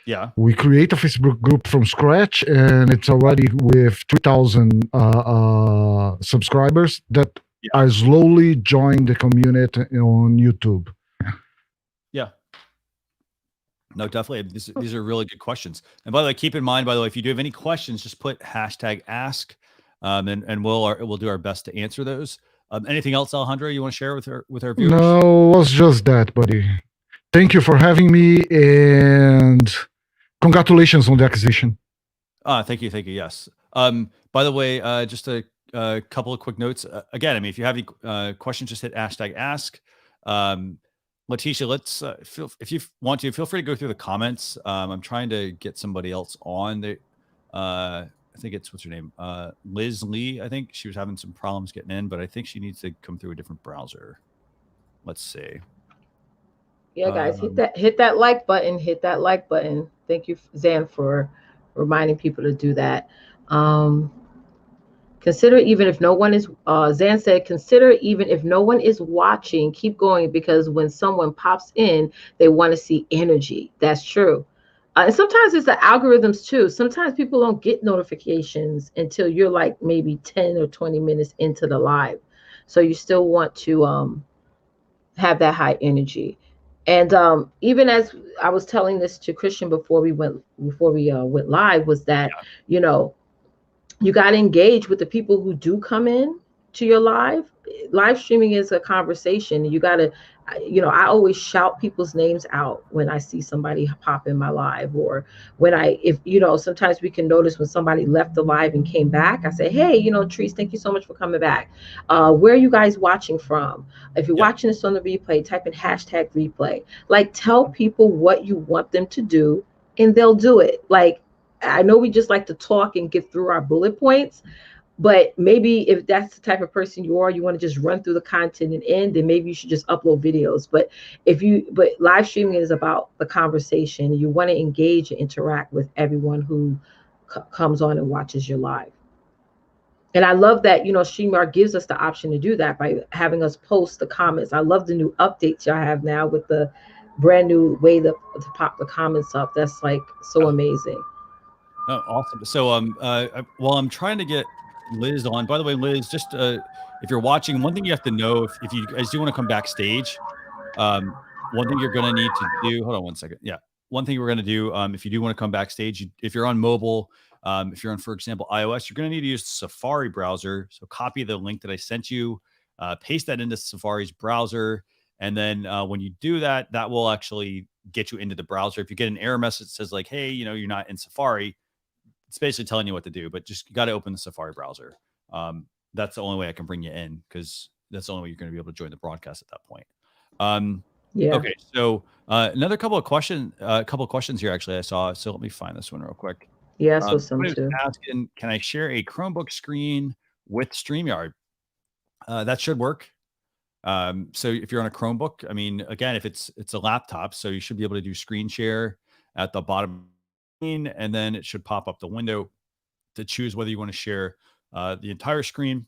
A: Yeah.
I: We create a Facebook group from scratch, and it's already with 3,000 subscribers that are slowly joining the community on YouTube.
A: Yeah. No, definitely. These are really good questions. And by the way, keep in mind, if you do have any questions, just put #ask, and we'll do our best to answer those. Anything else, Alejandro, you want to share with our viewers?
I: No, it was just that, buddy. Thank you for having me, and congratulations on the acquisition.
A: Thank you. Yes. By the way, just a couple of quick notes. Again, I mean, if you have any questions, just hit #ask. Letitia, let's if you want to, feel free to go through the comments. I'm trying to get somebody else on. I think it's, what's her name? Liz Lee. I think she was having some problems getting in, but I think she needs to come through a different browser. Let's see.
B: Yeah, guys, hit that like button. Hit that like button. Thank you, Zan, for reminding people to do that. Consider even if no one is, Zan said, consider even if no one is watching, keep going, because when someone pops in, they want to see energy. That's true. And sometimes it's the algorithms too. Sometimes people don't get notifications until you're like maybe 10 or 20 minutes into the live. So you still want to have that high energy. And even as I was telling this to Christian before we went live, was that, you got to engage with the people who do come in to your live. Live streaming is a conversation. You got to, I always shout people's names out when I see somebody pop in my live, or when sometimes we can notice when somebody left the live and came back. I say, hey, Trees, thank you so much for coming back. Where are you guys watching from? If you're watching this on the replay, type in #replay. Tell people what you want them to do and they'll do it. I know we just like to talk and get through our bullet points, but maybe if that's the type of person you are, you want to just run through the content and end, then maybe you should just upload videos. But live streaming is about the conversation. You want to engage and interact with everyone who comes on and watches your live. And I love that, StreamYard gives us the option to do that by having us post the comments. I love the new updates y'all have now with the brand new way to pop the comments up. That's so amazing.
A: Oh, awesome. So while I'm trying to get Liz on, by the way, Liz, just if you're watching, one thing you have to know, if you guys do want to come backstage, one thing you're going to need to do, hold on one second. Yeah. One thing we're going to do, if you do want to come backstage, if you're on mobile, if you're on, for example, iOS, you're going to need to use the Safari browser. So copy the link that I sent you, paste that into Safari's browser. And then when you do that, that will actually get you into the browser. If you get an error message that says hey, you're not in Safari, it's basically telling you what to do, but just you got to open the Safari browser. that's the only way I can bring you in, because that's the only way you're going to be able to join the broadcast at that point.
B: Yeah.
A: Okay, so another couple of questions here actually I saw. So let me find this one real quick.
B: Yeah, I saw some
A: Somebody was
B: too.
A: asking, can I share a Chromebook screen with StreamYard? That should work. So if you're on a Chromebook, I mean, again, if it's a laptop, so you should be able to do screen share at the bottom, and then it should pop up the window to choose whether you want to share the entire screen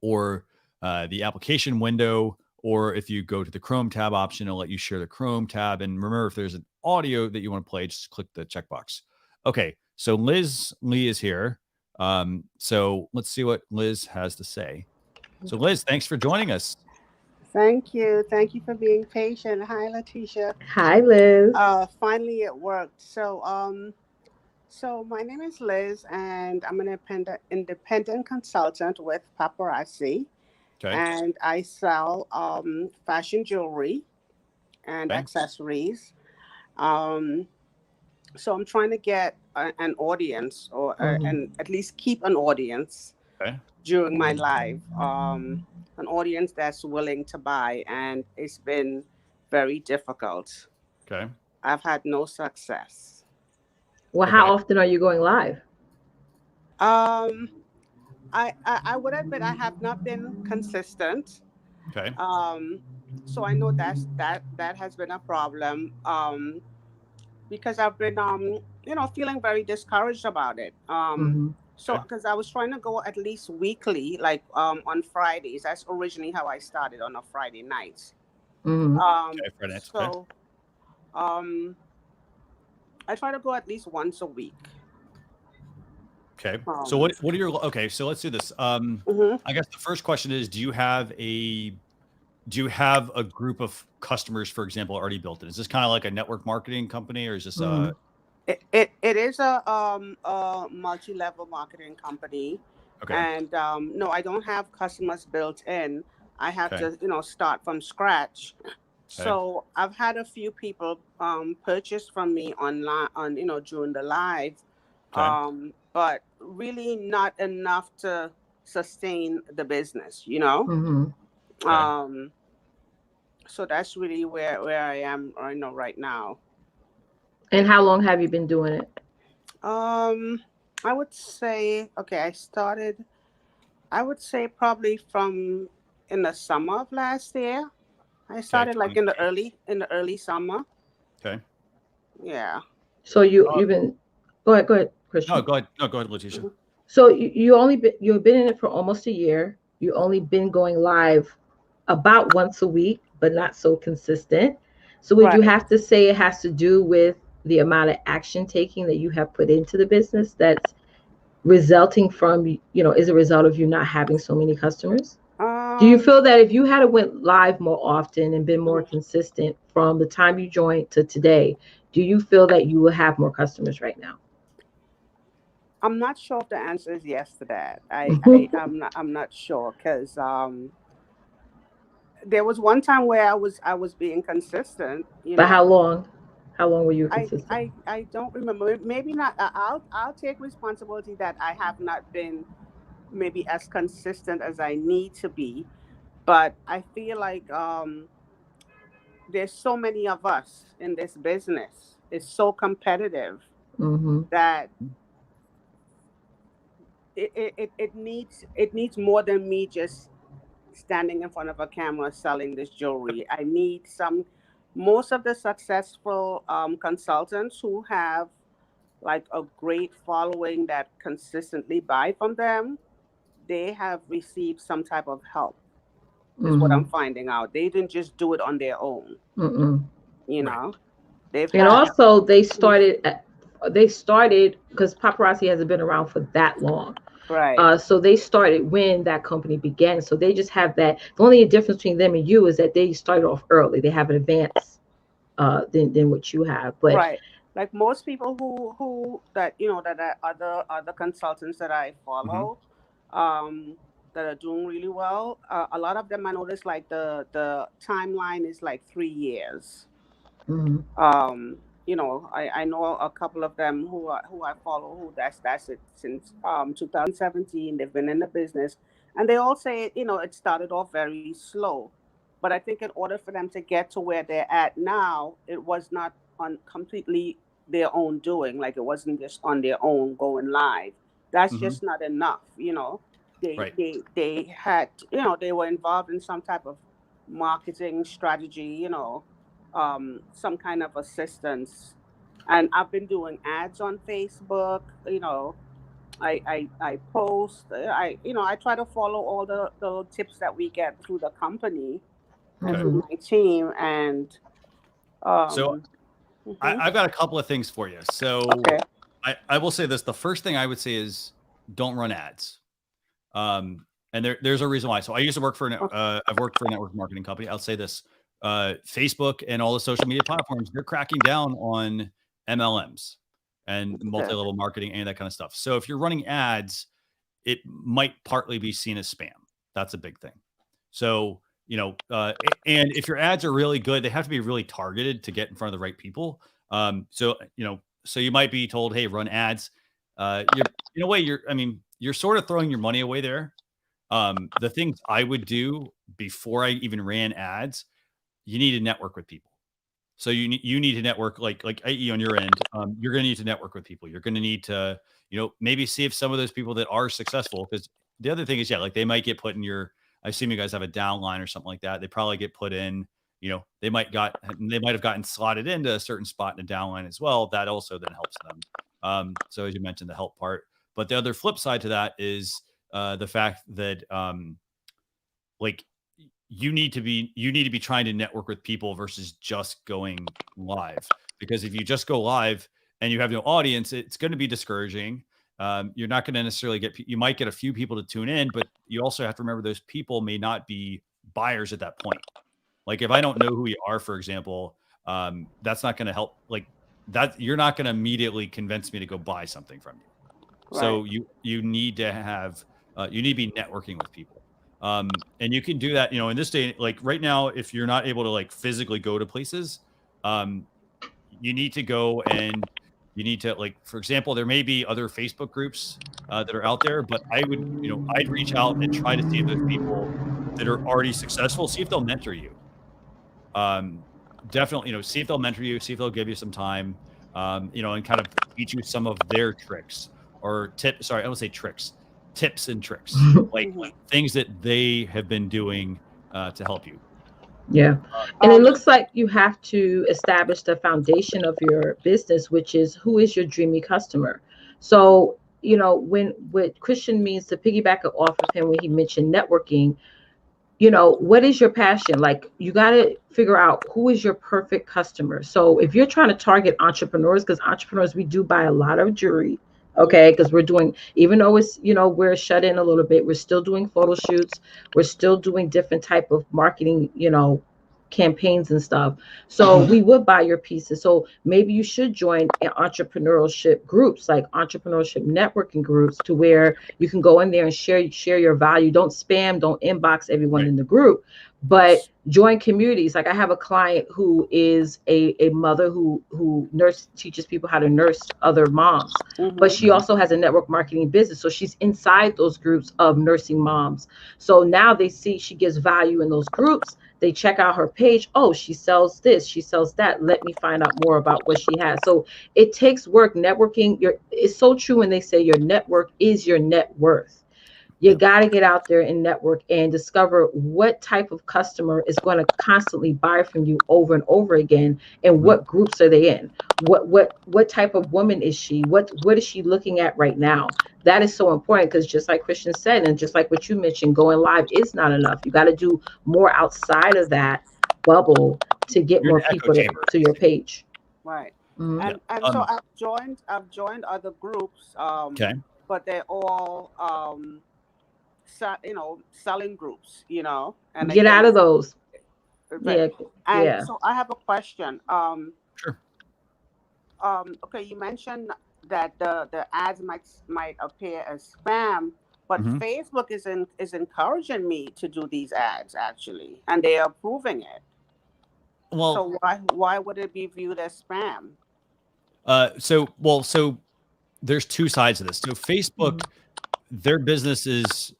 A: or the application window, or if you go to the Chrome tab option, it'll let you share the Chrome tab. And remember, if there's an audio that you want to play, just click the checkbox. Okay, so Liz Lee is here. So let's see what Liz has to say. So Liz, thanks for joining us.
J: Thank you. Thank you for being patient. Hi, Letitia.
B: Hi, Liz.
J: Finally it worked. So my name is Liz, and I'm an independent consultant with Paparazzi.
A: Okay.
J: And I sell fashion jewelry and accessories. So I'm trying to get an audience, or and at least keep an audience during my live. An audience that's willing to buy, and it's been very difficult.
A: Okay.
J: I've had no success.
B: Well, how often are you going live?
J: I would admit I have not been consistent.
A: Okay.
J: So I know that has been a problem. Because I've been feeling very discouraged about it. So because I was trying to go at least weekly, like on Fridays. That's originally how I started, on a Friday night. So I try to go at least once a week.
A: Okay. So what are your, okay, so let's do this. I guess the first question is, do you have a group of customers, for example, already built in? Is this kind of like a network marketing company, or is this
J: It is a multi-level marketing company.
A: Okay.
J: And no, I don't have customers built in. I have to start from scratch. So I've had a few people purchase from me online during the live, but really not enough to sustain the business, So that's really where I am right now.
B: And how long have you been doing it?
J: I would say, I would say probably from in the summer of last year. I started like in the early summer.
A: Okay.
J: Yeah.
B: So you've been, go ahead, Christian.
A: No, go ahead, Letitia.
B: So you've been in it for almost a year. You only been going live about once a week, but not so consistent. So would you have to say it has to do with the amount of action taking that you have put into the business that's resulting from, is a result of you not having so many customers? Do you feel that if you had went live more often and been more consistent from the time you joined to today, do you feel that you will have more customers right now?
J: I'm not sure if the answer is yes to that. I'm not sure, because there was one time where I was being consistent.
B: But how long? How long were you consistent?
J: I don't remember. Maybe not. I'll take responsibility that I have not been maybe as consistent as I need to be. But I feel like there's so many of us in this business. It's so competitive that it needs more than me just standing in front of a camera selling this jewelry. I need most of the successful consultants who have like a great following that consistently buy from them, they have received some type of help, is what I'm finding out. They didn't just do it on their own.
B: And also they started because Paparazzi hasn't been around for that long.
J: Right.
B: So they started when that company began. So they just have that. The only difference between them and you is that they started off early. They have an advance than what you have. But
J: right. Like most people who that are other consultants that I follow, that are doing really well. A lot of them, I noticed, like the timeline is like 3 years. you know, I know a couple of them who I follow who that's it since 2017. They've been in the business, and they all say, you know, it started off very slow, but I think in order for them to get to where they're at now, it was not on completely their own doing. Like it wasn't just on their own going live. That's just not enough, you know. They had, you know, they were involved in some type of marketing strategy, you know, some kind of assistance. And I've been doing ads on Facebook, you know. I post, you know, I try to follow all the tips that we get through the company and through my team. And
A: so I've got a couple of things for you. So I will say this. The first thing I would say is don't run ads. And there's a reason why. So I used to work for I've worked for a network marketing company. I'll say this, Facebook and all the social media platforms, they're cracking down on MLMs and multi-level marketing and that kind of stuff. So if you're running ads, it might partly be seen as spam. That's a big thing. So, you know, and if your ads are really good, they have to be really targeted to get in front of the right people. So, you know, so you might be told, hey, run ads. You're, in a way, you're sort of throwing your money away there. The things I would do before I even ran ads, you need to network with people. So you need to network like IE on your end. You're going to need to network with people. You're going to need to, you know, maybe see if some of those people that are successful, because the other thing is, yeah, like they might get put in your, I assume you guys have a downline or something like that. They probably get put in, you know, they might have gotten slotted into a certain spot in a downline as well. That also then helps them. So as you mentioned, the help part, but the other flip side to that is the fact that like you need to be trying to network with people versus just going live. Because if you just go live and you have no audience, it's going to be discouraging. You're not going to necessarily you might get a few people to tune in, but you also have to remember those people may not be buyers at that point. Like if I don't know who you are, for example, that's not going to help. Like that, you're not going to immediately convince me to go buy something from you. Right. So you need to have, you need to be networking with people. And you can do that, you know, in this day, like right now, if you're not able to like physically go to places, you need to go and you need to, like, for example, there may be other Facebook groups that are out there, but I would, you know, I'd reach out and try to see if those people that are already successful, see if they'll mentor you. Definitely, you know, see if they'll mentor you, see if they'll give you some time, you know, and kind of teach you some of their tricks or tips. Sorry, I don't say tricks, tips and tricks, like things that they have been doing to help you.
B: Yeah. And it looks like you have to establish the foundation of your business, which is who is your dreamy customer. So, you know, what Christian means, to piggyback off of him when he mentioned networking, you know, what is your passion? Like you got to figure out who is your perfect customer. So if you're trying to target entrepreneurs, because entrepreneurs, we do buy a lot of jewelry. Okay, because we're doing, even though it's, you know, we're shut in a little bit, we're still doing photo shoots, we're still doing different type of marketing, you know, campaigns and stuff. So we would buy your pieces. So maybe you should join entrepreneurship groups, like entrepreneurship networking groups, to where you can go in there and share your value. Don't spam, don't inbox everyone in the group, but join communities. Like I have a client who is a mother who teaches people how to nurse other moms, but she also has a network marketing business. So she's inside those groups of nursing moms. So now they see she gives value in those groups. They check out her page. Oh, she sells this, she sells that. Let me find out more about what she has. So it takes work. Networking, it's so true when they say your network is your net worth. You got to get out there and network and discover what type of customer is going to constantly buy from you over and over again, and what groups are they in? What type of woman is she? What is she looking at right now? That is so important, because just like Christian said, and just like what you mentioned, going live is not enough. You got to do more outside of that bubble to get more people to your page.
J: Right. And so I've joined other groups. But they're all you know, selling groups, you know, and
B: get out of those.
J: So I have a question.
A: Sure.
J: Okay, you mentioned that the ads might appear as spam, but Facebook is encouraging me to do these ads actually, and they are approving it. Well, so why would it be viewed as spam?
A: So there's two sides of this. So Facebook, their business is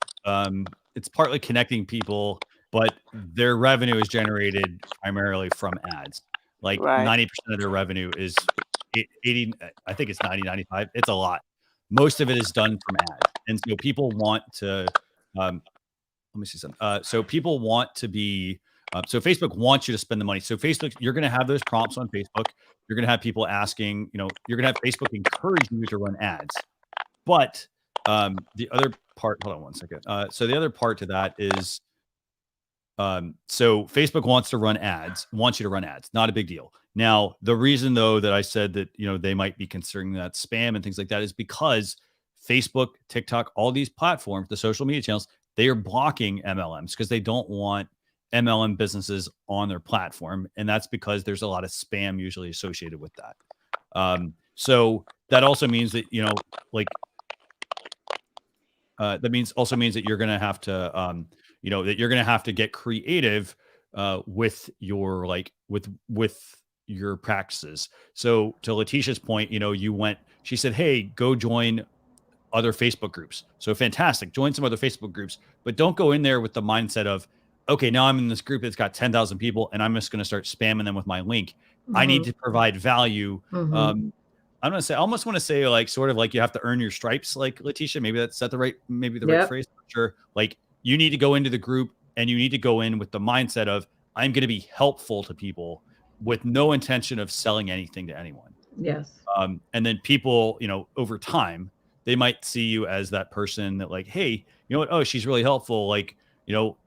A: it's partly connecting people, but their revenue is generated primarily from ads. Like 90% of their revenue is 80, I think it's 90, 95. It's a lot. Most of it is done from ads. And so people want to let me see something. So people want to be so Facebook wants you to spend the money. So Facebook, you're going to have those prompts on Facebook. You're going to have people asking, you're going to have Facebook encourage you to run ads. But the other part, hold on one second. So the other part to that is, so Facebook wants you to run ads, not a big deal. Now, the reason though that I said that, they might be considering that spam and things like that is because Facebook, TikTok, all these platforms, the social media channels, they are blocking MLMs because they don't want MLM businesses on their platform. And that's because there's a lot of spam usually associated with that. So that also means that, also means that you're going to have to, that you're going to have to get creative with your with your practices. So to Letitia's point, she said, hey, go join other Facebook groups. So fantastic. Join some other Facebook groups, but don't go in there with the mindset of, okay, now I'm in this group that's got 10,000 people and I'm just going to start spamming them with my link. I need to provide value. I'm going to say, I almost want to say sort of like you have to earn your stripes, like Letitia, maybe that's the right phrase. I'm sure. Like you need to go into the group and you need to go in with the mindset of, I'm going to be helpful to people with no intention of selling anything to anyone.
B: Yes.
A: And then people, over time, they might see you as that person that hey, you know what? Oh, she's really helpful.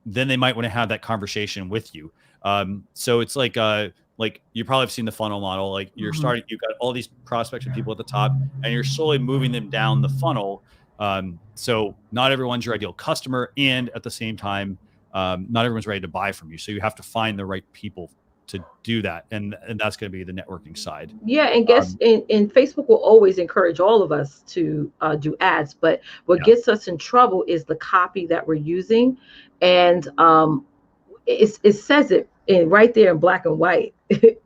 A: Then they might want to have that conversation with you. So it's like you probably have seen the funnel model. You're starting, you've got all these prospects and people at the top and you're slowly moving them down the funnel. So not everyone's your ideal customer. And at the same time, not everyone's ready to buy from you. So you have to find the right people to do that. And that's going to be the networking side.
B: Yeah. And and Facebook will always encourage all of us to do ads, but what gets us in trouble is the copy that we're using. And it says it right there in black and white,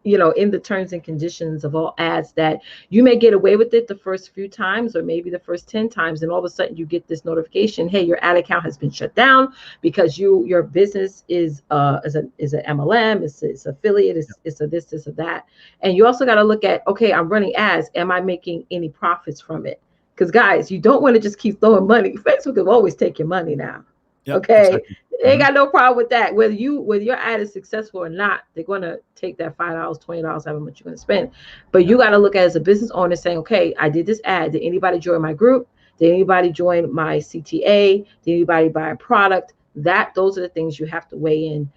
B: in the terms and conditions of all ads, that you may get away with it the first few times or maybe the first 10 times. And all of a sudden you get this notification, hey, your ad account has been shut down because your business is an MLM, it's affiliate, it's a this, or that. And you also got to look at, okay, I'm running ads. Am I making any profits from it? Because guys, you don't want to just keep throwing money. Facebook will always take your money now. Yep, okay. Exactly. They ain't got no problem with that. Whether your ad is successful or not, they're going to take that $5, $20, however much you're going to spend. But you got to look at it as a business owner saying, okay, I did this ad. Did anybody join my group? Did anybody join my CTA? Did anybody buy a product? Those are the things you have to weigh in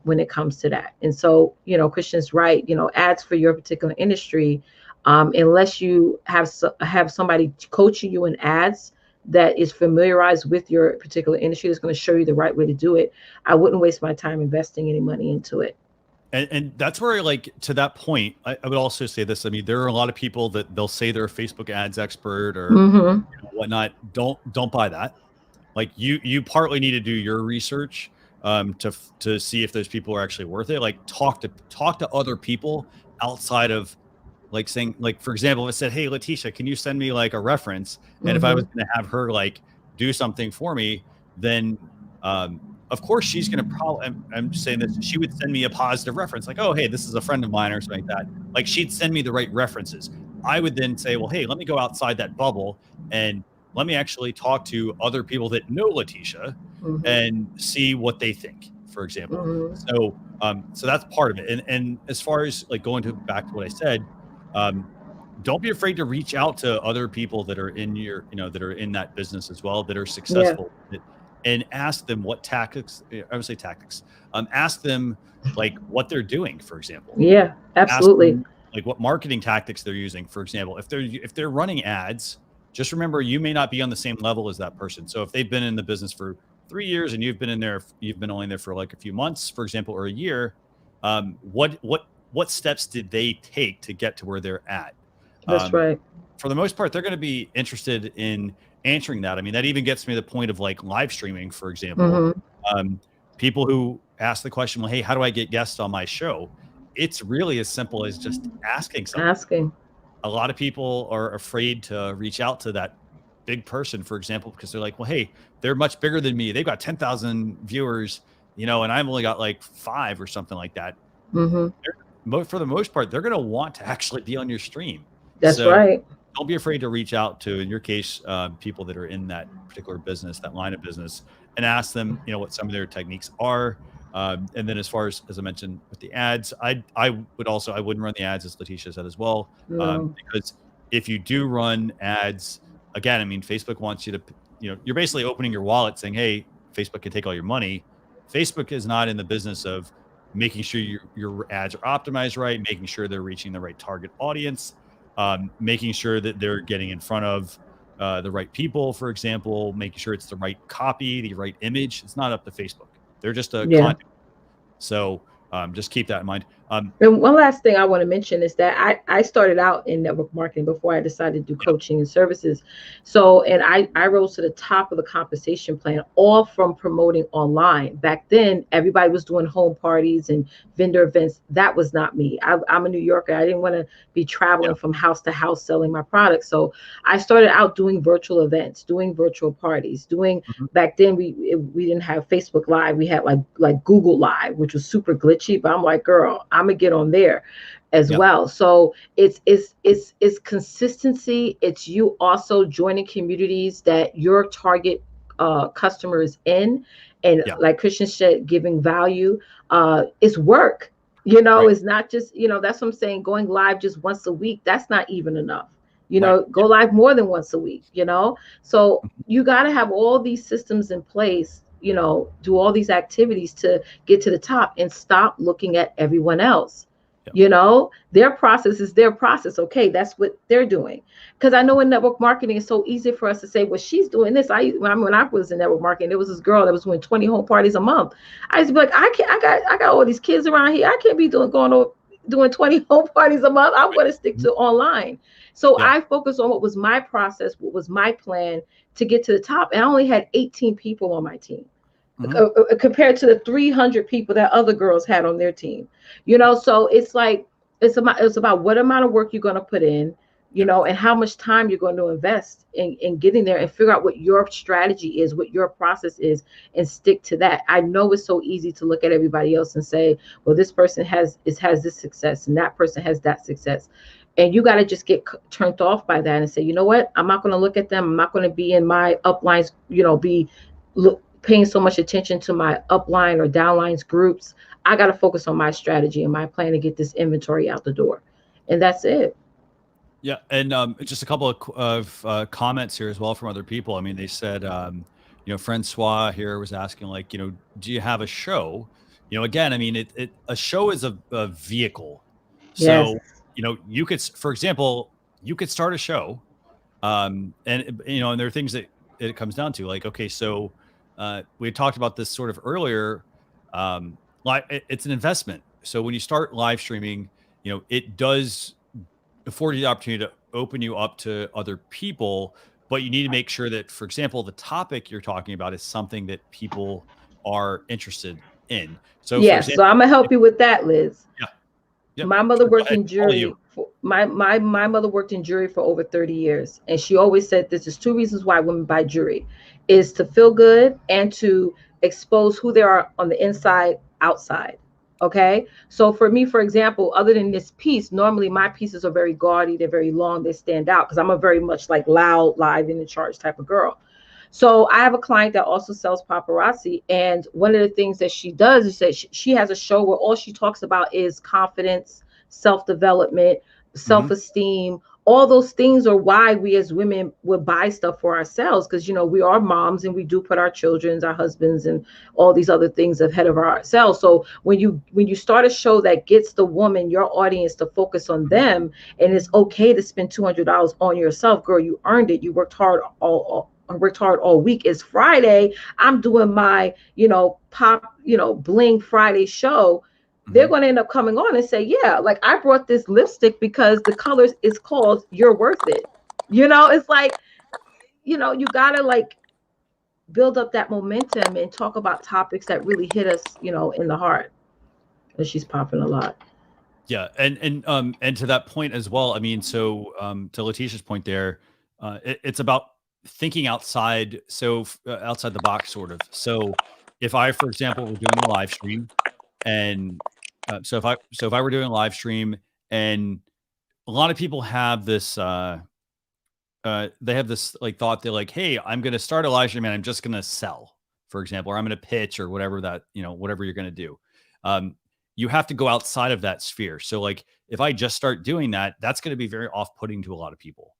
B: when it comes to that. And so, Christian's right. Ads for your particular industry, unless you have somebody coaching you in ads that is familiarized with your particular industry, that's going to show you the right way to do it, I wouldn't waste my time investing any money into it.
A: And that's where, to that point, I would also say this. I mean, there are a lot of people that they'll say they're a Facebook ads expert or whatnot. Don't buy that. You partly need to do your research to see if those people are actually worth it. Talk to other people outside of saying, for example, if it said, hey, Letitia, can you send me a reference? And if I was going to have her do something for me, then of course she's going to probably, I'm saying that she would send me a positive reference. Oh, hey, this is a friend of mine or something like that. She'd send me the right references. I would then say, well, hey, let me go outside that bubble and let me actually talk to other people that know Letitia and see what they think, for example. So that's part of it. And as far as going back to what I said, don't be afraid to reach out to other people that are in your, that are in that business as well, that are successful, and ask them what tactics. I would say tactics. Ask them what they're doing, for example.
B: Yeah, absolutely.
A: Them, what marketing tactics they're using, for example. If they're running ads, just remember you may not be on the same level as that person. So if they've been in the business for 3 years and you've been only there for a few months, for example, or a year, what steps did they take to get to where they're at?
B: That's right.
A: For the most part, they're going to be interested in answering that. I mean, that even gets me to the point of live streaming, for example. People who ask the question, well, hey, how do I get guests on my show? It's really as simple as just asking something. a lot of people are afraid to reach out to that big person, for example, because they're like, well, hey, they're much bigger than me. They've got 10,000 viewers, you know, and I've only got like 5 or something like that. For the most part, they're going to want to actually be on your stream.
B: That's right.
A: Don't be afraid to reach out to, in your case, people that are in that particular business, that line of business, and ask them, you know, what some of their techniques are. And then as far as I mentioned with the ads, I wouldn't run the ads, as Letitia said as well, because if you do run ads, again, I mean, Facebook wants you to, you know, you're basically opening your wallet saying, hey, Facebook can take all your money. Facebook is not in the business of making sure your ads are optimized right, making sure they're reaching the right target audience, making sure that they're getting in front of the right people, for example, making sure it's the right copy, the right image. It's not up to Facebook. They're just a content. So just keep that in mind.
B: And one last thing I want to mention is that I started out in network marketing before I decided to do coaching and services. So, and I rose to the top of the compensation plan, all from promoting online. Back then, everybody was doing home parties and vendor events. That was not me. I'm a New Yorker. I didn't want to be traveling from house to house selling my products. So I started out doing virtual events, doing virtual parties, back then we didn't have Facebook Live. We had like Google Live, which was super glitchy, but I'm like, girl, I'm gonna get on there as well. So it's consistency. It's you also joining communities that your target customer is in, and like Christian said, giving value. It's work, you know. It's not just, you know, that's what I'm saying, going live just once a week, that's not even enough, you know. Go live more than once a week, you know. So you got to have all these systems in place, you know, do all these activities to get to the top, and stop looking at everyone else. You know, their process is their process. Okay, that's what they're doing. Because I know in network marketing, it's so easy for us to say, well, she's doing this. When I was in network marketing, there was this girl that was doing 20 home parties a month. I used to be like, I got all these kids around here. I can't be doing 20 home parties a month. I want to stick to online. So I focused on what was my process, what was my plan to get to the top. And I only had 18 people on my team. Compared to the 300 people that other girls had on their team, you know. So it's like, it's about what amount of work you're going to put in, you know, and how much time you're going to invest in getting there, and figure out what your strategy is, what your process is, and stick to that. I know it's so easy to look at everybody else and say, well, this person has this success and that person has that success. And you got to just get turned off by that and say, you know what, I'm not going to look at them. I'm not going to be in my uplines, you know, paying so much attention to my upline or downlines groups. I got to focus on my strategy and my plan to get this inventory out the door. And that's it.
A: Yeah. And just a couple of comments here as well from other people. I mean, they said, you know, Francois here was asking, like, you know, do you have a show? You know, again, I mean, a show is a vehicle. So, you know, you could, for example, you could start a show. And, you know, and there are things that it comes down to, like, okay, so, we had talked about this sort of earlier. It's an investment. So when you start live streaming, you know, it does afford you the opportunity to open you up to other people, but you need to make sure that, for example, the topic you're talking about is something that people are interested in. So
B: so I'm gonna help you with that, Liz.
A: Yeah.
B: My mother worked in jury. My mother worked in jury for over 30 years, and she always said this is 2 reasons why women buy jury, is to feel good and to expose who they are on the inside, outside. Okay. So for me, for example, other than this piece, normally my pieces are very gaudy. They're very long. They stand out because I'm a very much like loud, live, in the charge type of girl. So I have a client that also sells paparazzi. And one of the things that she does is that she has a show where all she talks about is confidence, self-development, self-esteem. All those things are why we as women would buy stuff for ourselves, because, you know, we are moms and we do put our children's, our husbands, and all these other things ahead of ourselves. So when you start a show that gets the woman, your audience, to focus on them, and it's okay to spend $200 on yourself, girl, you earned it. You worked hard all week. It's Friday. I'm doing my, you know, pop, you know, bling Friday show. They're going to end up coming on and say, yeah, like, I brought this lipstick because the colors is called You're Worth It. You know, it's like, you know, you got to like build up that momentum and talk about topics that really hit us, you know, in the heart. And she's popping a lot.
A: Yeah, and to that point as well. I mean, so to Letitia's point there, it's about thinking outside, outside the box, sort of. So if I, for example, were doing a live stream, and if I were doing a live stream, and a lot of people have this, they have this like thought, they're like, hey, I'm going to start a live stream and I'm just going to sell, for example, or I'm going to pitch or whatever that, whatever you're going to do. You have to go outside of that sphere. So like, if I just start doing that, that's going to be very off-putting to a lot of people.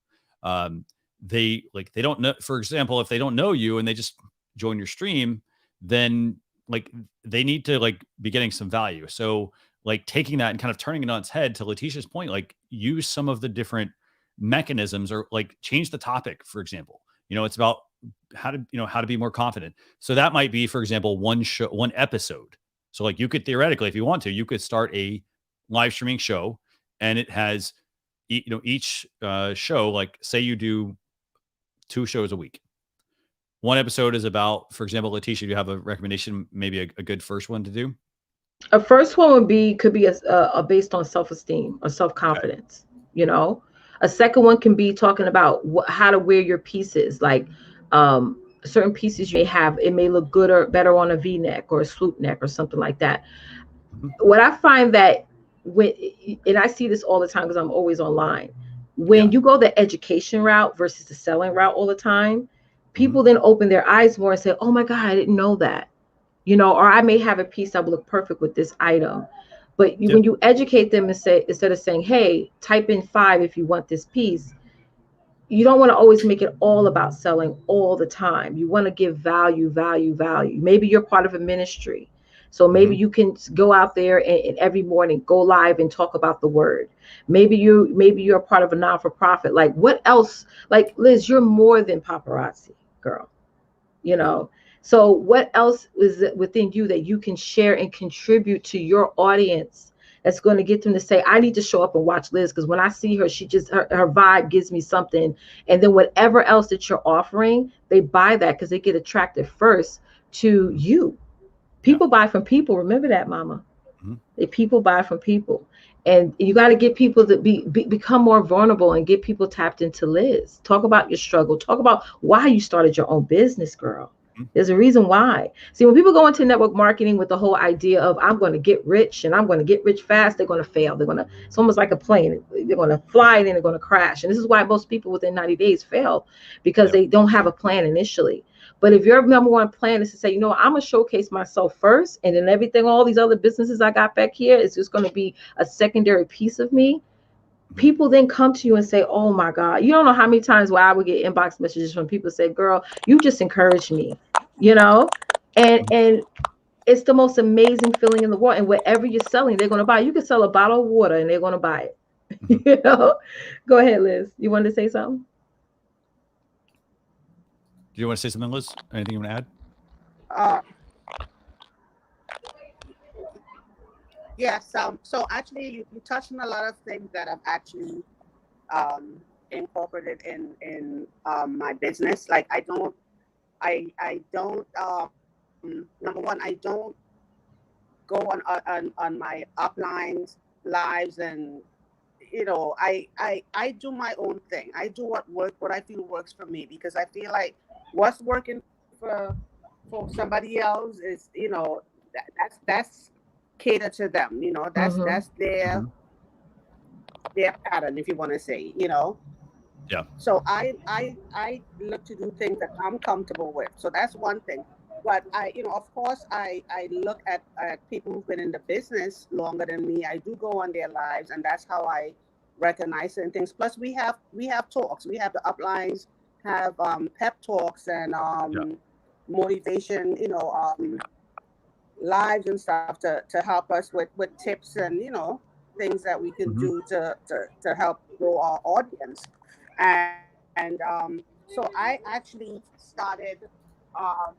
A: They don't know, for example, if they don't know you and they just join your stream, then like they need to like be getting some value. So like taking that and kind of turning it on its head, to Letitia's point, like use some of the different mechanisms, or like change the topic, for example. It's about how to be more confident. So that might be, for example, one episode. So like you could theoretically, if you want to, you could start a live streaming show, and it has, each show, like say you do 2 shows a week. One episode is about, for example, Letitia, do you have a recommendation, maybe a good first one to do?
B: A first one could be a based on self-esteem or self-confidence. Okay. A second one can be talking about how to wear your pieces, like certain pieces you may have, it may look good or better on a V-neck or a swoop neck or something like that. Mm-hmm. What I find that and I see this all the time because I'm always online, when you go the education route versus the selling route all the time, people then open their eyes more and say, oh my God, I didn't know that. Or I may have a piece that would look perfect with this item. But when you educate them and say, instead of saying, hey, type in 5 if you want this piece, you don't want to always make it all about selling all the time. You want to give value. Maybe you're part of a ministry. So maybe you can go out there and every morning go live and talk about the word. Maybe you're a part of a non-for-profit. Like what else? Like Liz, you're more than paparazzi, girl. So what else is within you that you can share and contribute to your audience that's going to get them to say, I need to show up and watch Liz, because when I see her, her vibe gives me something. And then whatever else that you're offering, they buy that because they get attracted first to you. People buy from people. Remember that, mama. People buy from people. And you got to get people to become more vulnerable and get people tapped into Liz. Talk about your struggle. Talk about why you started your own business, girl. There's a reason why. See, when people go into network marketing with the whole idea of I'm going to get rich and I'm going to get rich fast, they're going to fail. It's almost like a plane. They're going to fly and then they're going to crash. And this is why most people within 90 days fail, because they don't have a plan initially. But if your number one plan is to say, I'm going to showcase myself first, and then everything, all these other businesses I got back here is just going to be a secondary piece of me. People then come to you and say, oh my God, you don't know how many times where I would get inbox messages from people say, girl, you just encouraged me, and it's the most amazing feeling in the world. And whatever you're selling, they're going to buy. You could sell a bottle of water and they're going to buy it. Go ahead, Liz. You wanted to say something?
A: Do you want to say something, Liz? Anything you want to add?
J: Yes. So actually, you touched on a lot of things that I've actually incorporated in my business. Like I don't. Number one, I don't go on my uplines lives, and I do my own thing. I do what I feel works for me, because I feel like what's working for somebody else is that's cater to them, that's their pattern, if you want to say, so I look to do things that I'm comfortable with. So that's one thing. But of course I look at people who've been in the business longer than me. I do go on their lives, and that's how I recognize certain things. Plus we have talks. We have the uplines have pep talks and motivation, lives and stuff to help us with tips and things that we can do to help grow our audience. And so I actually started I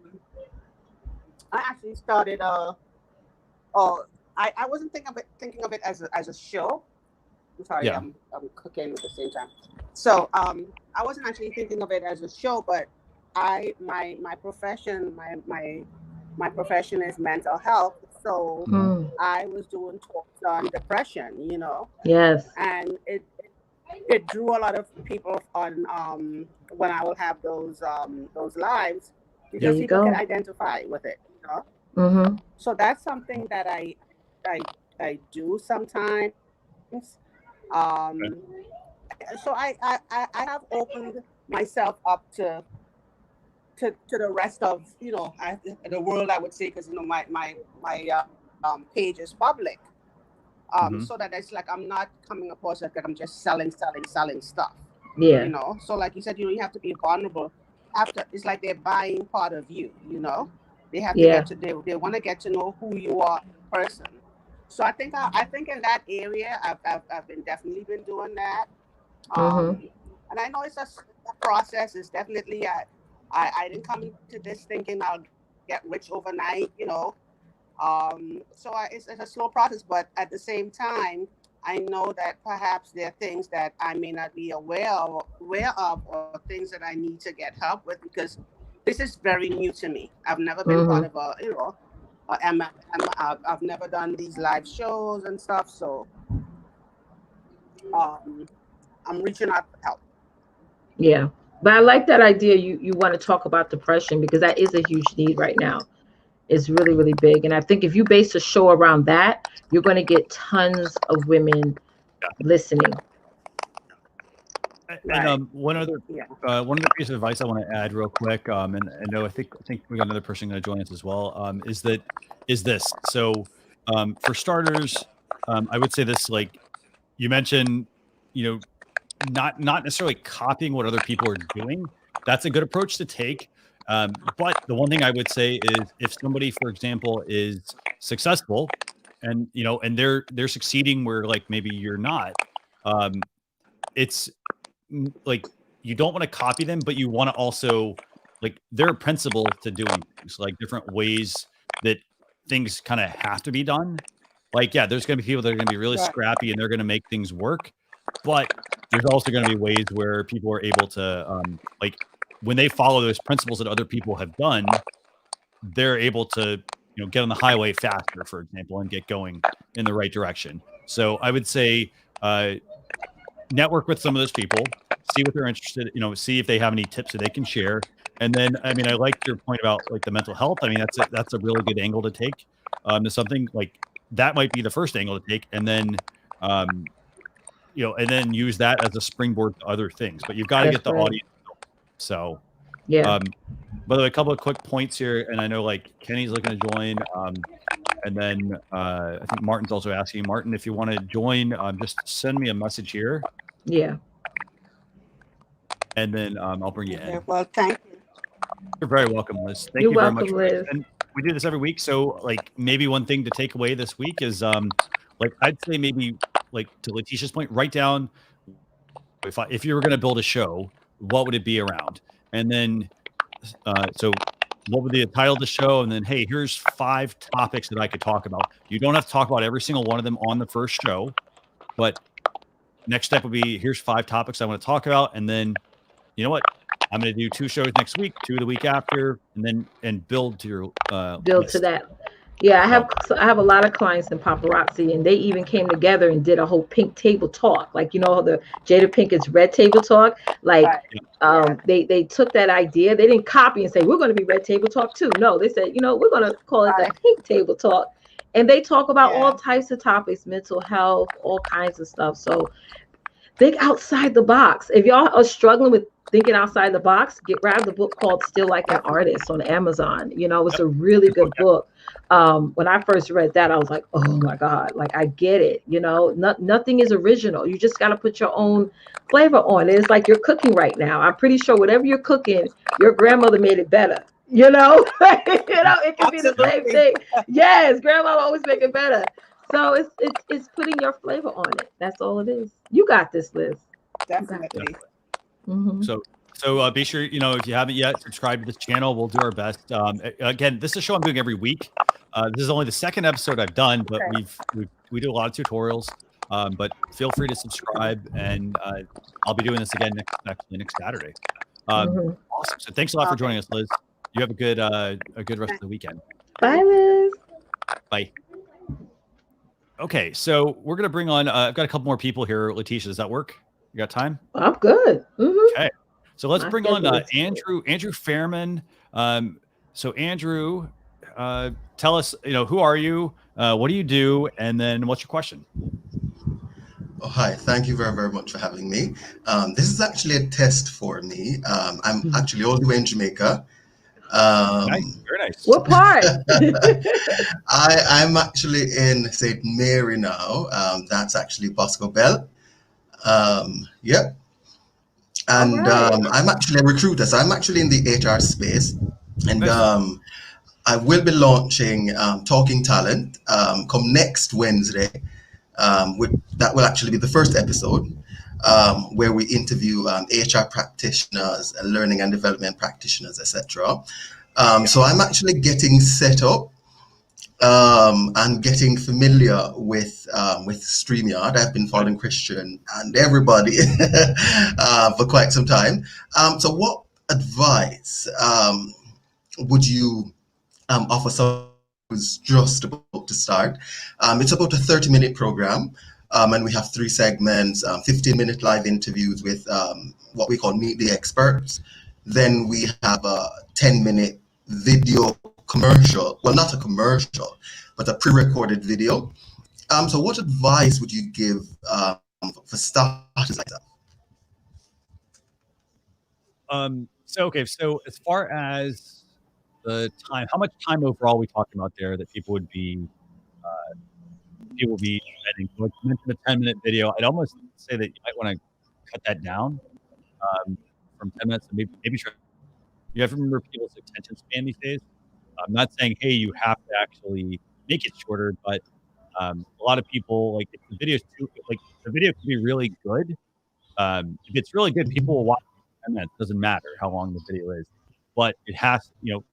J: wasn't thinking of it as a show. I'm sorry, I'm cooking at the same time. So I wasn't actually thinking of it as a show, but my profession is mental health. So I was doing talks on depression,
B: Yes.
J: and it drew a lot of people on when I will have those lives, because people can identify with it, So that's something that I do sometimes. So I have opened myself up to the rest of the world, I would say, because my page is public, so that it's like I'm not coming across like I'm just selling stuff. So like you said, you have to be vulnerable. After, it's like they're buying part of you. They have to get to they want to get to know who you are, person. So I think in that area I've definitely been doing that. And I know it's a process. It's definitely I didn't come into this thinking I'll get rich overnight, So it's a slow process, but at the same time, I know that perhaps there are things that I may not be aware of, or things that I need to get help with, because this is very new to me. I've never been part of I've never done these live shows and stuff, so I'm reaching out for help.
B: Yeah, but I like that idea. You want to talk about depression, because that is a huge need right now. It's really, really big. And I think if you base a show around that, you're going to get tons of women listening.
A: And one other piece of advice I want to add real quick, and I know I think we got another person going to join us as well, is this. So for starters, I would say this, like you mentioned, not necessarily copying what other people are doing. That's a good approach to take. But the one thing I would say is, if somebody, for example, is successful and they're succeeding where like maybe you're not, it's like you don't want to copy them, but you want to also, like, there are principles to doing things, like different ways that things kind of have to be done. Like, yeah, there's going to be people that are going to be really scrappy and they're going to make things work, but there's also going to be ways where people are able to like, when they follow those principles that other people have done, they're able to, get on the highway faster, for example, and get going in the right direction. So I would say, network with some of those people, see what they're interested, see if they have any tips that they can share. And then, I mean, I like your point about like the mental health. I mean, that's a really good angle to take. To something like that might be the first angle to take, and then, and then use that as a springboard to other things. But you've got to get the audience. So,
B: yeah.
A: By the way, a couple of quick points here, and I know like Kenny's looking to join, and then I think Martin's also asking. Martin, if you want to join, just send me a message here.
B: Yeah.
A: And then I'll bring you in.
J: Well, thank you.
A: You're very welcome, Liz. Thank
B: You're
A: you very
B: welcome,
A: much.
B: Liz.
A: And we do this every week, so like maybe one thing to take away this week is like I'd say maybe like to Letitia's point, write down if you were going to build a show, what would it be around? And then, so what would the title of the show? And then, hey, here's 5 topics that I could talk about. You don't have to talk about every single one of them on the first show, but next step would be, here's 5 topics I want to talk about. And then, you know what? I'm going to do 2 shows next week, 2 the week after, and build to your
B: build to that. Yeah, I have a lot of clients in paparazzi, and they even came together and did a whole pink table talk. Like, the Jada Pinkett's red table talk. Like, they took that idea. They didn't copy and say, we're going to be red table talk too. No, they said, we're going to call it the pink table talk. And they talk about all types of topics, mental health, all kinds of stuff. So think outside the box. If y'all are struggling with thinking outside the box, grab the book called Still Like an Artist on Amazon. It's a really good book. When I first read that, I was like, oh my God, like I get it. Nothing is original. You just got to put your own flavor on it. It's like you're cooking right now. I'm pretty sure whatever you're cooking, your grandmother made it better. It can be the same thing. Yes, grandma always make it better. So it's putting your flavor on it. That's all it is. You got this, Liz.
J: Definitely.
B: Mm-hmm.
A: So be sure, if you haven't yet, subscribe to this channel. We'll do our best. Again, this is a show I'm doing every week. This is only the 2nd episode I've done, but we do a lot of tutorials. But feel free to subscribe, and I'll be doing this again next Saturday. Awesome. So thanks a lot for joining us, Liz. You have a good rest of the weekend.
B: Bye, Liz.
A: Bye. Bye. Okay, so we're gonna bring on. I've got a couple more people here. Letitia, does that work? You got time?
B: I'm good.
A: Okay, so let's bring on Andrew Fairman. So Andrew, tell us, who are you? What do you do? And then what's your question?
K: Oh, hi. Thank you very, very much for having me. This is actually a test for me. I'm actually all the way in Jamaica.
A: Nice. Very nice.
B: What part?
K: I'm actually in St. Mary now. That's actually Bosco Bell. Yep. And I'm actually a recruiter. So I'm actually in the HR space. And I will be launching Talking Talent come next Wednesday. That will actually be the first episode where we interview HR practitioners, learning and development practitioners, etc. So I'm actually getting set up and getting familiar with StreamYard. I've been following Christian and everybody for quite some time. So what advice would you offer someone who's just about to start? It's about a 30-minute program, and we have 3 segments, 15-minute live interviews with what we call Meet the Experts. Then we have a 10-minute video commercial. Well, not a commercial, but a pre-recorded video. So what advice would you give for starters like that?
A: So as far as the time, how much time overall are we talking about there that people would be spending? So you mentioned a 10-minute video. I'd almost say that you might want to cut that down from 10 minutes to maybe try. You have to remember people's attention span these days. I'm not saying, hey, you have to actually make it shorter, but a lot of people, like, if the video is the video can be really good. If it's really good, people will watch it for 10 minutes. It doesn't matter how long the video is, but it has, you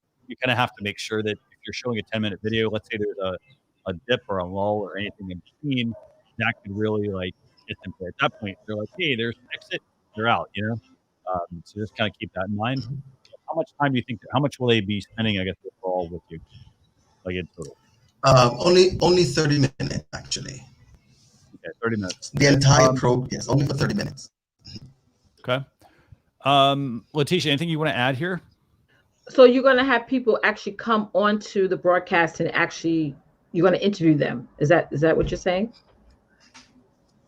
A: kind of have to make sure that if you're showing a 10-minute video, let's say there's a dip or a lull or anything in between, that could really get them there. At that point, they're like, hey, there's exit, they're out, so just kind of keep that in mind. How much time do you think? How much will they be spending? I guess overall with you, in total.
K: Only 30 minutes actually.
A: Okay, 30 minutes.
K: The entire program, yes, only for 30 minutes.
A: Okay. Letitia, anything you want to add here?
B: So you're going to have people actually come onto the broadcast and you're going to interview them. Is that what you're saying?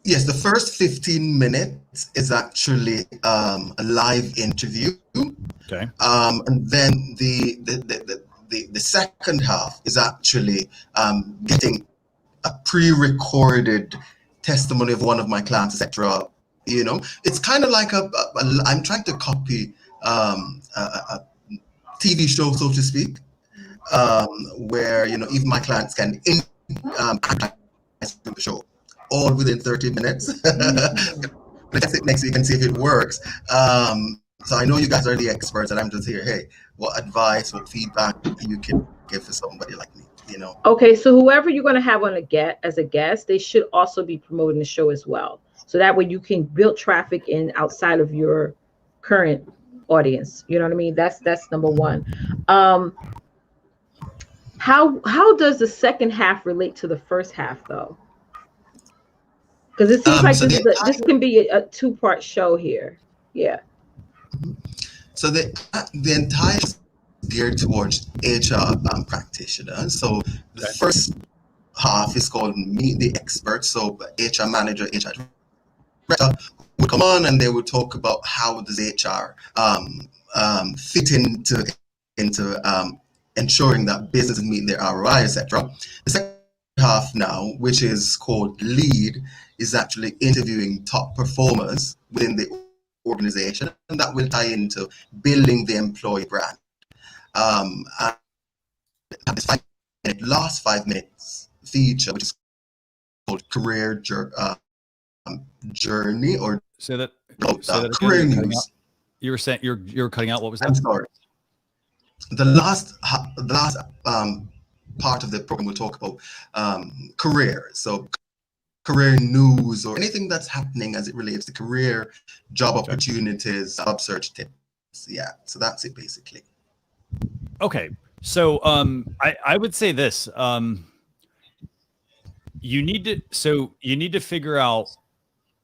K: Yes, the first 15 minutes is actually a live interview.
A: Okay.
K: And then the second half is actually getting a pre-recorded testimony of one of my clients, etc. It's kind of like I'm trying to copy a TV show, so to speak, where even my clients can advertise the show all within 30 minutes. Let's sit next so you can see if it works. So I know you guys are the experts, and I'm just here. Hey, what advice, what feedback you can give for somebody like me?
B: Okay, so whoever you're going to have on as a guest, they should also be promoting the show as well. So that way you can build traffic in outside of your current audience. You know what I mean? That's number one. How does the second half relate to the first half, though? Because it seems like this can be a 2-part show here. Yeah.
K: So the entire is geared towards HR practitioners. So the first half is called Meet the Experts. So HR manager, HR director would come on and they would talk about how does HR fit into ensuring that businesses meet their ROI, etc. The second half now, which is called Lead, is actually interviewing top performers within the organization, and that will tie into building the employee brand. And this last 5 minutes feature, which is called Career Journey, or Career News.
A: You were saying you're cutting out. What was that?
K: I'm sorry. The last part of the program will talk about career. So career news or anything that's happening as it relates to career, job opportunities, job search tips. Yeah, so that's it basically.
A: Okay, so I would say this. you need to figure out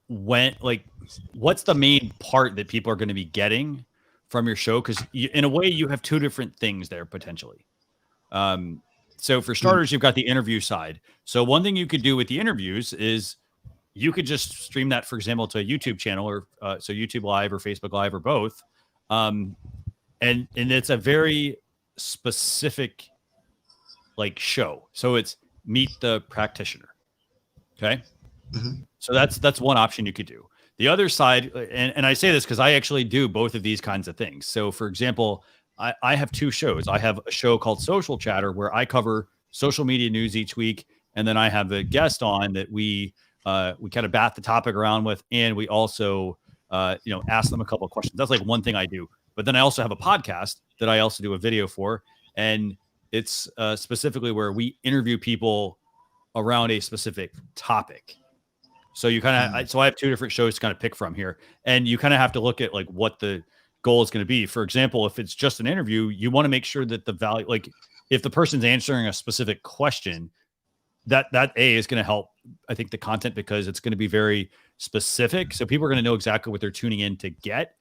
A: what's the main part that people are going to be getting from your show, because in a way you have two different things there potentially. So for starters, you've got the interview side. So one thing you could do with the interviews is you could just stream that, for example, to a YouTube channel, or so YouTube Live or Facebook Live or both, and it's a very specific show. So it's meet the practitioner. Okay. So that's one option you could do. The other side, and I say this because I actually do both of these kinds of things. So for example, I have two shows. I have a show called Social Chatter where I cover social media news each week. And then I have a guest on that we kind of bat the topic around with. And we also, ask them a couple of questions. That's like one thing I do. But then I also have a podcast that I also do a video for. And it's specifically where we interview people around a specific topic. So you kind of, so I have two different shows to kind of pick from here, and you kind of have to look at what the goal is going to be. For example, if it's just an interview, you want to make sure that the value, if the person's answering a specific question, that is going to help, I think, the content, because it's going to be very specific. So people are going to know exactly what they're tuning in to get.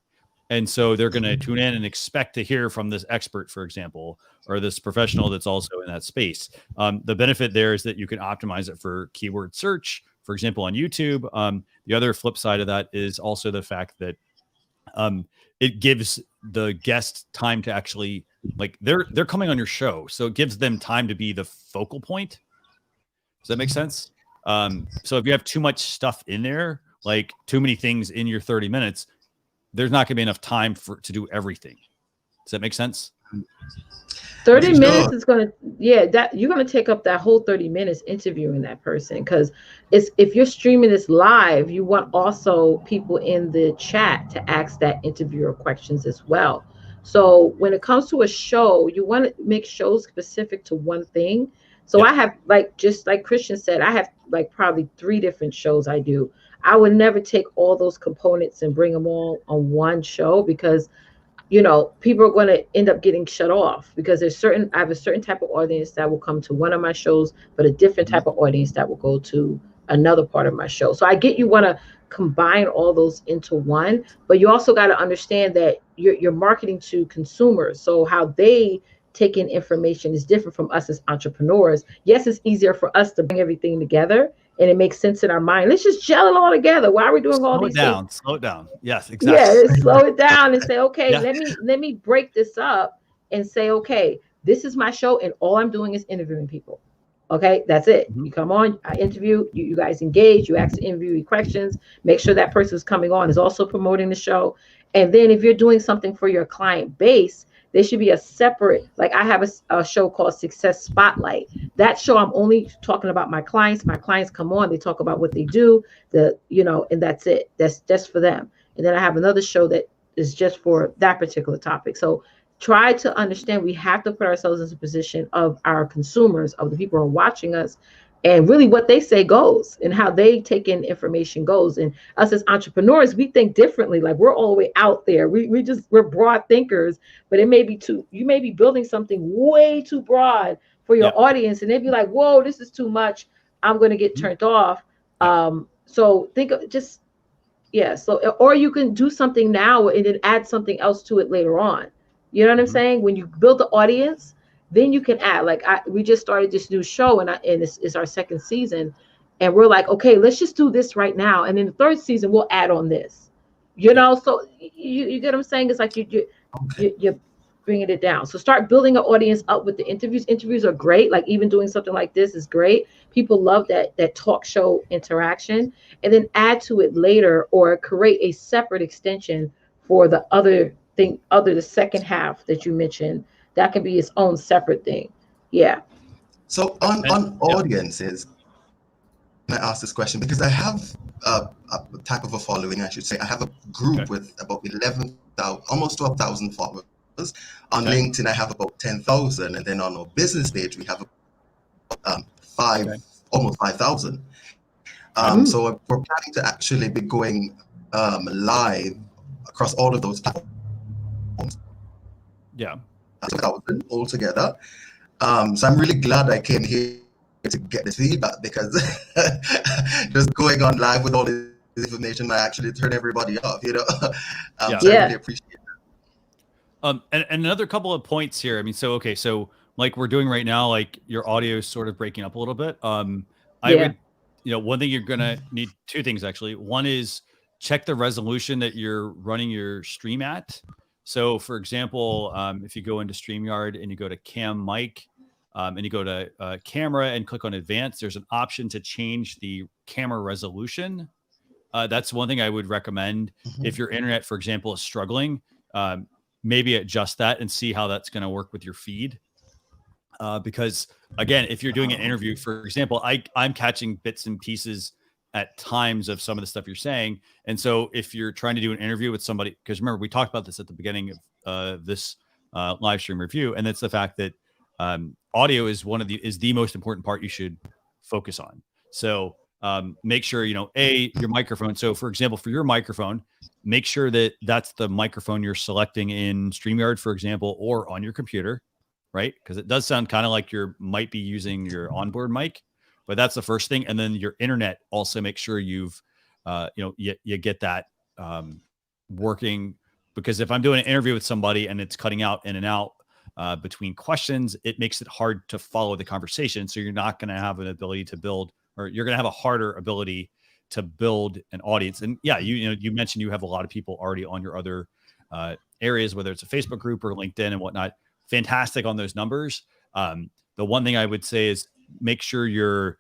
A: And so they're going to tune in and expect to hear from this expert, for example, or this professional that's also in that space. The benefit there is that you can optimize it for keyword search, for example, on YouTube. The other flip side of that is also the fact that it gives the guest time to actually, they're coming on your show. So it gives them time to be the focal point. Does that make sense? So if you have too much stuff in there, too many things in your 30 minutes, there's not going to be enough time to do everything. Does that make sense?
B: 30 minutes is going to, that you're going to take up that whole 30 minutes interviewing that person, because if you're streaming this live, you want also people in the chat to ask that interviewer questions as well. So when it comes to a show, you want to make shows specific to one thing. So I have, just like Christian said, I have probably 3 different shows I do. I would never take all those components and bring them all on one show, because people are going to end up getting shut off, because I have a certain type of audience that will come to one of my shows, but a different type of audience that will go to another part of my show. So I get you want to combine all those into one, but you also got to understand that you're marketing to consumers. So how they take in information is different from us as entrepreneurs. Yes, it's easier for us to bring everything together, and it makes sense in our mind. Let's just gel it all together. Why are we doing all these things?
A: Slow it down. Yes, exactly.
B: Yeah, slow it down and say, okay, let me break this up and say, okay, this is my show, and all I'm doing is interviewing people. Okay, that's it. You come on, I interview, you guys engage, you ask the interviewee questions, make sure that person who's coming on is also promoting the show. And then if you're doing something for your client base, there should be a separate, I have a show called Success Spotlight. That show, I'm only talking about my clients. My clients come on, they talk about what they do, and that's it. That's just for them. And then I have another show that is just for that particular topic. So try to understand, we have to put ourselves in the position of our consumers, of the people who are watching us, and really what they say goes, and how they take in information goes. And us as entrepreneurs, we think differently. We're all the way out there. We're broad thinkers, but it may be you may be building something way too broad for your audience, and they'd be like, whoa, this is too much. I'm going to get turned off. So think of or you can do something now and then add something else to it later on. You know what I'm saying? When you build the audience, then you can add. We just started this new show, and it's our 2nd season, and we're like, okay, let's just do this right now, and in the 3rd season we'll add on this. So you get what I'm saying? It's you're bringing it down. So start building an audience up with the interviews. Interviews are great. Even doing something like this is great. People love that talk show interaction, and then add to it later, or create a separate extension for the other thing, the second half that you mentioned. That can be its own separate thing. Yeah.
K: So on audiences, I ask this question because I have a type of a following, I should say. I have a group with about 11,000, almost 12,000 followers. On LinkedIn, I have about 10,000, and then on our business page, we have almost 5,000. So we're planning to actually be going live across all of those platforms.
A: Yeah.
K: 1,000 altogether. So I'm really glad I came here to get this feedback, because just going on live with all this information might actually turn everybody off, So I really appreciate it.
A: And another couple of points here. I mean, so like we're doing right now, like your audio is sort of breaking up a little bit. I would, one thing you're gonna need, two things actually. One is check the resolution that you're running your stream at. So for example, if you go into StreamYard and you go to Cam Mic, and you go to camera and click on advanced, there's an option to change the camera resolution. That's one thing I would recommend. If your internet, for example, is struggling, maybe adjust that and see how that's going to work with your feed. Because again, if you're doing an interview, for example, I'm catching bits and pieces at times of some of the stuff you're saying. And so if you're trying to do an interview with somebody, because remember, we talked about this at the beginning of this live stream review, and it's the fact that audio is the most important part you should focus on. So make sure, your microphone. So for example, for your microphone, make sure that that's the microphone you're selecting in StreamYard, for example, or on your computer, right? Because it does sound kind of like you might be using your onboard mic, but that's the first thing. And then your internet, also make sure you've, you get that working, because if I'm doing an interview with somebody and it's cutting out in and out between questions, it makes it hard to follow the conversation. So you're not going to have an ability to build, or you're going to have a harder ability to build an audience. And yeah, you mentioned you have a lot of people already on your other areas, whether it's a Facebook group or LinkedIn and whatnot. Fantastic on those numbers. The one thing I would say is make sure your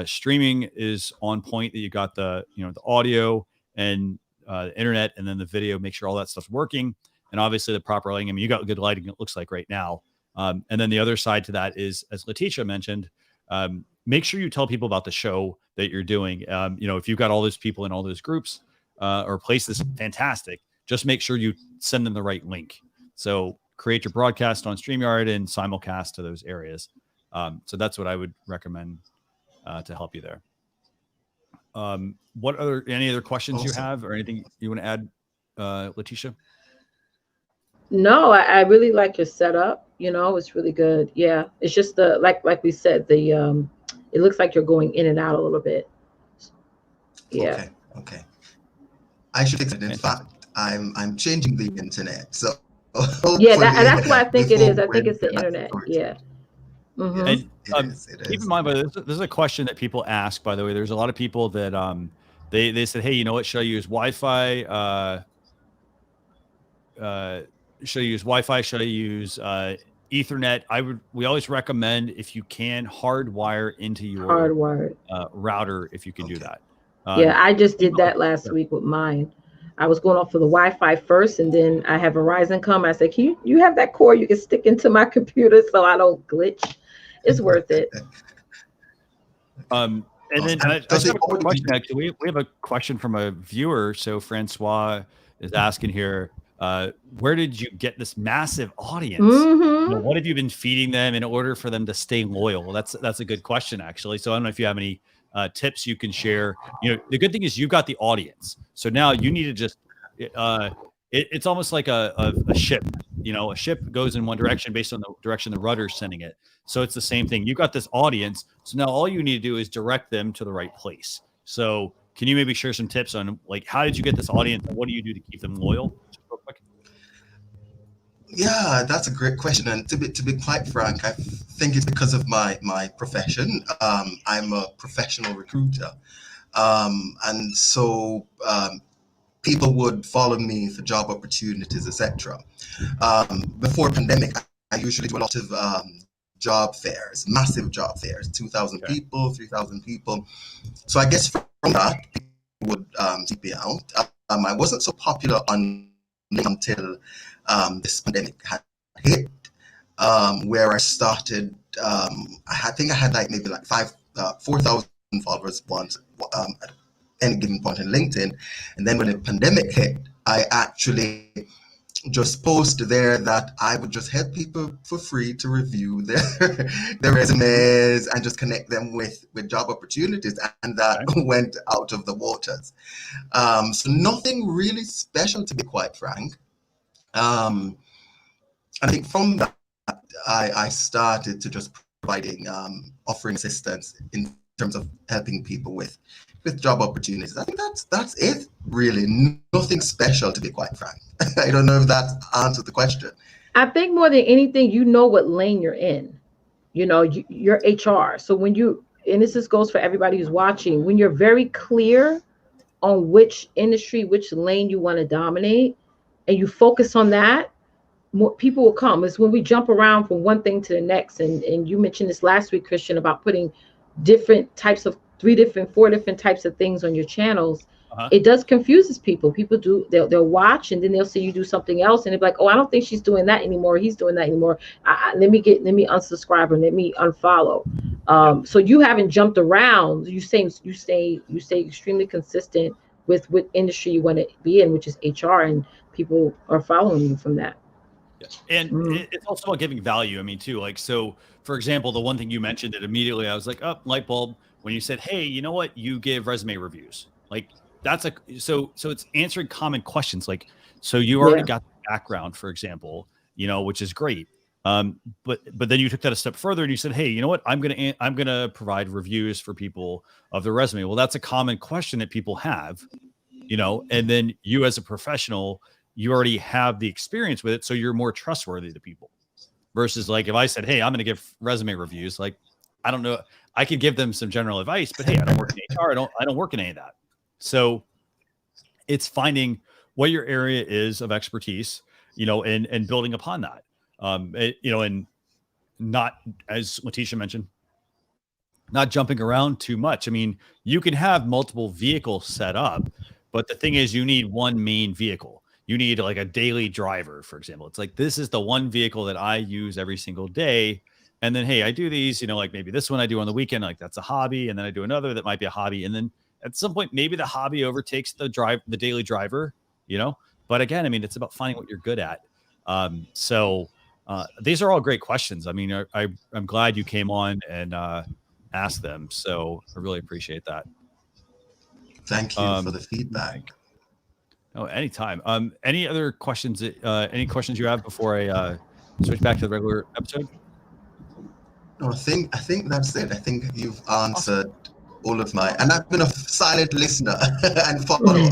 A: streaming is on point, that you got the audio and the internet, and then the video, make sure all that stuff's working. And obviously the proper lighting. I mean, you got good lighting, it looks like right now. And then the other side to that is, as Letitia mentioned, make sure you tell people about the show that you're doing. If you've got all those people in all those groups or places, fantastic. Just make sure you send them the right link. So create your broadcast on StreamYard and simulcast to those areas. So that's what I would recommend to help you there. Any other questions you have, or anything you want to add, Letitia?
B: No, I really like your setup. It's really good. Yeah, it's just the like we said, the it looks like you're going in and out a little bit. Yeah.
K: Okay. I should fix it. In fact, I'm changing the internet. So
B: yeah, that's what I think it is. I think it's the internet. Yeah. Mm-hmm.
A: And keep in mind, but this is a question that people ask. By the way, there's a lot of people that they said, hey, you know what? Should I use Wi-Fi? Should I use Wi-Fi? Should I use Ethernet? We always recommend, if you can, hardwire into your router, if you can do that.
B: Yeah, I just did that last week with mine. I was going off for the Wi-Fi first, and then I have Verizon come. I said, can you have that cord you can stick into my computer so I don't glitch? It's worth it.
A: And then I just have a quick question. Actually, we have a question from a viewer. So Francois is asking here, where did you get this massive audience?
B: Mm-hmm.
A: What have you been feeding them in order for them to stay loyal? That's a good question, actually. So I don't know if you have any tips you can share. The good thing is you've got the audience. So now you need to just, it's almost like a ship. A ship goes in one direction based on the direction the rudder's sending it. So it's the same thing. You've got this audience. So now all you need to do is direct them to the right place. So can you maybe share some tips on, like, how did you get this audience? And what do you do to keep them loyal? Just real quick.
K: Yeah, that's a great question. And to be quite frank, I think it's because of my profession. I'm a professional recruiter. And so people would follow me for job opportunities, etc. Before pandemic, I usually do a lot of job fairs, massive job fairs, 2,000 people, 3,000 people. So I guess from that, people would seek me out. I wasn't so popular until this pandemic had hit, where I started. I think I had maybe 4,000 followers once at any given point in LinkedIn, and then when the pandemic hit, I actually just posted there that I would just help people for free to review their resumes and just connect them with job opportunities, and that went out of the waters. So nothing really special, to be quite frank. I think from that, I started to just providing, offering assistance in terms of helping people with job opportunities. I think that's it, really. Nothing special, to be quite frank. I don't know if that answered the question.
B: I think more than anything, you know what lane you're in. You know, you're HR. So when you, and this goes for everybody who's watching, when you're very clear on which industry, which lane you want to dominate, and you focus on that, more people will come. It's when we jump around from one thing to the next. And you mentioned this last week, Christian, about putting different types of 4 different types of things on your channels. It does confuses people. People they'll watch, and then they'll see you do something else, and they're like, oh, I don't think she's doing that anymore. He's doing that anymore. Let me unsubscribe or let me unfollow. So you haven't jumped around. You stay extremely consistent with what industry you want to be in, which is HR, and people are following you from that.
A: And it's also about giving value. I mean, too, like, so for example, the one thing you mentioned that immediately I was like, oh, light bulb, when you said, hey, you know what, you give resume reviews. Like, that's so it's answering common questions. Like, so you already got the background, for example, you know, which is great. But then you took that a step further and you said, hey, you know what, I'm gonna provide reviews for people of their resume. Well, that's a common question that people have, you know, and then you as a professional, you already have the experience with it, so you're more trustworthy to people. Versus like if I said, hey, I'm gonna give resume reviews, like, I don't know, I could give them some general advice, but hey, I don't work in HR, I don't work in any of that. So it's finding what your area is of expertise, you know, and building upon that. You know, and not, as Letitia mentioned, not jumping around too much. I mean, you can have multiple vehicles set up, but the thing is, you need one main vehicle. You need like a daily driver, for example. It's like, this is the one vehicle that I use every single day. And then, hey, I do these, you know, like maybe this one I do on the weekend, like that's a hobby. And then I do another that might be a hobby. And then at some point, maybe the hobby overtakes the daily driver, you know. But again, I mean, it's about finding what you're good at. So these are all great questions. I mean, I'm glad you came on and asked them. So I really appreciate that.
K: Thank you for the feedback.
A: Oh, anytime. Any other questions? Any questions you have before I switch back to the regular episode?
K: No, I think that's it. I think you've answered all of my, and I've been a silent listener and follower.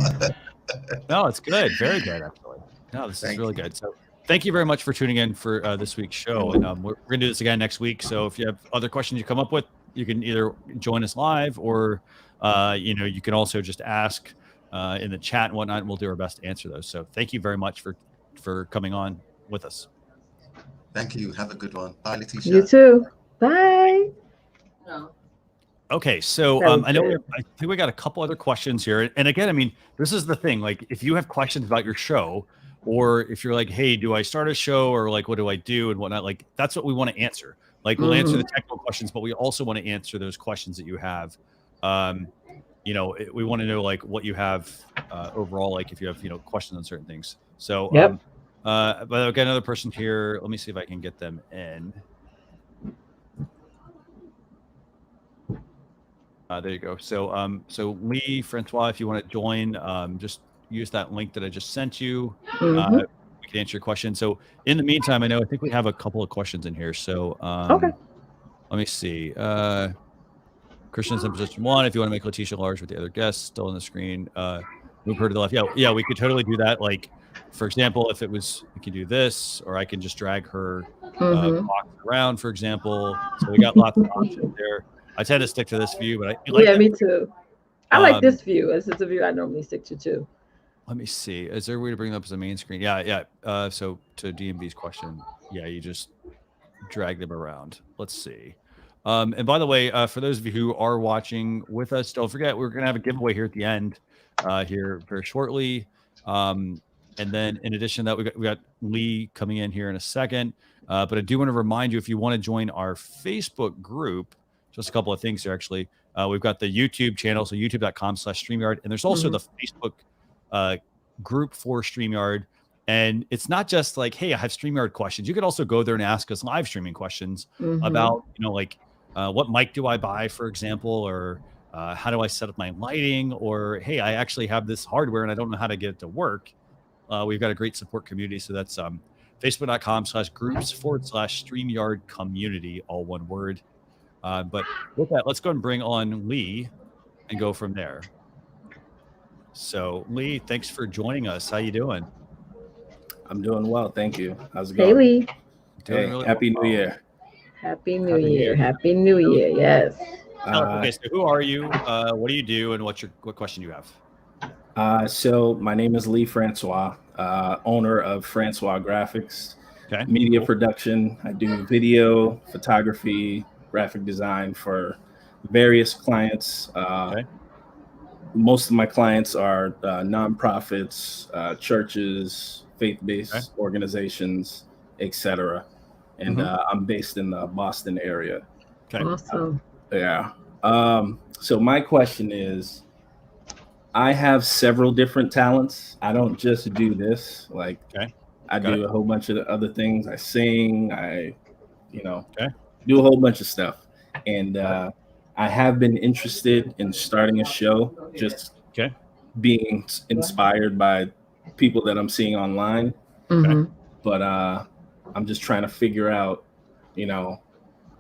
A: No, it's good. Very good, actually. No, this is really good. So thank you very much for tuning in for this week's show. And we're going to do this again next week. So if you have other questions you come up with, you can either join us live or, you know, you can also just ask in the chat and whatnot, and we'll do our best to answer those. So thank you very much for coming on with us.
K: Thank you. Have a good one. Bye, Letitia.
B: You too. Bye.
A: Okay, so I think we got a couple other questions here. And again, I mean, this is the thing. Like, if you have questions about your show, or if you're like, hey, do I start a show, or like, what do I do and whatnot? Like, that's what we want to answer. Like, we'll answer the technical questions, but we also want to answer those questions that you have. You know, we want to know like what you have overall, like if you have, you know, questions on certain things. So, but I've got another person here. Let me see if I can get them in. There you go. So, so Lee Francois, if you want to join, just use that link that I just sent you. We can answer your question. So, in the meantime, I think we have a couple of questions in here. So, let me see. Christian's in position 1. If you want to make Letitia large with the other guests, still on the screen. Move her to the left. Yeah, we could totally do that. Like, for example, if it was, we can do this, or I can just drag her box around, for example. So we got lots of options there. I tend to stick to this view, but
B: me too. I like this view. This is the view I normally stick to too.
A: Let me see. Is there a way to bring it up as a main screen? Yeah. So to DMV's question, yeah, you just drag them around. Let's see. And by the way, for those of you who are watching with us, don't forget we're going to have a giveaway here at the end, here very shortly. And then in addition to that, we got Lee coming in here in a second. But I do want to remind you, if you want to join our Facebook group, just a couple of things here, actually. We've got the YouTube channel, so youtube.com/StreamYard. And there's also the Facebook group for StreamYard. And it's not just like, hey, I have StreamYard questions. You could also go there and ask us live streaming questions about, you know, like what mic do I buy, for example, or how do I set up my lighting, or hey, I actually have this hardware and I don't know how to get it to work. We've got a great support community, so that's Facebook.com/groups/StreamYard community, all one word. But with that, let's go and bring on Lee and go from there. So Lee, thanks for joining us. How you doing?
L: I'm doing well, thank you. How's it
B: Hey,
L: going?
B: Lee.
A: Doing
L: Hey,
A: really
L: Happy
A: well.
L: New Year.
B: Happy New Year. Happy New Year. Yes.
A: Okay, so who are you? What do you do, and what question you have?
L: So my name is Lee Francois, owner of Francois Graphics,
A: Okay,
L: media
A: cool.
L: production. I do video, photography, graphic design for various clients.
A: Okay.
L: Most of my clients are nonprofits, churches, faith-based organizations, etc. And I'm based in the Boston area.
A: Okay.
B: Awesome.
L: Yeah. So my question is, I have several different talents. I don't just do this. Like, I do a whole bunch of other things. I sing. I, do a whole bunch of stuff. And I have been interested in starting a show, just being inspired by people that I'm seeing online. But I'm just trying to figure out,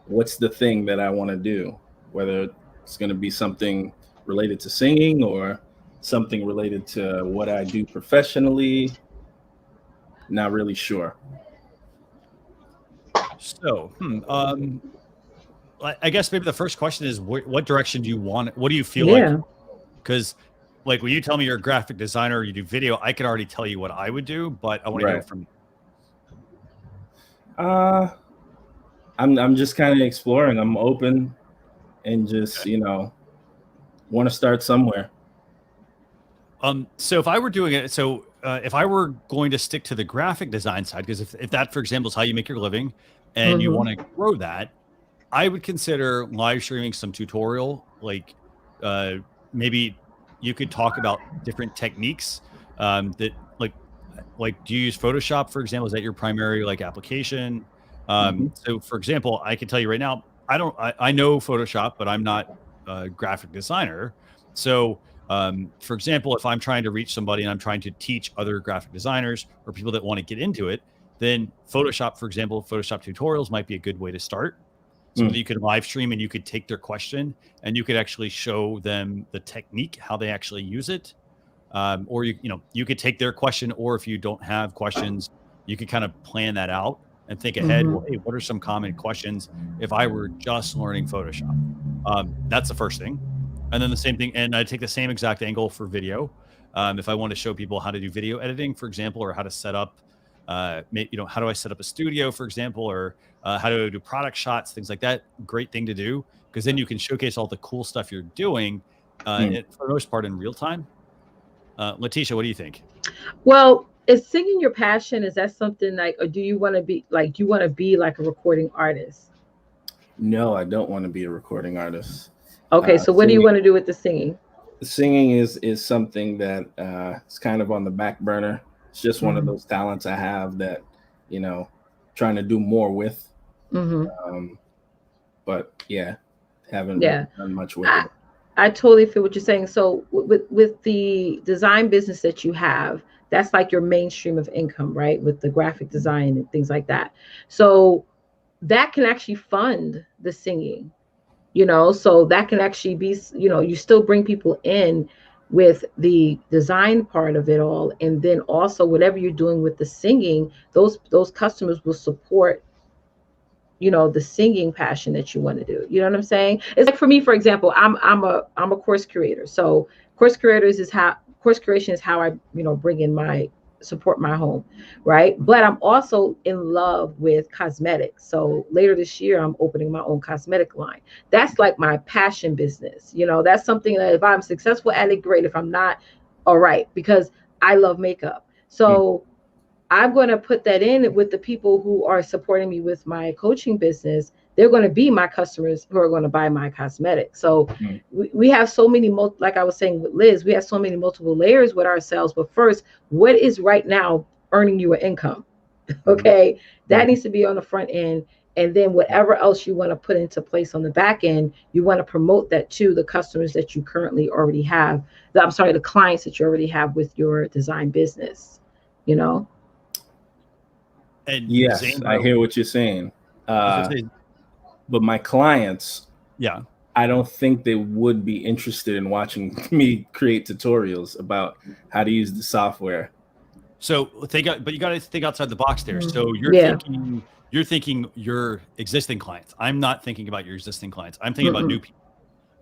L: what's the thing that I want to do, whether it's going to be something related to singing or something related to what I do professionally. Not really sure.
A: So, I guess maybe the first question is, what direction do you want? What do you feel like? Because, like, when you tell me you're a graphic designer, you do video, I can already tell you what I would do, but I want to hear from you.
L: I'm just kind of exploring. I'm open, and just want to start somewhere.
A: So if I were doing it, if I were going to stick to the graphic design side, because if that, for example, is how you make your living, and you want to grow that, I would consider live streaming some tutorial. Like, maybe you could talk about different techniques that, like, do you use Photoshop, for example? Is that your primary application? So, for example, I can tell you right now, I know Photoshop, but I'm not a graphic designer. So, for example, if I'm trying to reach somebody and I'm trying to teach other graphic designers or people that want to get into it, then Photoshop, for example, Photoshop tutorials might be a good way to start. So that you could live stream and you could take their question and you could actually show them the technique, how they actually use it. Or you could take their question, or if you don't have questions, you could kind of plan that out and think ahead. Well, hey, what are some common questions if I were just learning Photoshop? That's the first thing. And then the same thing, and I take the same exact angle for video. If I want to show people how to do video editing, for example, or how to set up, how do I set up a studio, for example, or how to do product shots, things like that. Great thing to do, because then you can showcase all the cool stuff you're doing for the most part in real time. Letitia, what do you think?
B: Well, is singing your passion? Is that something or do you want to be like a recording artist?
L: No, I don't want to be a recording artist.
B: Okay, so what do you want to do with the singing?
L: Singing is something that is kind of on the back burner. It's just one of those talents I have that, trying to do more with. But yeah, haven't done much with it.
B: I totally feel what you're saying. So with the design business that you have, that's like your mainstream of income, right? With the graphic design and things like that. So that can actually fund the singing, so that can actually be, you still bring people in with the design part of it all. And then also whatever you're doing with the singing, those customers will support, the singing passion that you want to do. You know what I'm saying? It's like, for me, for example, I'm a course curator. So course creation is how I, bring in support my home, right? But I'm also in love with cosmetics. So later this year, I'm opening my own cosmetic line. That's like my passion business. That's something that if I'm successful at it, great. If I'm not, all right, because I love makeup. So I'm going to put that in with the people who are supporting me with my coaching business. They're going to be my customers who are going to buy my cosmetics. So we have so many, like I was saying with Liz, we have so many multiple layers with ourselves. But first, what is right now earning you an income? Okay, that needs to be on the front end. And then whatever else you want to put into place on the back end, you want to promote that to the customers that you currently already have. The clients that you already have with your design business,
A: And
L: yes,
A: Zane,
L: I hear what you're saying. But my clients,
A: yeah,
L: I don't think they would be interested in watching me create tutorials about how to use the software.
A: So but you got to think outside the box there. So you're thinking your existing clients. I'm not thinking about your existing clients. I'm thinking about new people.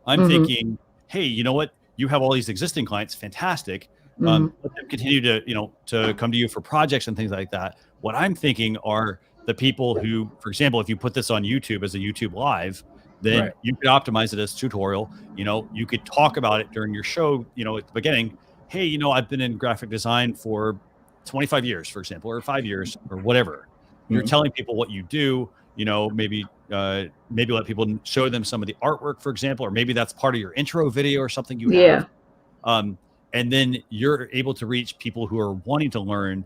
A: I'm thinking, hey, you know what? You have all these existing clients. Fantastic. Let them continue to, to come to you for projects and things like that. What I'm thinking are the people who, for example, if you put this on YouTube as a YouTube live, then you could optimize it as a tutorial. You could talk about it during your show, at the beginning. Hey, I've been in graphic design for 25 years, for example, or 5 years or whatever. You're telling people what you do, maybe let people show them some of the artwork, for example, or maybe that's part of your intro video or something you have. And then you're able to reach people who are wanting to learn.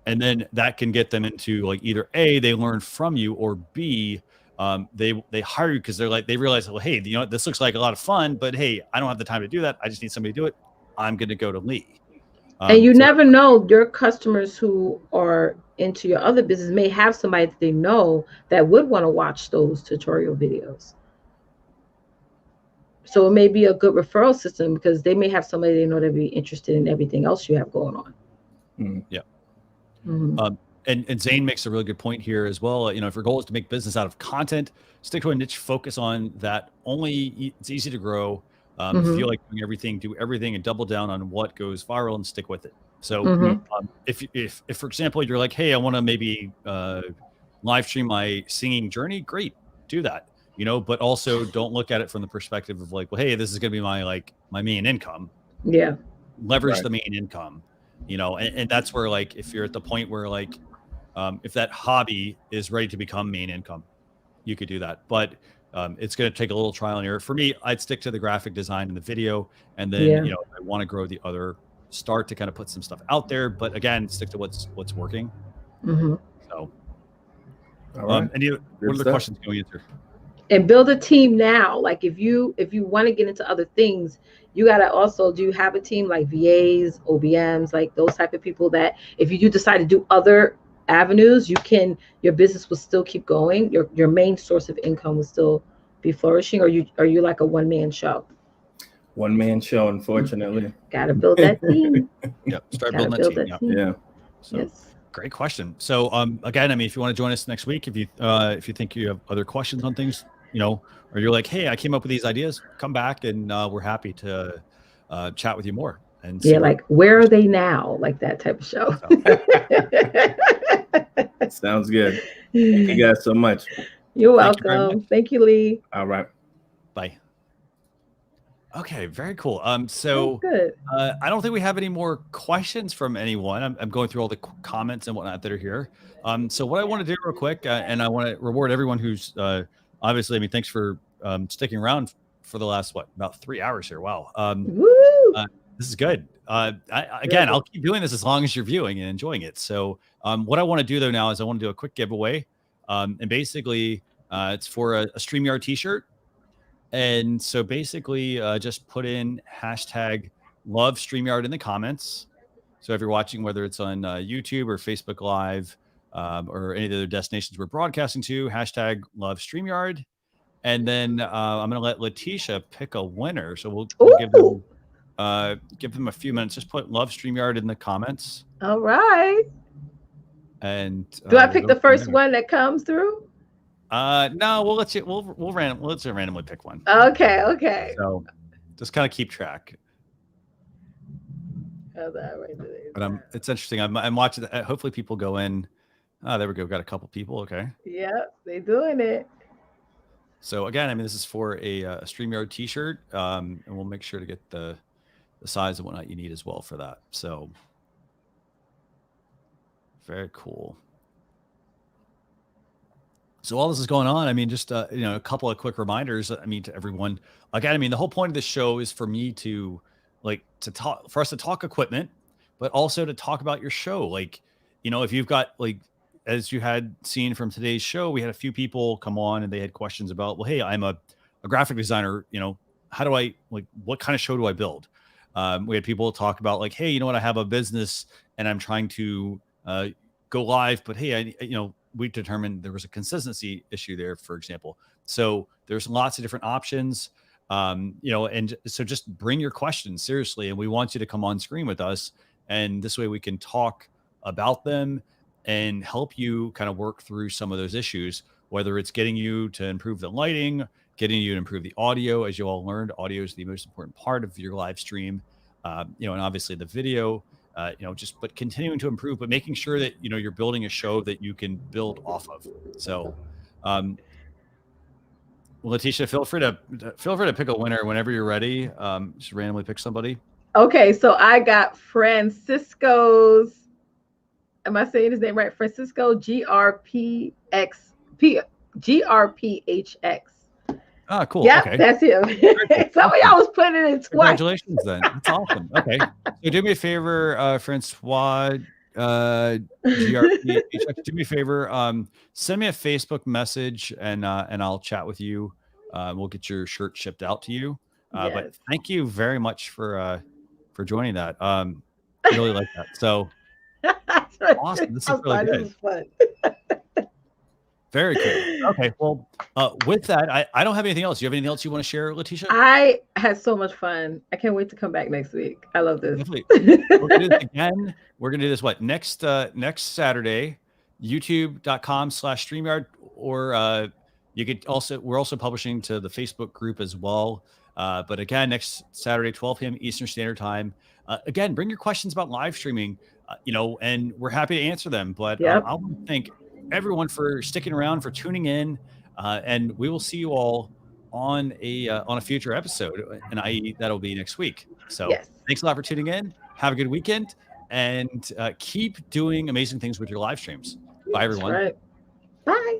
A: And then that can get them into like either A, they learn from you, or B, they hire you because they realize, well, hey, this looks like a lot of fun, but hey, I don't have the time to do that. I just need somebody to do it. I'm going to go to Lee.
B: And you never know, your customers who are into your other business may have somebody that they know that would want to watch those tutorial videos. So it may be a good referral system because they may have somebody they know that'd be interested in everything else you have going on.
A: Yeah. And Zane makes a really good point here as well. If your goal is to make business out of content, stick to a niche, focus on that. It's easy to grow. Feel like doing everything, do everything, and double down on what goes viral and stick with it. So if for example, you're like, hey, I want to maybe live stream my singing journey, great, do that. But also don't look at it from the perspective of like, well, hey, this is going to be my main income.
B: Yeah.
A: Leverage the main income, and that's where, like, if you're at the point where like, if that hobby is ready to become main income, you could do that. But it's going to take a little trial and error. For me, I'd stick to the graphic design and the video. And then, I want to grow the other, start to kind of put some stuff out there. But again, stick to what's working. So,
L: all right.
A: what are the questions can we answer?
B: And build a team now. Like if you want to get into other things, you got to also, do you have a team like VAs, OBMs, like those type of people that if you do decide to do other avenues, your business will still keep going. Your main source of income will still be flourishing. Or are you like a one-man show?
L: One-man show, unfortunately.
B: Got to build that team.
A: Start building that team.
L: Yeah.
A: So, great question. So again, if you want to join us next week, if you think you have other questions on things, or you're like, hey, I came up with these ideas, come back and we're happy to chat with you more. And
B: like, where are they now? Like that type of show.
L: Sounds good. Thank you guys so much.
B: You're welcome. Thank you, Lee.
L: All right.
A: Bye. Okay, very cool. So
B: good.
A: I don't think we have any more questions from anyone. I'm going through all the comments and whatnot that are here. So what I want to do real quick, and I want to reward everyone who's obviously, thanks for sticking around for the last, about 3 hours here. Wow. This is good. I'll keep doing this as long as you're viewing and enjoying it. So what I want to do though now is I want to do a quick giveaway. And basically it's for a StreamYard t-shirt. And so basically just put in hashtag love StreamYard in the comments. So if you're watching, whether it's on YouTube or Facebook Live or any of the other destinations we're broadcasting to, hashtag love StreamYard. And then I'm going to let Letitia pick a winner. So we'll give them a few minutes. Just put love StreamYard in the comments.
B: All right.
A: And
B: do I pick the first one that comes through?
A: No, we'll let you. Let's randomly pick one.
B: Okay.
A: So just kind of keep track. But it's interesting. I'm watching. Hopefully, people go in. Oh, there we go. Got a couple people. Okay.
B: Yeah, they doing it.
A: So again, this is for a StreamYard T-shirt, and we'll make sure to get the size and whatnot you need as well for that. So very cool. So while this is going on, just a couple of quick reminders. To everyone. Again, the whole point of this show is for me to for us to talk equipment, but also to talk about your show. If you've got as you had seen from today's show, we had a few people come on and they had questions about, well, hey, I'm a graphic designer. How do I what kind of show do I build? We had people talk about hey, I have a business and I'm trying to go live, but hey, we determined there was a consistency issue there, for example. So there's lots of different options, and so just bring your questions seriously. And we want you to come on screen with us. And this way we can talk about them and help you kind of work through some of those issues, whether it's getting you to improve the lighting, getting you to improve the audio. As you all learned, audio is the most important part of your live stream, and obviously the video. But continuing to improve, but making sure that, you're building a show that you can build off of. So, Letitia, feel free to pick a winner whenever you're ready. Just randomly pick somebody.
B: Okay. So I got Francisco's, am I saying his name right? Francisco GRPHX.
A: Ah, cool.
B: Yeah,
A: okay.
B: That's him. Some of y'all was putting it in twice.
A: Congratulations, then. That's awesome. Okay, so do me a favor, Francois, GRP. Do me a favor. Send me a Facebook message, and I'll chat with you. We'll get your shirt shipped out to you.
B: Yes.
A: But thank you very much for joining that. I really like that. So awesome. This is really good.
B: This is fun.
A: Very cool. Okay. Well, with that, I don't have anything else. You have anything else you want to share, Letitia?
B: I had so much fun. I can't wait to come back next week. I love this.
A: We're gonna do this again. We're gonna do this next Saturday, youtube.com/StreamYard, or you could also, we're also publishing to the Facebook group as well. But again, next Saturday, 12 p.m. Eastern Standard Time. Again, bring your questions about live streaming, and we're happy to answer them. But
B: Yep.
A: I want to thank everyone for sticking around, for tuning in, and we will see you all on a future episode, and that'll be next week. So
B: Yes.
A: Thanks a lot for tuning in. Have a good weekend, and keep doing amazing things with your live streams. Bye, everyone.
B: That's right. Bye.